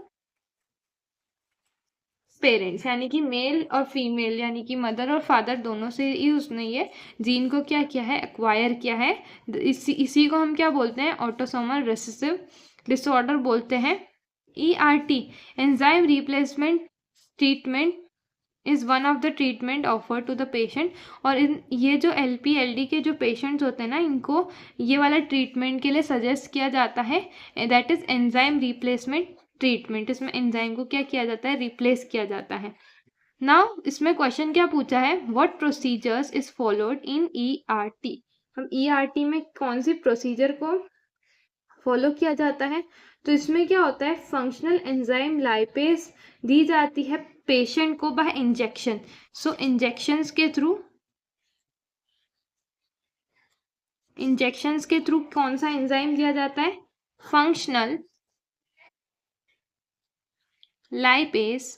पेरेंट्स, यानी कि मेल और फीमेल, यानी कि मदर और फादर दोनों से ही उसने ये जीन को क्या किया है, एक्वायर किया है। इसी को हम क्या बोलते हैं, ऑटोसोमल रिसेसिव डिसऑर्डर बोलते हैं। ERT enzyme replacement treatment is one of the treatment offer to the patient. और ये जो LPLD के जो पेशेंट्स होते हैं ना इनको ये वाला ट्रीटमेंट के लिए सजेस्ट किया जाता है, that is enzyme replacement treatment. इसमें एंजाइम को क्या किया जाता है, रिप्लेस किया जाता है। नाउ इसमें क्वेश्चन क्या पूछा है, what procedures is followed in ERT। हम ERT में कौन सी प्रोसीजर को फॉलो किया जाता है, तो इसमें क्या होता है, फंक्शनल एंजाइम लाइपेज दी जाती है पेशेंट को बाय इंजेक्शन। सो इंजेक्शंस के थ्रू कौन सा एंजाइम दिया जाता है, फंक्शनल लाइपेज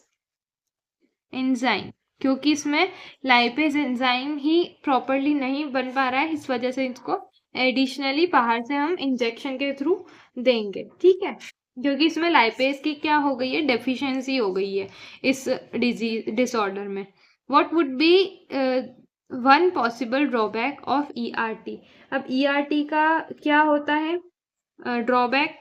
एंजाइम। क्योंकि इसमें लाइपेज एंजाइम ही प्रॉपरली नहीं बन पा रहा है इस वजह से इसको एडिशनली बाहर से हम इंजेक्शन के थ्रू देंगे, ठीक है। क्योंकि इसमें लाइपेज की क्या हो गई है, डेफिशिएंसी हो गई है इस डिसऑर्डर में। What would be one possible drawback of ERT। अब ERT का क्या होता है ड्रॉबैक,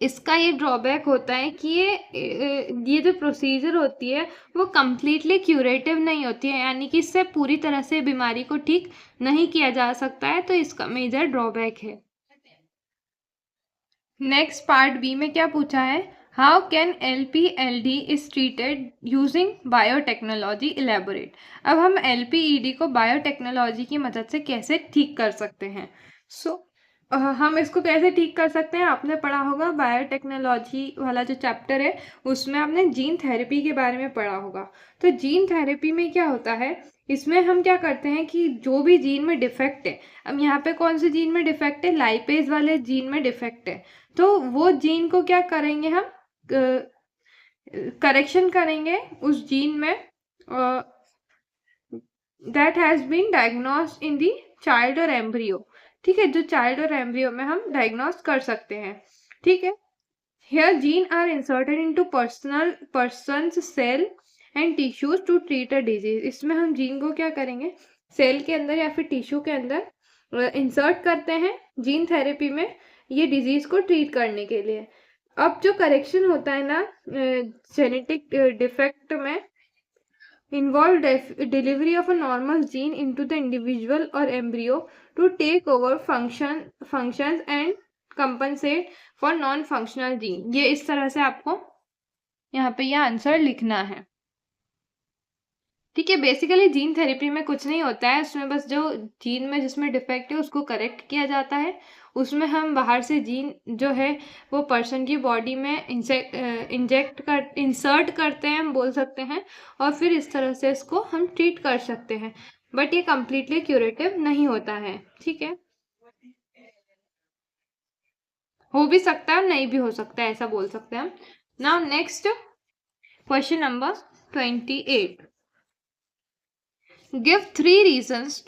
इसका ये ड्रॉबैक होता है कि ये जो प्रोसीजर होती है वो कम्प्लीटली क्यूरेटिव नहीं होती है, यानी कि इससे पूरी तरह से बीमारी को ठीक नहीं किया जा सकता है, तो इसका मेजर ड्रॉबैक है। नेक्स्ट पार्ट बी में क्या पूछा है, how can LPLD is treated using biotechnology, elaborate. अब हम LPED को बायोटेक्नोलॉजी की मदद से कैसे ठीक कर सकते हैं। सो हम इसको कैसे ठीक कर सकते हैं, आपने पढ़ा होगा बायोटेक्नोलॉजी वाला जो चैप्टर है उसमें आपने जीन थेरेपी के बारे में पढ़ा होगा। तो जीन थेरेपी में क्या होता है, इसमें हम क्या करते हैं कि जो भी जीन में डिफेक्ट है, अब यहाँ पे कौन से जीन में डिफेक्ट है, लाइपेज वाले जीन में डिफेक्ट है, तो वो जीन को क्या करेंगे हम, करेक्शन करेंगे उस जीन में that has been diagnosed in the child और एम्ब्रियो। ठीक है, जो चाइल्ड और एम्ब्रियो में हम डायग्नोस कर सकते हैं। ठीक है, here gene are inserted into person's cell and tissues to treat a disease। इसमें हम जीन को क्या करेंगे, सेल के अंदर या फिर टिश्यू के अंदर इंसर्ट करते हैं जीन थेरेपी में, ये डिजीज को ट्रीट करने के लिए। अब जो करेक्शन होता है ना जेनेटिक डिफेक्ट में, involve delivery of a normal gene into the individual or embryo to take over functions and compensate for non-functional gene। ये इस तरह से आपको यहाँ पे यह आंसर लिखना है। ठीक है, बेसिकली जीन थेरेपी में कुछ नहीं होता है, उसमें बस जो जीन में जिसमें डिफेक्ट है उसको करेक्ट किया जाता है। उसमें हम बाहर से जीन जो है वो पर्सन की बॉडी में इंसर्ट करते हैं, हम बोल सकते हैं, और फिर इस तरह से इसको हम ट्रीट कर सकते हैं। बट ये कम्प्लीटली क्यूरेटिव नहीं होता है। ठीक है, हो भी सकता है नहीं भी हो सकता है, ऐसा बोल सकते हैं हम। Now next question number 28। Give three reasons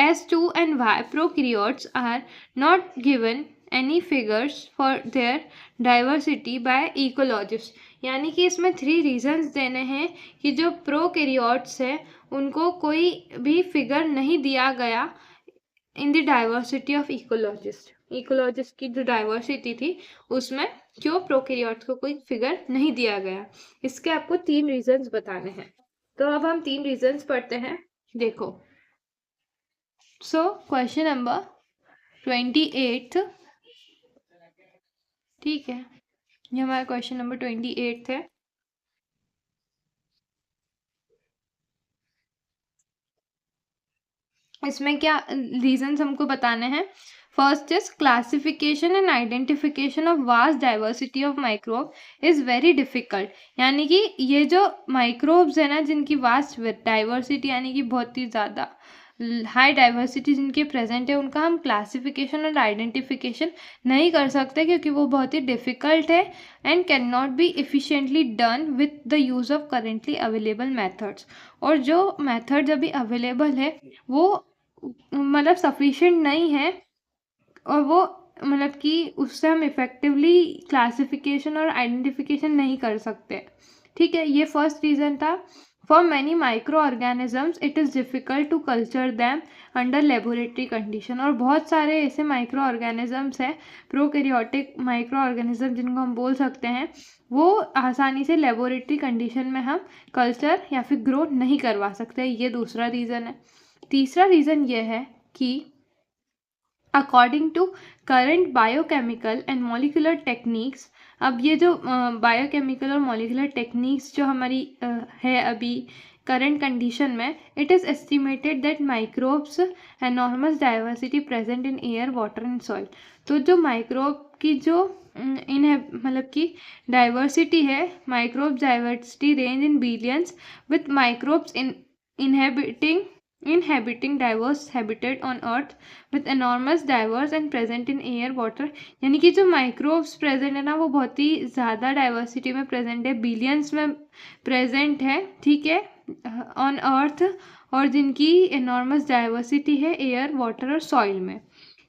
as to and why prokaryotes are not given any figures for their diversity by ecologists। यानी कि इसमें 3 रीजंस देने हैं कि जो प्रोकैरियोट्स है उनको कोई भी फिगर नहीं दिया गया in the diversity of ecologist. Ecologist की जो डाइवर्सिटी थी उसमें क्यों प्रोकैरियोट्स को कोई फिगर नहीं दिया गया, इसके आपको 3 रीजंस बताने हैं। तो अब हम 3 रीजंस पढ़ते हैं, देखो। सो क्वेश्चन नंबर 28, ठीक है, ये हमारा क्वेश्चन नंबर 28 है। इसमें क्या रीजंस हमको बताने हैं। First is classification and identification of vast diversity of microbe is very difficult. यानी कि ये जो माइक्रोब्स है ना जिनकी वास्ट डाइवर्सिटी यानी कि बहुत ही ज़्यादा हाई डाइवर्सिटी जिनके प्रेजेंट है, उनका हम क्लासिफिकेशन और आइडेंटिफिकेशन नहीं कर सकते क्योंकि वो बहुत ही डिफ़िकल्ट है and can not be efficiently done with the use of currently available methods. और जो मेथड्स अभी अवेलेबल है वो मतलब सफिशिएंट नहीं है, और वो मतलब कि उससे हम इफ़ेक्टिवली क्लासिफिकेशन और आइडेंटिफिकेशन नहीं कर सकते। ठीक है, ये फर्स्ट रीज़न था। For many micro organisms it is difficult to culture them under laboratory condition. और बहुत सारे ऐसे माइक्रो ऑर्गेनिजम्स हैं, प्रोकैरियोटिक माइक्रो ऑर्गेनिज्म जिनको हम बोल सकते हैं, वो आसानी से लेबोरेटरी कंडीशन में हम कल्चर या फिर ग्रो नहीं करवा सकते। ये दूसरा रीज़न है। तीसरा रीज़न ये है कि according to current biochemical and molecular techniques, अब ये जो बायोकेमिकल और मॉलिक्यूलर टेक्निक्स जो हमारी है अभी करंट कंडीशन में, it is estimated that microbes enormous diversity present in air water and soil. तो जो माइक्रोब की जो मतलब कि डाइवर्सिटी है, microbe diversity range in billions with microbes inhabiting diverse habitat on earth with enormous diverse and present in air water। यानी कि जो माइक्रोब्स प्रेजेंट है ना वो बहुत ही ज़्यादा डाइवर्सिटी में प्रेजेंट है, बिलियंस में प्रेजेंट है। ठीक है, ऑन अर्थ, और जिनकी एनॉर्मस डाइवर्सिटी है एयर वाटर और सॉइल में।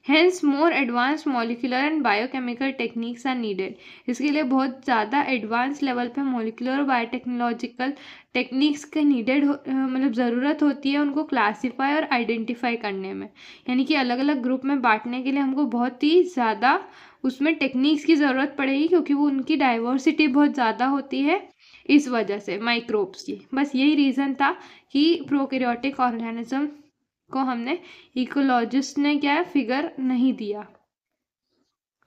Hence more advance molecular and biochemical techniques are needed. इसके लिए बहुत ज़्यादा एडवांस लेवल पे मॉलिक्यूलर और बायोटेक्नोलॉजिकल टेक्निक्स के नीडेड मतलब ज़रूरत होती है उनको क्लासीफाई और आइडेंटिफाई करने में। यानी कि अलग अलग ग्रुप में बांटने के लिए हमको बहुत ही ज़्यादा उसमें टेक्निक्स की ज़रूरत पड़ेगी क्योंकि वो उनकी डाइवर्सिटी बहुत ज़्यादा होती है इस वजह से माइक्रोब्स की। बस यही रीज़न था कि प्रोकैरियोटिक ऑर्गेनिज्म को हमने इकोलॉजिस्ट ने क्या फिगर नहीं दिया,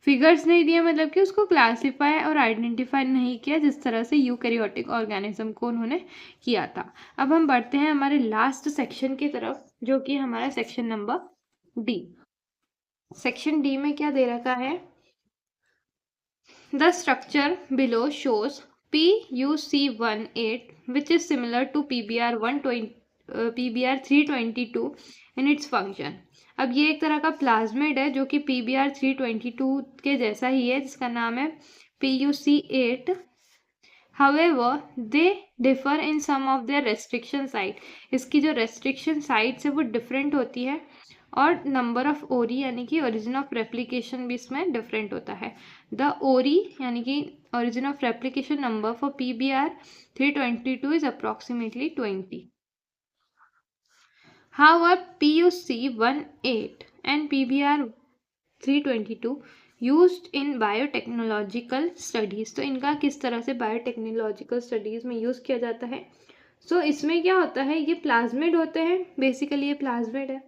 फिगर्स नहीं दिए मतलब कि उसको क्लासीफाई और आइडेंटिफाई नहीं किया जिस तरह से यूकैरियोटिक ऑर्गेनिज्म को उन्होंने किया था। अब हम बढ़ते हैं हमारे लास्ट सेक्शन की तरफ जो कि हमारा section number D. Section D में क्या दे रखा है, the structure below shows PuC18 which is similar to PBr 322 in its function। अब ये एक तरह का प्लाज्मिड है जो कि PBr 322 के जैसा ही है, जिसका नाम है PuC8। However, they differ in some of their restriction site। इसकी जो restriction sites है वो different होती है, और नंबर ऑफ ओरी यानी कि ओरिजिन ऑफ रेप्लिकेशन भी इसमें डिफरेंट होता है। द ओरी यानी कि origin of replication number for PBr 322 is approximately 20। However, PuC18 and PBr 322 used in biotechnological studies. तो इनका किस तरह से बायोटेक्नोलॉजिकल स्टडीज़ में यूज़ किया जाता है। सो इसमें क्या होता है, ये प्लाज्मिड होते हैं, बेसिकली ये प्लाज्मिड है।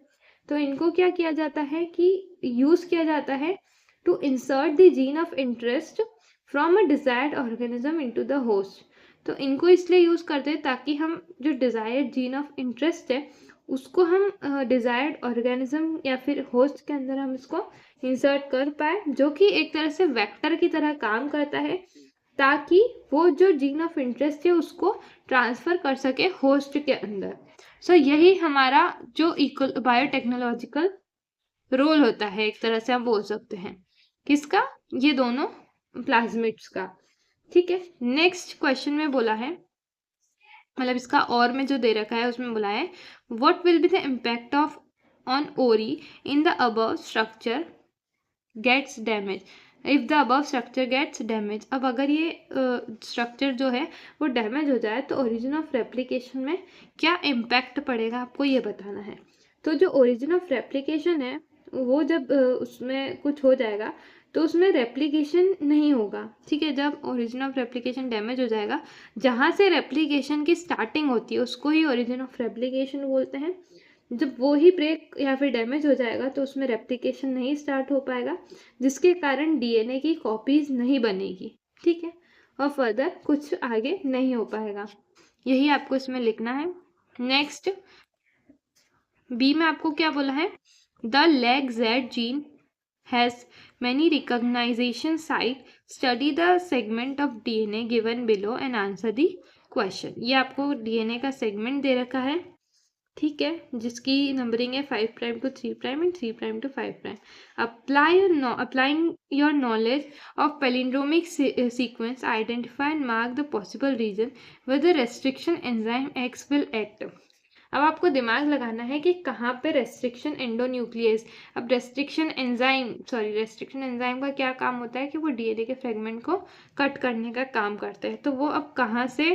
तो इनको क्या किया जाता है कि यूज़ किया जाता है to insert the gene of interest from a desired organism into the host. तो इनको इसलिए यूज़ करते हैं ताकि हम जो डिज़ायर्ड जीन ऑफ इंटरेस्ट है उसको हम डिज़ायर्ड ऑर्गेनिज्म या फिर होस्ट के अंदर हम इसको इंसर्ट कर पाए, जो कि एक तरह से वेक्टर की तरह काम करता है, ताकि वो जो जीन ऑफ इंटरेस्ट है उसको ट्रांसफ़र कर सके होस्ट के अंदर। सो यही हमारा जो बायोटेक्नोलॉजिकल रोल होता है, एक तरह से हम बोल सकते हैं। किसका, ये दोनों प्लाज्मिड्स का। ठीक है, नेक्स्ट क्वेश्चन में बोला है, मतलब इसका और में जो दे रखा है उसमें बोला है what will be the impact of on ओरी in the above structure gets damage if the above structure gets damage. अब अगर ये स्ट्रक्चर जो है वो डैमेज हो जाए तो ओरिजिन ऑफ रेप्लिकेशन में क्या इम्पैक्ट पड़ेगा, आपको ये बताना है। तो जो ओरिजिन ऑफ रेप्लिकेशन है वो जब उसमें कुछ हो जाएगा तो उसमें रेप्लिकेशन नहीं होगा। ठीक है, जब ओरिजिन ऑफ रेप्लिकेशन डैमेज हो जाएगा, जहाँ से रेप्लिकेशन की स्टार्टिंग होती है उसको ही ओरिजिन ऑफ रेप्लिकेशन बोलते हैं। जब वो ही ब्रेक या फिर डैमेज हो जाएगा तो उसमें रेप्लिकेशन नहीं स्टार्ट हो पाएगा, जिसके कारण DNA की कॉपीज नहीं बनेगी। ठीक है, और फर्दर कुछ आगे नहीं हो पाएगा। यही आपको इसमें लिखना है। नेक्स्ट बी में आपको क्या बोला है, the leg Z gene has many recognition site, study the segment of DNA given below and answer the question। ये आपको DNA का सेगमेंट दे रखा है, ठीक है, जिसकी नंबरिंग है 5' to 3' and 3' to 5'। Applying your knowledge of palindromic sequence, identify and mark the possible region where the restriction enzyme X will act. अब आपको दिमाग लगाना है कि कहाँ पे रेस्ट्रिक्शन एंडोन्यूक्लियस। अब रेस्ट्रिक्शन एंजाइम का क्या काम होता है कि वो DNA के फ्रेगमेंट को कट करने का काम करते हैं। तो वो अब कहाँ से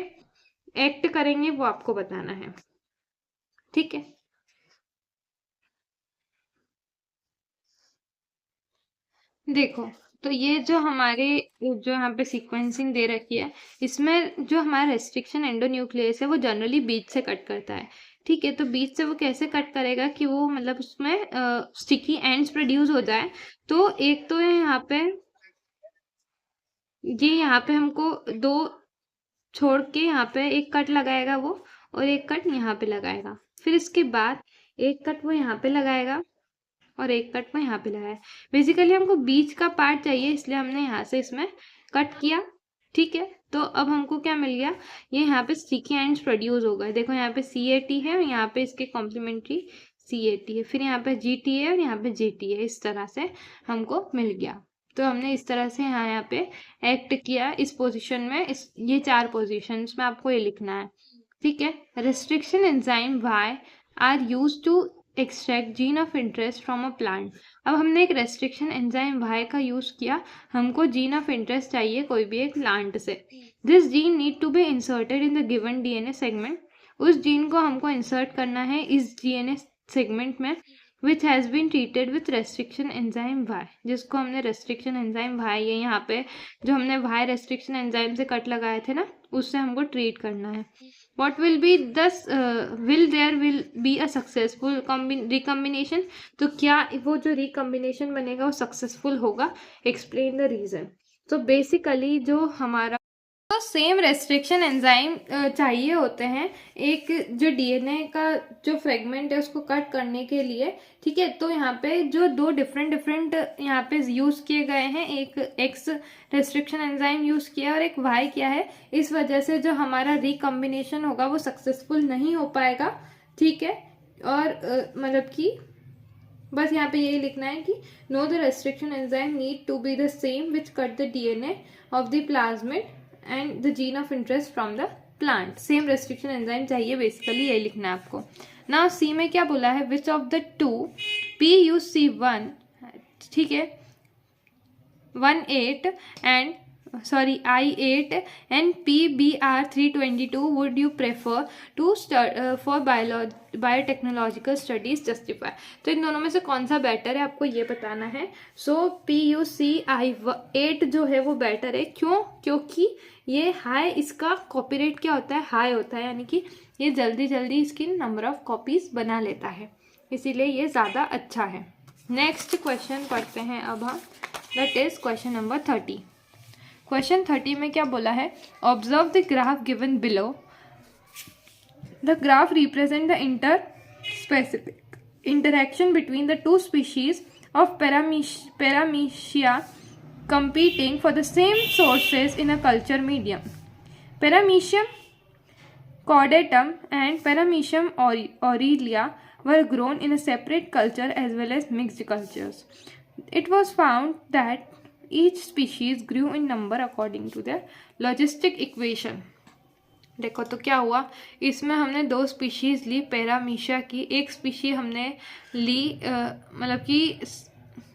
एक्ट करेंगे वो आपको बताना है। ठीक है, देखो, तो ये जो हमारे जो यहाँ पे सीक्वेंसिंग दे रखी है, इसमें जो हमारा रेस्ट्रिक्शन एंडोन्यूक्लियस है वो जनरली बीच से कट करता है। ठीक है, तो बीच से वो कैसे कट करेगा कि वो मतलब उसमें स्टिकी एंड्स प्रोड्यूस हो जाए। तो एक तो है यहाँ पे, ये यहाँ पे हमको दो छोड़ के यहाँ पे एक कट लगाएगा वो, और एक कट यहाँ पे लगाएगा। फिर इसके बाद एक कट वो यहाँ पे लगाएगा और एक कट वो यहाँ पे लगाया। बेसिकली हमको बीच का पार्ट चाहिए, इसलिए हमने यहाँ से इसमें कट किया। ठीक है, तो अब हमको क्या मिल गया, ये यहाँ पे स्टिकी एंड्स प्रोड्यूस हो गए। देखो यहाँ पे CAT है और यहाँ पे इसके कॉम्प्लीमेंट्री CAT है, फिर यहाँ पे GT है और यहाँ पे GT है। इस तरह से हमको मिल गया। तो हमने इस तरह से यहाँ पे एक्ट किया इस पोजीशन में। ये 4 पोजीशंस में आपको ये लिखना है। ठीक है, restriction enzyme Y are use to extract gene of interest from a plant. अब हमने एक रेस्ट्रिक्शन एंजाइम Y का यूज़ किया, हमको जीन ऑफ इंटरेस्ट चाहिए कोई भी एक प्लांट से। This gene need to be inserted in the given DNA segment. उस जीन को हमको इंसर्ट करना है इस DNA सेगमेंट में which has been treated with restriction enzyme Y, जिसको हमने रेस्ट्रिक्शन एंजाइम Y, ये यहाँ पे जो हमने Y रेस्ट्रिक्शन एंजाइम से कट लगाए थे ना, उससे हमको ट्रीट करना है। What will be thus will be a successful recombination? तो क्या वो जो recombination बनेगा वो सक्सेसफुल होगा? Explain the reason। तो बेसिकली जो हमारा सेम रेस्ट्रिक्शन एंजाइम चाहिए होते हैं एक जो डीएनए का जो फ्रेगमेंट है उसको कट करने के लिए, ठीक है। तो यहाँ पे जो दो डिफरेंट यहाँ पे यूज़ किए गए हैं, एक एक्स रेस्ट्रिक्शन एंजाइम यूज़ किया और एक वाई किया है। इस वजह से जो हमारा रिकम्बिनेशन होगा वो सक्सेसफुल नहीं हो पाएगा, ठीक है। और मतलब कि बस यहाँ पे यही लिखना है कि no the restriction enzyme need to be the same which cut the DNA of the plasmid and the gene of interest from the plant. Same restriction enzyme चाहिए, बेसिकली यही लिखना है आपको। नाउ सी में क्या बोला है, which of the two PUC1, ठीक है, 18 and I8 and PBR322 would you prefer to for biotechnological studies justify। तो इन दोनों में से कौन सा बेटर है आपको ये बताना है। सो PUC8 जो है वो बेटर है, क्यों? क्योंकि ये हाई, इसका कॉपीराइट क्या होता है, हाई होता है, यानी कि ये जल्दी जल्दी इसकी नंबर ऑफ कॉपीज बना लेता है, इसीलिए ये ज़्यादा अच्छा है। नेक्स्ट क्वेश्चन पढ़ते हैं अब हम, that is question number 30। Question 30 में क्या बोला है, observe the graph given below. The graph represent the inter-specific interaction between the two species of Paramecia competing for the same sources in a culture medium. Paramecium caudatum and Paramecium aurelia were grown in a separate culture as well as mixed cultures. It was found that each species grew in number according to their logistic equation. देखो तो क्या हुआ, इसमें हमने दो species ली पैरामीशिया की, एक species हमने ली मतलब कि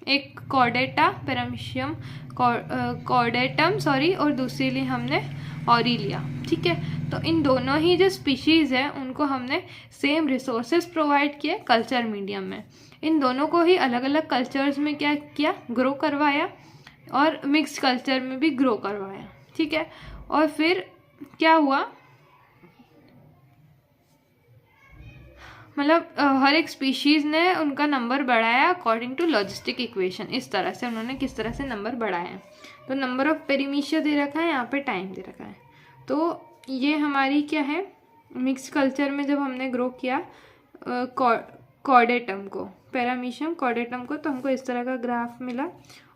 एक कॉर्डेटा पैरामीशियम कॉर्डेटम सॉरी, और दूसरी ली हमने ऑरिलिया, ठीक है। तो इन दोनों ही जो स्पीशीज़ हैं उनको हमने सेम रिसोर्सेज प्रोवाइड किए कल्चर मीडियम में। इन दोनों को ही अलग अलग कल्चर्स में क्या किया, ग्रो करवाया, और मिक्स्ड कल्चर में भी ग्रो करवाया, ठीक है। और फिर क्या हुआ, मतलब हर एक स्पीशीज़ ने उनका नंबर बढ़ाया अकॉर्डिंग टू लॉजिस्टिक इक्वेशन। इस तरह से उन्होंने किस तरह से नंबर बढ़ाए हैं। तो नंबर ऑफ पेरीमीशिया दे रखा है, यहाँ पे टाइम दे रखा है। तो ये हमारी क्या है, मिक्स कल्चर में जब हमने ग्रो किया कॉर्डेटम को, पैरामीशियम कॉर्डेटम को, तो हमको इस तरह का ग्राफ मिला।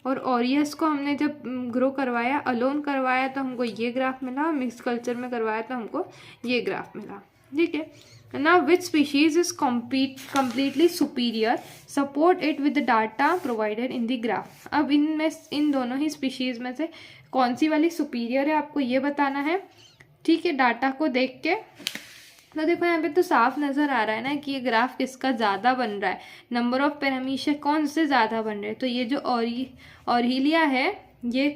और ऑरियस को हमने जब ग्रो करवाया, अलोन करवाया, तो हमको ये ग्राफ मिला, और मिक्स कल्चर में करवाया तो हमको ये ग्राफ मिला, ठीक है। Now which species is completely superior? Support it with the data provided in the graph। अब इनमें इन दोनों ही स्पीशीज़ में से कौन सी वाली सुपीरियर है आपको ये बताना है, ठीक है, डाटा को देख के। तो देखो यहाँ पे तो साफ नज़र आ रहा है ना कि ये ग्राफ किसका ज़्यादा बन रहा है, नंबर ऑफ पैरामीशिया कौन से ज़्यादा बन रहे हैं। तो ये जो ऑरिलिया है ये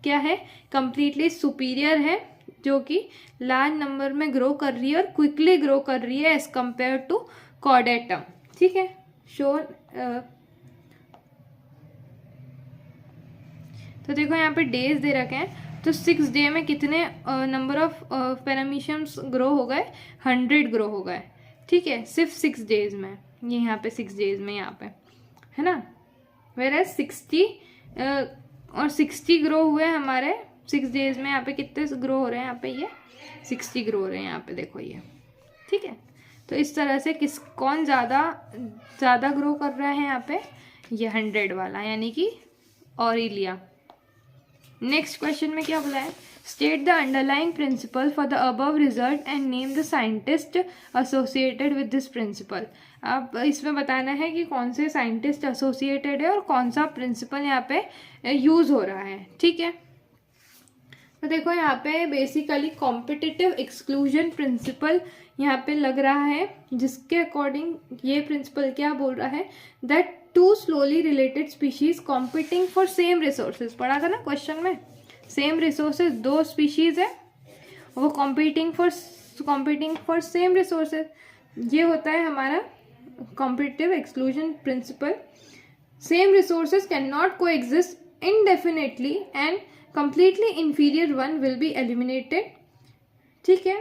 क्या है, कम्प्लीटली सुपीरियर है, जो कि लार्ज नंबर में ग्रो कर रही है और क्विकली ग्रो कर रही है एज कम्पेयर टू कॉर्डेटम, ठीक है। शोन तो देखो यहाँ पे डेज दे रखे हैं, तो 6 डे में कितने नंबर ऑफ पैरामीशियम्स ग्रो हो गए, 100 ग्रो हो गए, ठीक है, सिर्फ 6 डेज में। ये यहाँ पे 6 डेज में यहाँ पे है ना, वेयर 60 और 60 ग्रो हुए हमारे 6 डेज में। यहाँ पे कितने ग्रो हो रहे हैं, यहाँ पे ये 60 ग्रो हो रहे हैं, यहाँ पे देखो ये, ठीक है। तो इस तरह से कौन ज़्यादा ग्रो कर रहा है यहाँ पे, ये 100 वाला, यानी कि ऑरिलिया। नेक्स्ट क्वेश्चन में क्या बोला है, state the underlying principle for the above result and name the scientist associated with this principle. अब इसमें बताना है कि कौन से साइंटिस्ट एसोसिएटेड है और कौन सा प्रिंसिपल यहाँ पे यूज़ हो रहा है, ठीक है। तो देखो यहाँ पे बेसिकली कॉम्पिटिटिव एक्सक्लूजन प्रिंसिपल यहाँ पे लग रहा है, जिसके अकॉर्डिंग ये प्रिंसिपल क्या बोल रहा है, that two slowly related species competing for same resources. पढ़ा था ना क्वेश्चन में, सेम रिसोर्सेज, दो स्पीशीज है वो कॉम्पिटिंग फॉर सेम रिसोर्सेज। ये होता है हमारा competitive exclusion principle. Same resources can not coexist indefinitely and completely inferior one will be eliminated, ठीक है।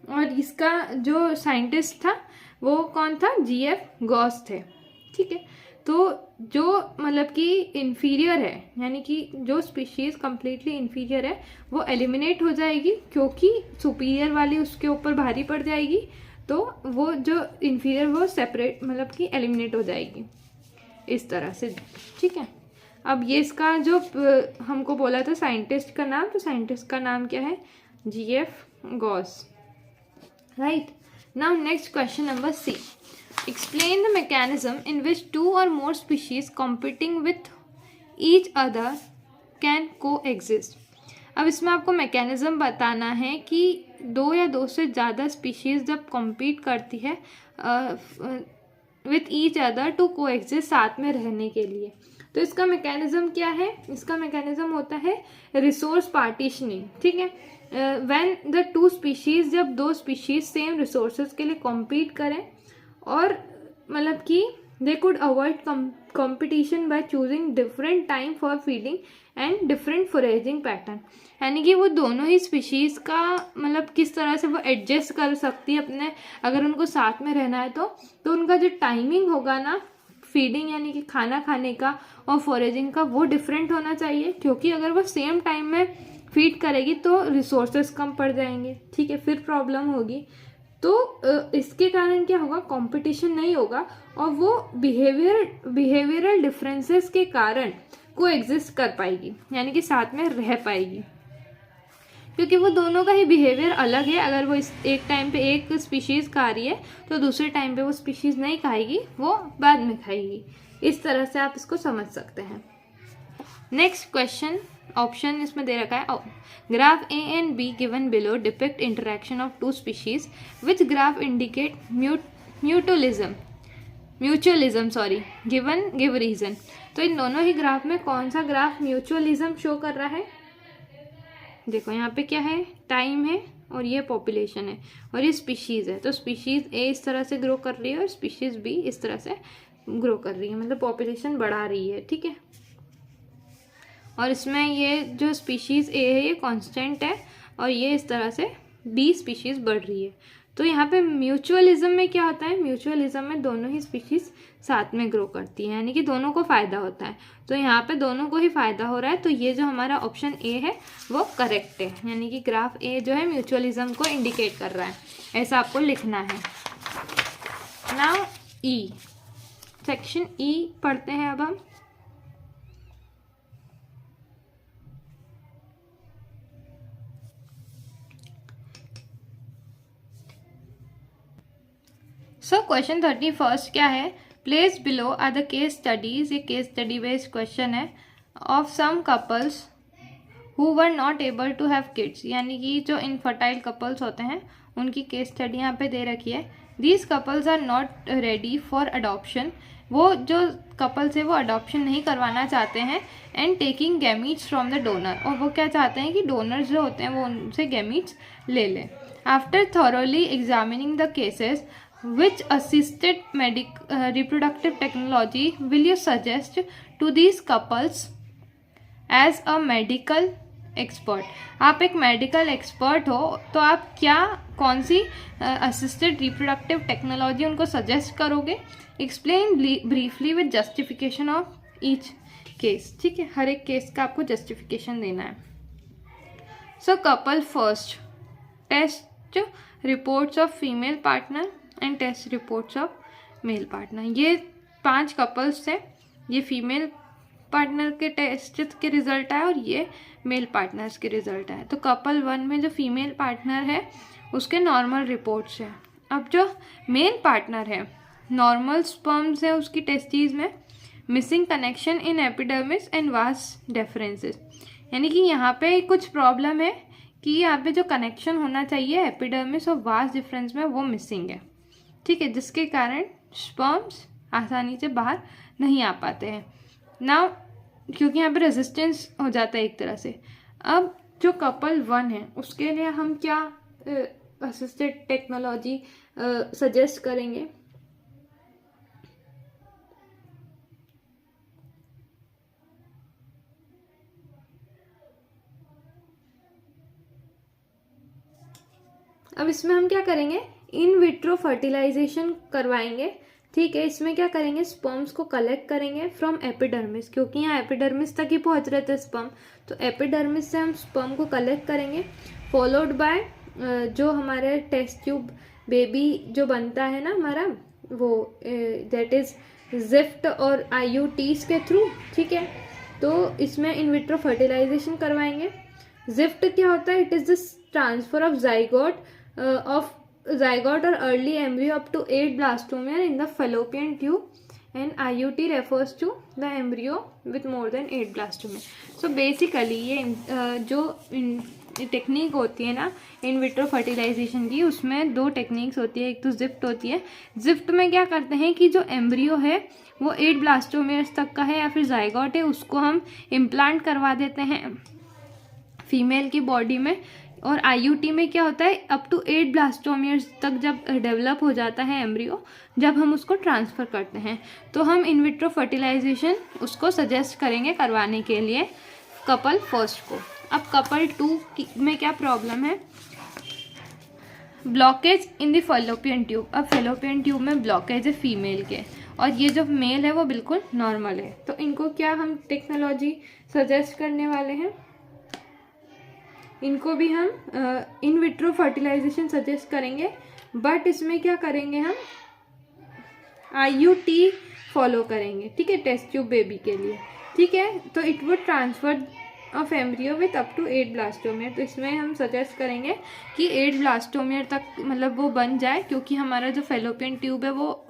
और इसका जो साइंटिस्ट था वो कौन था, GF गॉस थे, ठीक है। तो जो मतलब कि इन्फीरियर है, यानी कि जो स्पीशीज़ कम्प्लीटली इन्फीरियर है वो एलिमिनेट हो जाएगी, क्योंकि सुपीरियर वाली उसके ऊपर भारी पड़ जाएगी, तो वो जो इन्फीरियर वो सेपरेट मतलब कि एलिमिनेट हो जाएगी इस तरह से। ठीक है, अब ये इसका जो हमको बोला था साइंटिस्ट का नाम, तो साइंटिस्ट का नाम क्या है? G F Gause, right. Now next question number C, explain the mechanism in which two or more species competing with each other can coexist। अब इसमें आपको मैकेनिज्म बताना है कि दो या दो से ज़्यादा स्पीशीज़ जब कॉम्पीट करती है with each other to coexist, साथ में रहने के लिए, तो इसका मैकेनिज्म क्या है? इसका मैकेनिज्म होता है रिसोर्स पार्टीशनिंग। ठीक है, व्हेन द टू स्पीशीज़, जब दो स्पीशीज़ सेम रिसोर्सेज के लिए कॉम्पीट करें और मतलब कि they could avoid competition by choosing different time for feeding and different foraging pattern, यानी कि वो दोनों ही स्पीशीज़ का मतलब किस तरह से वो एडजस्ट कर सकती है अपने, अगर उनको साथ में रहना है तो उनका जो टाइमिंग होगा ना फीडिंग यानी कि खाना खाने का और फोरेजिंग का, वो डिफरेंट होना चाहिए, क्योंकि अगर वो सेम टाइम में फीड करेगी तो रिसोर्सेज कम पड़ जाएंगे। ठीक है, फिर प्रॉब्लम होगी, तो इसके कारण क्या होगा? कंपटीशन नहीं होगा और वो बिहेवियरल डिफरेंसेस के कारण को एग्जिस्ट कर पाएगी, यानी कि साथ में रह पाएगी, क्योंकि वो दोनों का ही बिहेवियर अलग है। अगर वो एक टाइम पे एक स्पीशीज़ खा रही है तो दूसरे टाइम पे वो स्पीशीज़ नहीं खाएगी, वो बाद में खाएगी। इस तरह से आप इसको समझ सकते हैं। नेक्स्ट क्वेश्चन, ऑप्शन इसमें दे रखा है, graph A and B given below depict interaction of two species, which graph indicate mutualism sorry, give reason. तो इन दोनों ही ग्राफ में कौन सा ग्राफ म्यूचुअलिज्म शो कर रहा है? देखो यहाँ पे क्या है, टाइम है और ये पॉपुलेशन है और ये स्पीशीज़ है, तो स्पीशीज़ ए इस तरह से ग्रो कर रही है और स्पीशीज़ बी इस तरह से ग्रो कर रही है, मतलब पॉपुलेशन बढ़ा रही है। ठीक है, और इसमें ये जो स्पीशीज़ ए है ये कांस्टेंट है और ये इस तरह से बी स्पीशीज़ बढ़ रही है। तो यहाँ पे म्यूचुअलिज्म में क्या होता है? म्यूचुअलिज्म में दोनों ही स्पीशीज़ साथ में ग्रो करती है, यानी कि दोनों को फ़ायदा होता है। तो यहाँ पे दोनों को ही फ़ायदा हो रहा है, तो ये जो हमारा ऑप्शन ए है वो करेक्ट है, यानी कि ग्राफ ए जो है म्यूचुअलिज्म को इंडिकेट कर रहा है, ऐसा आपको लिखना है। नाउ ई, सेक्शन ई पढ़ते हैं अब हम। सो क्वेश्चन 31 क्या है? Place below are the case studies, ये केस स्टडी बेस्ड क्वेश्चन है, of some couples who were not able to have kids, यानी कि जो इनफर्टाइल कपल्स होते हैं उनकी केस स्टडी यहाँ पे दे रखी है। These couples are not ready for adoption, वो जो कपल्स है वो अडॉप्शन नहीं करवाना चाहते हैं, and taking gametes from the donor, और वो क्या चाहते हैं कि डोनर्स जो होते हैं वो उनसे गैमीट्स ले लें। After thoroughly examining the cases, which assisted reproductive technology will you suggest to these couples as a medical expert? आप एक मेडिकल एक्सपर्ट हो तो आप क्या कौन सी असिस्टेड रिप्रोडक्टिव टेक्नोलॉजी उनको सजेस्ट करोगे? Explain briefly with justification of each case. ठीक है, हर एक केस का आपको जस्टिफिकेशन देना है। So couple first, test reports of female partner and test reports of male partner. ये 5 कपल्स थे, ये फीमेल पार्टनर के टेस्ट के रिजल्ट आए और ये मेल पार्टनर्स के रिजल्ट आए। तो कपल 1 में जो फीमेल पार्टनर है उसके नॉर्मल रिपोर्ट्स है। अब जो मेल पार्टनर है, नॉर्मल स्पर्म्स है उसकी टेस्टीज में, missing connection in epidermis and वास डिफरेंसेस, यानी कि यहाँ पे कुछ प्रॉब्लम है कि यहाँ पे जो कनेक्शन होना चाहिए एपिडर्मिस और वास डिफरेंस में वो मिसिंग है। ठीक है, जिसके कारण स्पर्म्स आसानी से बाहर नहीं आ पाते हैं ना, क्योंकि यहाँ पे रेजिस्टेंस हो जाता है एक तरह से। अब जो कपल 1 है उसके लिए हम क्या असिस्टेड टेक्नोलॉजी सजेस्ट करेंगे? अब इसमें हम क्या करेंगे? इन विट्रो फर्टिलाइजेशन करवाएंगे ठीक है, इसमें क्या करेंगे, स्पर्म्स को कलेक्ट करेंगे फ्रॉम एपिडर्मिस, क्योंकि यहाँ एपिडर्मिस तक ही पहुँच रहे थे स्पर्म, तो एपिडर्मिस से हम स्पर्म को कलेक्ट करेंगे, फॉलोड बाय जो हमारे टेस्ट ट्यूब बेबी जो बनता है ना हमारा, वो दैट इज जिफ्ट और IUTs के थ्रू। ठीक है, तो इसमें इन विट्रो फर्टिलाइजेशन करवाएंगे। जिफ्ट क्या होता है, it is the transfer of zygote or early embryo up to 8 blastomere in the fallopian tube and IUT refers to the embryo with more than 8 blastomere. So basically ये जो technique होती है ना in vitro fertilisation की, उसमें 2 techniques होती है। एक तो जिफ्ट होती है, जिफ्ट में क्या करते हैं कि जो एम्ब्रियो है वो 8 ब्लास्टोमेयर्स तक का है या फिर जाइगोट है, उसको हम इम्प्लांट करवा देते हैं फीमेल की बॉडी में। और IUT में क्या होता है, अप टू 8 ब्लास्टोमियर्स तक जब डेवलप हो जाता है एम्ब्रियो, जब हम उसको ट्रांसफ़र करते हैं, तो हम इन विट्रो फर्टिलाइजेशन उसको सजेस्ट करेंगे करवाने के लिए कपल फर्स्ट को। अब कपल 2 में क्या प्रॉब्लम है, blockage in the fallopian tube. अब फैलोपियन ट्यूब में ब्लॉकेज है फीमेल के, और ये जो मेल है वो बिल्कुल नॉर्मल है, तो इनको क्या हम टेक्नोलॉजी सजेस्ट करने वाले हैं, इनको भी हम इन विट्रो फर्टिलाइजेशन सजेस्ट करेंगे। बट इसमें क्या करेंगे, हम IUT फॉलो करेंगे। ठीक है, टेस्ट ट्यूब बेबी के लिए। ठीक है, तो it would transfer of embryo with up to 8 blastomere. तो इसमें हम सजेस्ट करेंगे कि 8 ब्लास्टोमियर तक मतलब वो बन जाए, क्योंकि हमारा जो फैलोपियन ट्यूब है वो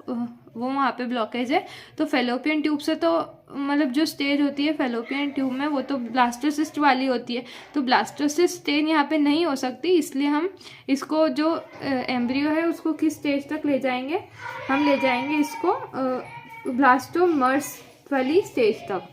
वहाँ पे ब्लॉकेज है। तो फैलोपियन ट्यूब से तो मतलब जो स्टेज होती है फैलोपियन ट्यूब में वो तो ब्लास्टोसिस्ट वाली होती है, तो ब्लास्टोसिस्ट स्टेज यहाँ पे नहीं हो सकती, इसलिए हम इसको जो एम्ब्रियो है उसको किस स्टेज तक ले जाएंगे, हम ले जाएंगे इसको ब्लास्टोमर्स वाली स्टेज तक।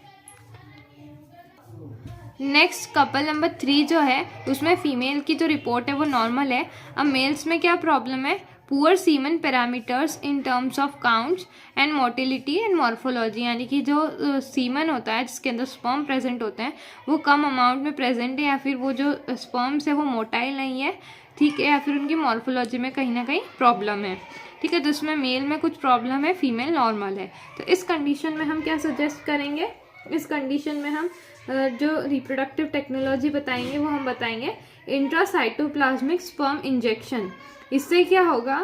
नेक्स्ट कपल नंबर 3 जो है उसमें फीमेल की जो रिपोर्ट है वो नॉर्मल है। अब मेल्स में क्या प्रॉब्लम है, poor semen parameters in terms of counts and motility and morphology, यानी कि जो सीमन होता है जिसके अंदर स्पर्म प्रेजेंट होते हैं वो कम अमाउंट में प्रेजेंट है, या फिर वो जो स्पर्म्स है वो मोटाइल नहीं है। ठीक है, या फिर उनकी मॉर्फोलॉजी में कहीं ना कहीं प्रॉब्लम है। ठीक है, तो इसमें मेल में कुछ प्रॉब्लम है, फीमेल नॉर्मल है। तो इस कंडीशन में हम क्या सजेस्ट करेंगे, इस कंडीशन में हम जो रिप्रोडक्टिव टेक्नोलॉजी बताएंगे वो हम बताएंगे इंट्रासाइटोप्लाज्मिक स्पर्म इंजेक्शन। इससे क्या होगा,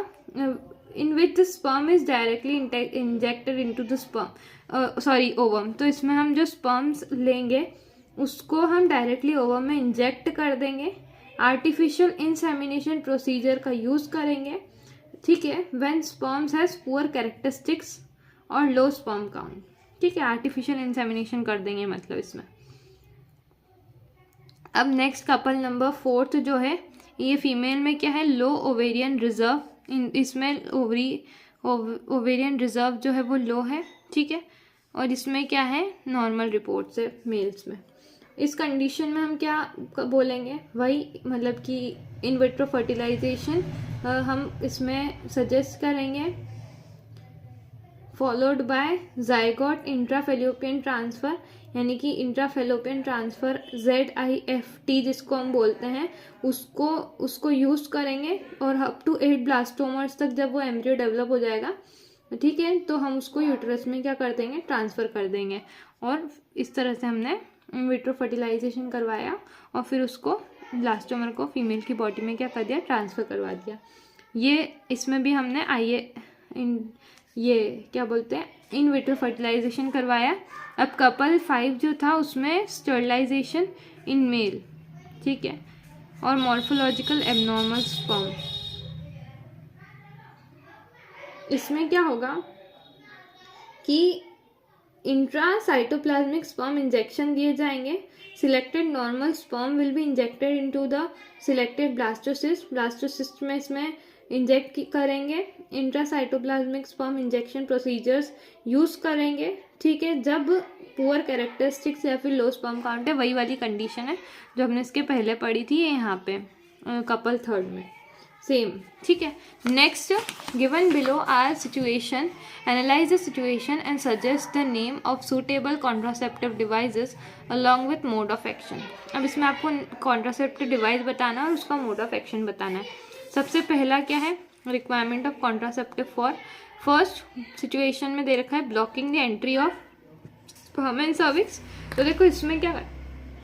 in which the sperm is directly injected into the sperm ovum. तो इसमें हम जो स्पर्म्स लेंगे उसको हम डायरेक्टली ओवम में इंजेक्ट कर देंगे। आर्टिफिशियल इंसेमिनेशन प्रोसीजर का यूज़ करेंगे। ठीक है, when sperms has poor characteristics और लो स्पर्म काउंट। ठीक है, आर्टिफिशियल इंसेमिनेशन कर देंगे मतलब इसमें। अब नेक्स्ट कपल नंबर 4 जो है, ये फीमेल में क्या है, लो ओवेरियन रिजर्व, इसमें ओवेरियन रिजर्व जो है वो लो है। ठीक है, और इसमें क्या है, नॉर्मल रिपोर्ट्स है मेल्स में। इस कंडीशन में हम क्या बोलेंगे, वही मतलब कि इन विट्रो फर्टिलाइजेशन हम इसमें सजेस्ट करेंगे, followed by zygote intrafallopian transfer, यानी कि इंट्राफेलोपियन ट्रांसफ़र ZIFT जिसको हम बोलते हैं, उसको यूज़ करेंगे। और अप टू 8 ब्लास्टोमर्स तक जब वो एम्ब्रियो डेवलप हो जाएगा, ठीक है, तो हम उसको यूट्रस में क्या कर देंगे, ट्रांसफ़र कर देंगे। और इस तरह से हमने इन विट्रो फर्टिलाइजेशन करवाया और फिर उसको ब्लास्टोमर को फीमेल की बॉडी में क्या कर दिया, ट्रांसफ़र करवा दिया। ये इसमें भी हमने ये क्या बोलते हैं, इन विट्रो फर्टिलाइजेशन करवाया। अब कपल 5 जो था उसमें स्टरलाइजेशन इन मेल। ठीक है, और मॉर्फोलॉजिकल एबनॉर्मल स्पर्म। इसमें क्या होगा कि इंट्रासाइटोप्लाज्मिक स्पर्म इंजेक्शन दिए जाएंगे। Selected normal sperm will be injected into the selected blastocyst में इसमें इंजेक्ट करेंगे। Intracytoplasmic sperm injection procedures use करेंगे। ठीक है, जब पुअर कैरेक्टरिस्टिक्स या फिर लो स्पर्म काउंट है, वही वाली कंडीशन है जो हमने इसके पहले पढ़ी थी यहाँ पे कपल 3 में, सेम। ठीक है, next, given below are situation, analyse the situation and suggest the name of suitable contraceptive devices along with mode of action. अब इसमें आपको कॉन्ट्रासेप्टिव डिवाइस बताना और उसका मोड ऑफ एक्शन बताना है। सबसे पहला क्या है, requirement of contraceptive for first situation में दे रखा है blocking the entry of sperm and cervix. तो देखो इसमें क्या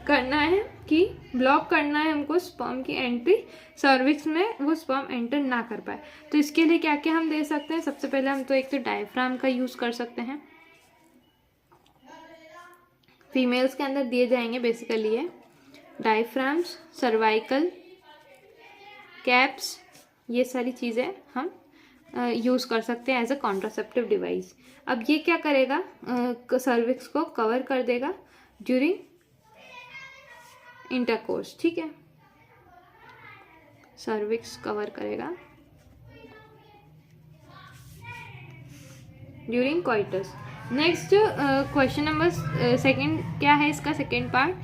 करना है कि ब्लॉक करना है हमको स्पर्म की एंट्री, सर्विक्स में वो स्पर्म एंटर ना कर पाए। तो इसके लिए क्या क्या हम दे सकते हैं, सबसे पहले हम तो एक तो डायफ्राम का यूज़ कर सकते हैं। फीमेल्स के अंदर दिए जाएंगे बेसिकली ये डायफ्राम्स, सर्वाइकल कैप्स, ये सारी चीज़ें हम यूज़ कर सकते हैं एज अ कॉन्ट्रासेप्टिव डिवाइस। अब ये क्या करेगा, सर्विक्स को कवर कर देगा ड्यूरिंग इंटरकोर्स, ठीक है, सर्विक्स कवर करेगा during coitus. Next question number second क्या है, इसका second part,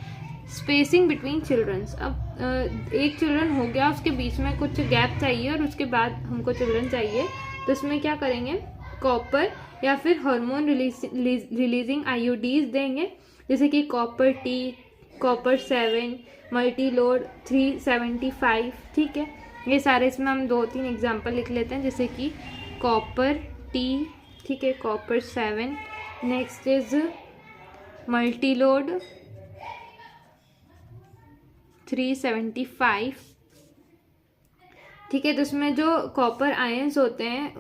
spacing between childrens. अब एक चिल्ड्रन हो गया, उसके बीच में कुछ गैप चाहिए और उसके बाद हमको चिल्ड्रन चाहिए, तो इसमें क्या करेंगे, कॉपर या फिर हार्मोन रिलीजिंग आईयूडीज देंगे, जैसे कि copper T, copper 7, multi load 375, ठीक है। ये सारे इसमें हम 2-3 एग्जाम्पल लिख लेते हैं, जैसे कि कॉपर टी, ठीक है, copper 7, next is multi load 375, ठीक है। तो इसमें जो कॉपर आयंस होते हैं,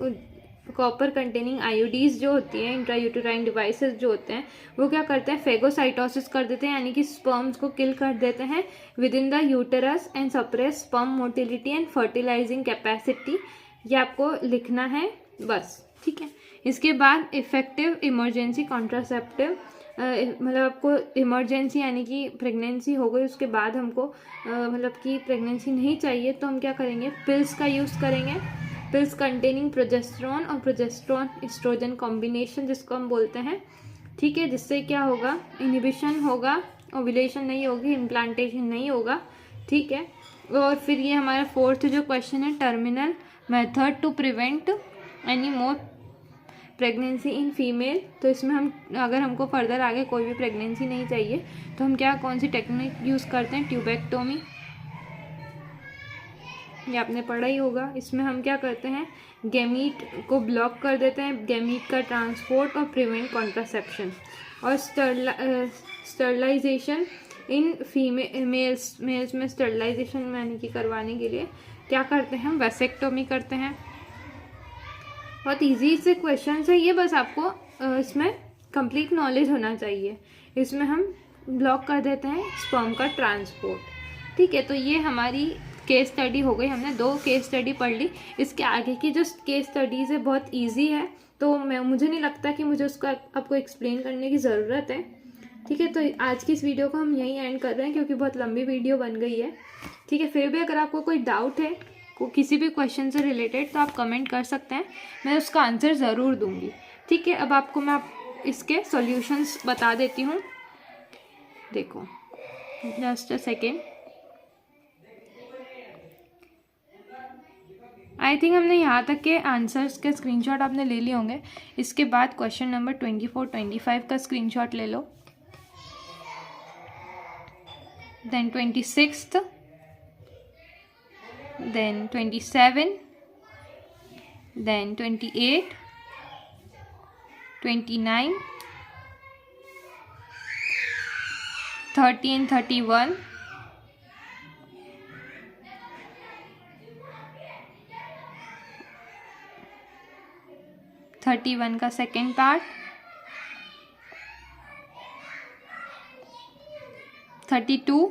कॉपर कंटेनिंग आयोडीज जो होती हैं, इंट्रायूटेराइन डिवाइसेस जो होते हैं, वो क्या करते हैं, फेगोसाइटोसिस कर देते हैं, यानी कि स्पर्म्स को किल कर देते हैं with in the uterus and suppress sperm motility and fertilising capacity. ये आपको लिखना है बस, ठीक है। इसके बाद इफेक्टिव इमरजेंसी कॉन्ट्रासेप्टिव, मतलब आपको इमरजेंसी यानी कि प्रेगनेंसी हो गई, उसके बाद हमको मतलब कि प्रेगनेंसी नहीं चाहिए, तो हम क्या करेंगे, पिल्स का यूज़ करेंगे, पिल्स कंटेनिंग प्रोजेस्टेरॉन और प्रोजेस्टेरॉन एस्ट्रोजन कॉम्बिनेशन जिसको हम बोलते हैं, ठीक है। जिससे क्या होगा, इनहिबिशन होगा, ओव्यूलेशन नहीं होगी, इम्प्लांटेशन नहीं होगा, ठीक है। और फिर ये हमारा फोर्थ जो क्वेश्चन है, terminal method to prevent any more pregnancy in female. तो इसमें हम अगर हमको फर्दर आगे कोई भी प्रेगनेंसी नहीं चाहिए तो हम क्या कौन सी टेक्निक यूज़ करते हैं, ट्यूबेक्टोमी, ये आपने पढ़ा ही होगा। इसमें हम क्या करते हैं, गैमीट को ब्लॉक कर देते हैं, गैमीट का ट्रांसपोर्ट और प्रिवेंट कॉन्ट्रासेप्शन। और स्टरलाइजेशन इन मेल्स में स्टरलाइजेशन यानी कि करवाने के लिए क्या करते हैं, हम वैसेक्टोमी करते हैं। बहुत इजी से क्वेश्चन है ये, बस आपको इसमें कंप्लीट नॉलेज होना चाहिए। इसमें हम ब्लॉक कर देते हैं स्पर्म का ट्रांसपोर्ट, ठीक है। तो ये हमारी केस स्टडी हो गई, हमने 2 केस स्टडी पढ़ ली। इसके आगे की जो केस स्टडीज़ है बहुत इजी है, तो मुझे नहीं लगता कि मुझे उसका आपको एक्सप्लेन करने की ज़रूरत है, ठीक है। तो आज की इस वीडियो को हम यहीं एंड कर रहे हैं क्योंकि बहुत लंबी वीडियो बन गई है, ठीक है। फिर भी अगर आपको कोई डाउट है किसी भी क्वेश्चन से रिलेटेड तो आप कमेंट कर सकते हैं, मैं उसका आंसर ज़रूर दूंगी, ठीक है। अब आपको मैं इसके सॉल्यूशंस बता देती हूँ, देखो just a second. I think हमने यहाँ तक के आंसर्स के स्क्रीनशॉट आपने ले लिए होंगे। इसके बाद क्वेश्चन नंबर 24-25 का स्क्रीनशॉट ले लो, then 26th, then 27, then 28, 29, 30 and 31, 31 का सेकेंड पार्ट, 32।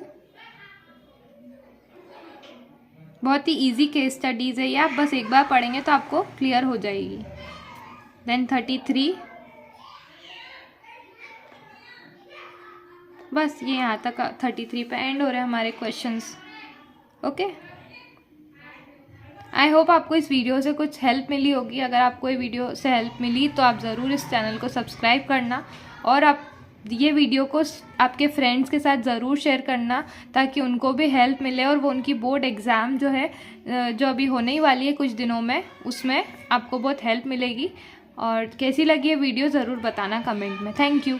बहुत ही इजी केस स्टडीज़ है ये, आप बस एक बार पढ़ेंगे तो आपको क्लियर हो जाएगी। देन 33, बस ये यहाँ तक 33 पे एंड हो रहे हैं हमारे क्वेश्चंस, ओके। आई होप आपको इस वीडियो से कुछ हेल्प मिली होगी। अगर आपको ये वीडियो से हेल्प मिली तो आप ज़रूर इस चैनल को सब्सक्राइब करना और आप ये वीडियो को आपके फ्रेंड्स के साथ ज़रूर शेयर करना ताकि उनको भी हेल्प मिले और वो उनकी बोर्ड एग्ज़ाम जो है जो अभी होने ही वाली है कुछ दिनों में, उसमें आपको बहुत हेल्प मिलेगी। और कैसी लगी ये वीडियो ज़रूर बताना कमेंट में। Thank you.